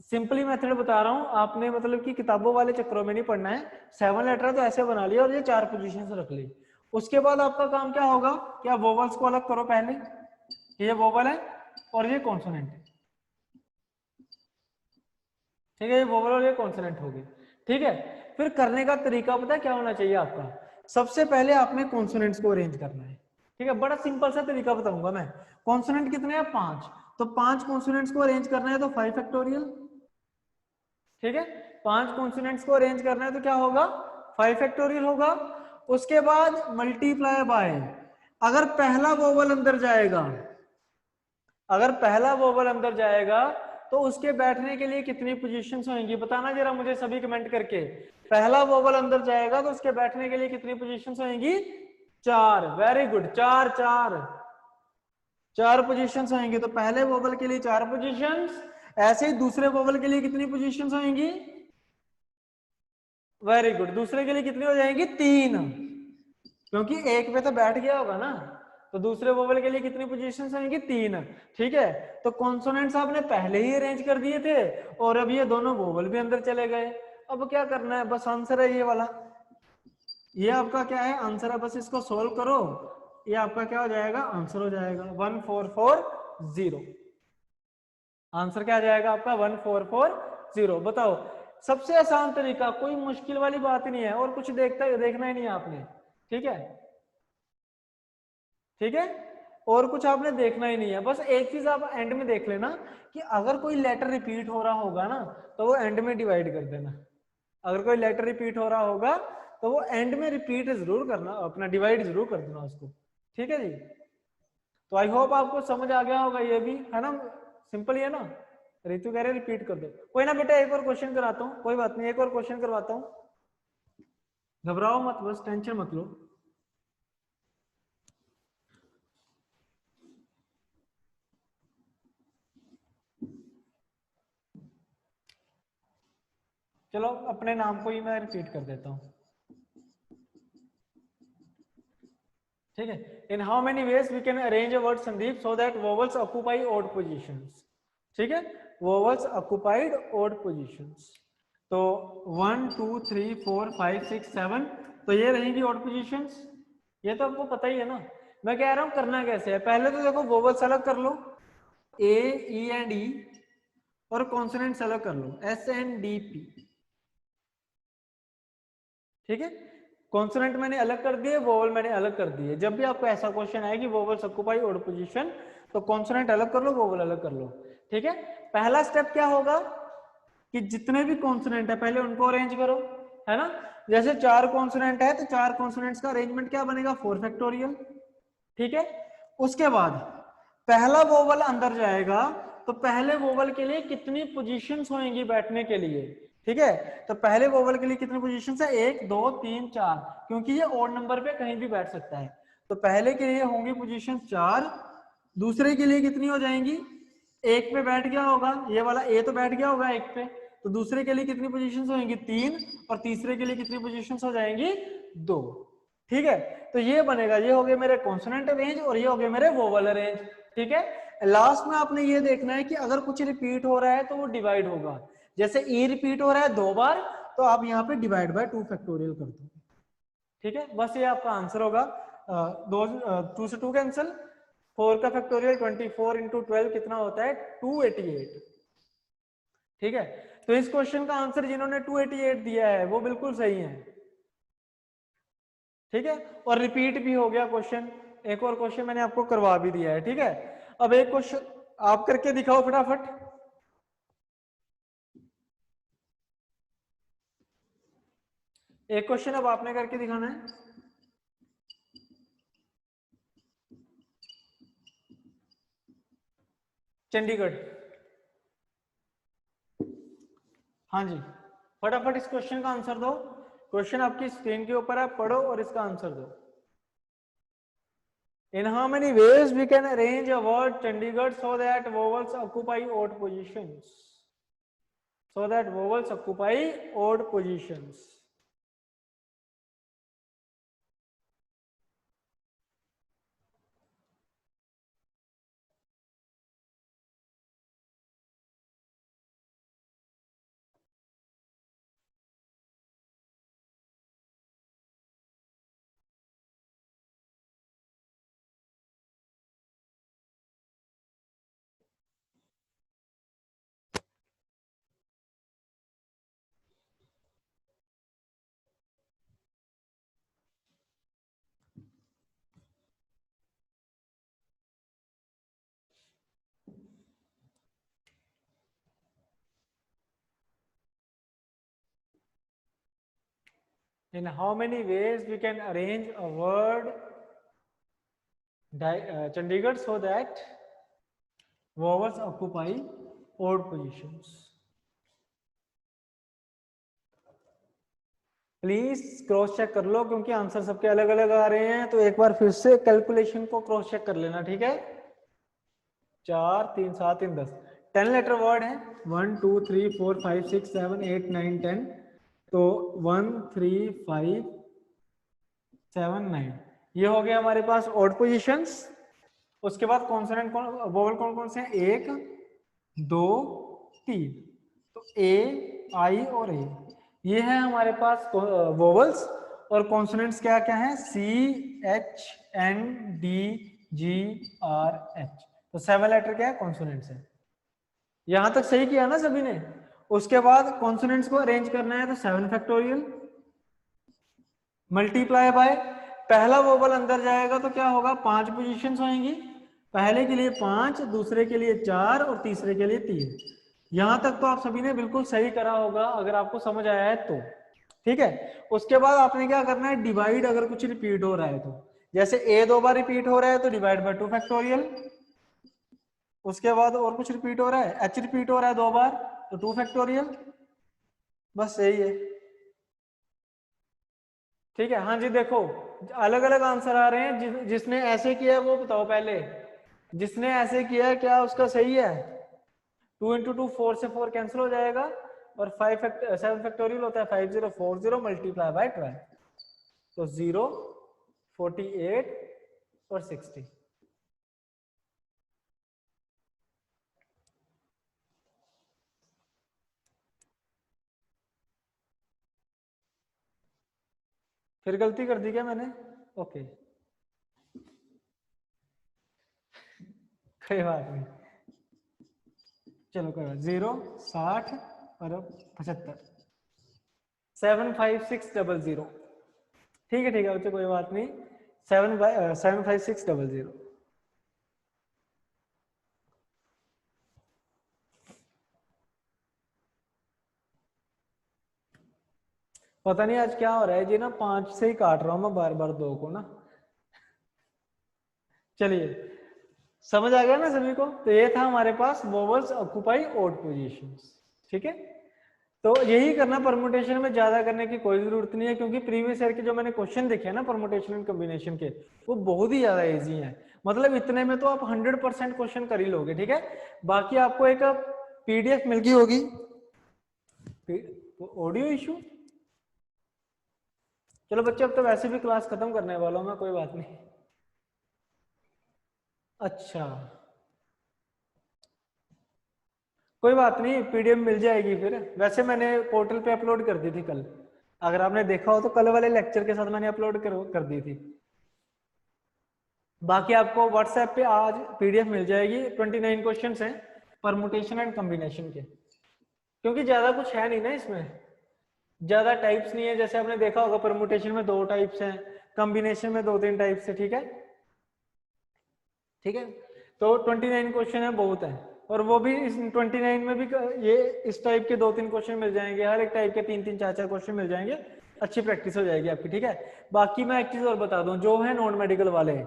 सिंपली मेथड बता रहा हूं, आपने मतलब कि किताबों वाले चक्रों में नहीं पढ़ना है। 7 लेटर तो ऐसे बना लिया और ये 4 पोजीशंस रख ली। उसके बाद आपका काम क्या होगा कि आप वोवेल्स को अलग करो, पहले ये वोवेल है और ये कॉन्सोनेंट है। ठीक है, ये वोवेल और ये कॉन्सोनेंट हो गए। ठीक है, फिर करने का तरीका पता है क्या होना चाहिए आपका, सबसे पहले आपने कॉन्सोनेंट्स को अरेंज करना है। ठीक है, बड़ा सिंपल सा तरीका बताऊंगा मैं। कॉन्सोनेंट कितने हैं 5, तो 5 कॉन्सोनेंट्स को अरेंज करना है तो 5 फैक्टोरियल। ठीक है, 5 कॉन्सोनेंट्स को अरेंज करना है तो क्या होगा 5 फैक्टोरियल होगा। उसके बाद मल्टीप्लाई बाय, अगर पहला वोवेल अंदर जाएगा, अगर पहला वोवेल अंदर जाएगा तो उसके बैठने के लिए कितनी पोजीशंस होंगी बताना जरा मुझे सभी कमेंट करके। पहला वोवेल अंदर जाएगा तो उसके बैठने के लिए कितनी पोजीशंस होंगी 4। वेरी गुड, 4 4 4 पोजीशंस होंगी। तो पहले वोवेल के लिए 4 पोजीशंस, ऐसे ही दूसरे वोवेल के लिए कितनी पोजीशंस होंगी, वेरी गुड, दूसरे के लिए कितनी हो जाएंगी 3, क्योंकि एक पे तो बैठ गया होगा ना, तो दूसरे वोवेल के लिए कितनी पोजीशंस होंगी 3। ठीक है, तो कॉन्सोनेंट्स आपने पहले ही अरेंज कर दिए थे और अब ये दोनों वोवेल भी अंदर चले गए। अब क्या करना है, बस आंसर है ये वाला, ये आपका क्या है आंसर है, बस इसको सोल्व करो, ये आपका क्या हो जाएगा आंसर हो जाएगा 1440। आंसर क्या आ जाएगा आपका 1440। बताओ, सबसे आसान तरीका, कोई मुश्किल वाली बात नहीं है, और कुछ देखना ही नहीं है आपने। ठीक है, ठीक है, और कुछ आपने देखना ही नहीं है, बस एक चीज आप एंड में देख लेना कि अगर कोई लेटर रिपीट हो रहा होगा ना तो वो एंड में डिवाइड कर देना। अगर कोई लेटर रिपीट हो रहा होगा तो वो एंड में रिपीट जरूर करना, अपना डिवाइड जरूर कर देना उसको। ठीक है जी, तो आई होप आपको समझ आ गया होगा, ये भी है ना, सिंपल ही है ना। रितु कह रहे रिपीट कर दो, कोई ना बेटा एक और क्वेश्चन कराता हूँ, कोई बात नहीं, एक और क्वेश्चन करवाता हूँ। घबराओ मत, बस टेंशन मत लो। चलो अपने नाम को ही मैं रिपीट कर देता हूं, ठीक है। In how many ways we can arrange a word Sandeep so that vowels occupy odd positions, ठीक है, वोवल्स ऑक्यूपाइड ऑड पोजीशंस। तो 1 2 3 4 5 6 7, तो ये रहेंगी ऑड पोजीशंस, ये तो आपको पता ही है ना। मैं कह रहा हूं करना कैसे है, पहले तो देखो वोवल्स अलग कर लो, ए ई एंड ई, और कॉन्सोनेंट्स अलग कर लो, एस एन डी पी, ठीक है। कॉन्सोनेंट मैंने अलग कर दिए, वोवल मैंने अलग कर दिए। जब भी आपको ऐसा क्वेश्चन आए कि वोवल्स ऑक्यूपाई ऑड पोजीशन, तो कॉन्सोनेंट अलग कर लो, वोवल अलग कर लो, ठीक है। पहला स्टेप क्या होगा कि जितने भी कॉन्सोनेंट है पहले उनको अरेंज करो, है ना। जैसे 4 कॉन्सोनेंट है तो 4 कॉन्सोनेंट्स का अरेंजमेंट क्या बनेगा, 4 फैक्टोरियल, ठीक है। उसके बाद पहला वोवल अंदर जाएगा, तो पहले वोवल के लिए कितनी पोजीशंस होंगी बैठने के लिए, ठीक है। तो पहले वोवल के लिए कितनी पोजीशंस है, 1 2 3 4, क्योंकि ये ऑड नंबर पे कहीं भी बैठ सकता है। तो पहले के लिए होंगी पोजीशन 4, दूसरे के लिए कितनी हो जाएंगी, 1 पे बैठ गया होगा, ये वाला ए तो बैठ गया होगा 1 पे, तो दूसरे के लिए कितनी पोजीशंस होंगी, 3, और तीसरे के लिए कितनी पोजीशंस हो जाएंगी, 2, ठीक है। तो ये बनेगा, ये हो गए मेरे कॉन्सोनेंट रेंज और ये हो गए मेरे वोवल रेंज, ठीक है। लास्ट में आपने ये देखना है कि अगर कुछ रिपीट हो रहा है तो वो डिवाइड होगा। जैसे ई रिपीट हो रहा है 2 बार, तो आप यहाँ पे डिवाइड बाय 2 फैक्टोरियल कर दो, ठीक है। बस ये आपका आंसर होगा। 2 से 2 कैंसिल, 4 का फैक्टोरियल 24 इंटू 12 कितना होता है, 288, ठीक है। तो इस क्वेश्चन का आंसर जिन्होंने 288 दिया है वो बिल्कुल सही है, ठीक है। और रिपीट भी हो गया क्वेश्चन, एक और क्वेश्चन मैंने आपको करवा भी दिया है, ठीक है। अब एक क्वेश्चन आप करके दिखाओ फटाफट। एक क्वेश्चन अब आपने करके दिखाना है। चंडीगढ़, हाँ जी, फटाफट इस क्वेश्चन का आंसर दो। क्वेश्चन आपकी स्क्रीन के ऊपर है, पढ़ो और इसका आंसर दो। In how many ways we can arrange a word Chandigarh so that vowels occupy odd positions? So that vowels occupy odd positions. In how many ways we can arrange a word Chandigarh so that vowels occupy odd positions? Please cross check कर लो क्योंकि आंसर सबके अलग अलग आ रहे हैं, तो एक बार फिर से कैलकुलेशन को क्रॉस चेक कर लेना, ठीक है। 4 3 7 3 10, 10 लेटर वर्ड है, 1 2 3 4 5 6 7 8 9 10, तो 1 3 5 7 9, ये हो गया हमारे पास ऑड पोजीशंस। उसके बाद कॉन्सोनेंट कौन, वोवल कौन कौन से हैं, 1 2 3, तो ए आई और ए, ये है हमारे पास वोवल्स। और कॉन्सोनेंट्स क्या क्या है, C H N D G R H, तो 7 लेटर क्या है, कॉन्सोनेंट्स है। यहां तक सही किया ना सभी ने। उसके बाद कॉन्सोनेंट्स को अरेंज करना है, तो 7 फैक्टोरियल मल्टीप्लाई बाय, पहला वोवल अंदर जाएगा तो क्या होगा, 5 पोजीशंस होंगी, पहले के लिए 5, दूसरे के लिए 4 और तीसरे के लिए 3। यहां तक तो आप सभी ने बिल्कुल सही करा होगा अगर आपको समझ आया है तो, ठीक है। उसके बाद आपने क्या करना है, डिवाइड, अगर कुछ रिपीट हो रहा है तो, जैसे ए 2 बार रिपीट हो रहा है तो डिवाइड बाय 2 फैक्टोरियल। उसके बाद और कुछ रिपीट हो रहा है, एच रिपीट हो रहा है 2 बार तो 2 फैक्टोरियल, बस यही है। ठीक है। हाँ जी, देखो अलग अलग आंसर आ रहे हैं। जिसने ऐसे किया है वो बताओ पहले, जिसने ऐसे किया है क्या उसका सही है? 2 इंटू 2 4 से 4 कैंसिल हो जाएगा और 7 फैक्टोरियल होता है 5040 मल्टीप्लाई बाय 12, तो 0 48 और 60। फिर गलती कर दी क्या मैंने? ओके, कोई बात नहीं, चलो कोई बात। 0 60 और 75 75600। ठीक है बच्चों, कोई बात नहीं। 75600। पता नहीं आज क्या हो रहा है जी ना, 5 से ही काट रहा हूं मैं बार बार 2 को ना। चलिए, समझ आ गया ना सभी को? तो ये था हमारे पास वोवेल्स ऑक्यूपाई ऑड पोजीशंस। ठीक है, तो यही करना, परमुटेशन में ज्यादा करने की कोई जरूरत नहीं है, क्योंकि प्रीवियस ईयर के जो मैंने क्वेश्चन देखे हैं ना परमुटेशन एंड कॉम्बिनेशन के, वो बहुत ही ज्यादा इजी हैं। मतलब इतने में तो आप 100% क्वेश्चन कर ही लोगे। ठीक है, बाकी आपको एक पीडीएफ मिल गई होगी। ऑडियो इशू, चलो बच्चे अब तो वैसे भी क्लास खत्म करने वाला हूं मैं, कोई बात नहीं। अच्छा, कोई बात नहीं, पीडीएफ मिल जाएगी फिर। वैसे मैंने पोर्टल पे अपलोड कर दी थी कल, अगर आपने देखा हो तो कल वाले लेक्चर के साथ मैंने अपलोड कर दी थी। बाकी आपको व्हाट्सएप पे आज पीडीएफ मिल जाएगी। 29 क्वेश्चंस हैं परमुटेशन एंड कॉम्बिनेशन के, क्योंकि ज्यादा कुछ है नहीं ना इसमें, ज्यादा टाइप्स नहीं है। जैसे आपने देखा होगा परमुटेशन में 2 टाइप्स हैं, कॉम्बिनेशन में 2-3 टाइप्स है। ठीक है, ठीक है, तो 29 क्वेश्चन है, बहुत है। और वो भी इस 29 में भी ये इस टाइप के 2-3 क्वेश्चन मिल जाएंगे, हर एक टाइप के 3-3 4-4 क्वेश्चन मिल जाएंगे, अच्छी प्रैक्टिस हो जाएगी आपकी। ठीक है, बाकी मैं एक चीज और बता दूं, जो है नॉन मेडिकल वाले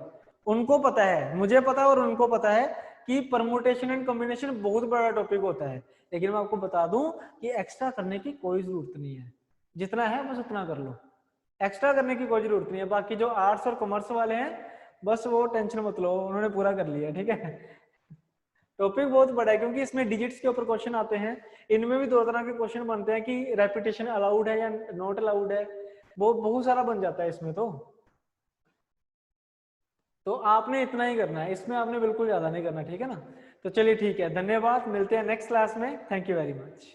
उनको पता है, मुझे पता है और उनको पता है कि परमुटेशन एंड कॉम्बिनेशन बहुत बड़ा टॉपिक होता है। लेकिन मैं आपको बता दूं कि एक्स्ट्रा करने की कोई जरूरत नहीं है, जितना है बस उतना कर लो, एक्स्ट्रा करने की कोई जरूरत नहीं है। बाकी जो आर्ट्स और कॉमर्स वाले हैं बस वो टेंशन मत लो, उन्होंने पूरा कर लिया। ठीक है, टॉपिक बहुत बड़ा है, क्योंकि इसमें डिजिट्स के ऊपर क्वेश्चन आते हैं। इनमें भी 2 तरह के क्वेश्चन बनते हैं कि रेपिटेशन अलाउड है या नॉट अलाउड है, वो बहुत सारा बन जाता है इसमें। तो आपने इतना ही करना है, इसमें आपने बिल्कुल ज्यादा नहीं करना। ठीक है ना, तो चलिए ठीक है, धन्यवाद, मिलते हैं नेक्स्ट क्लास में। Thank you very much.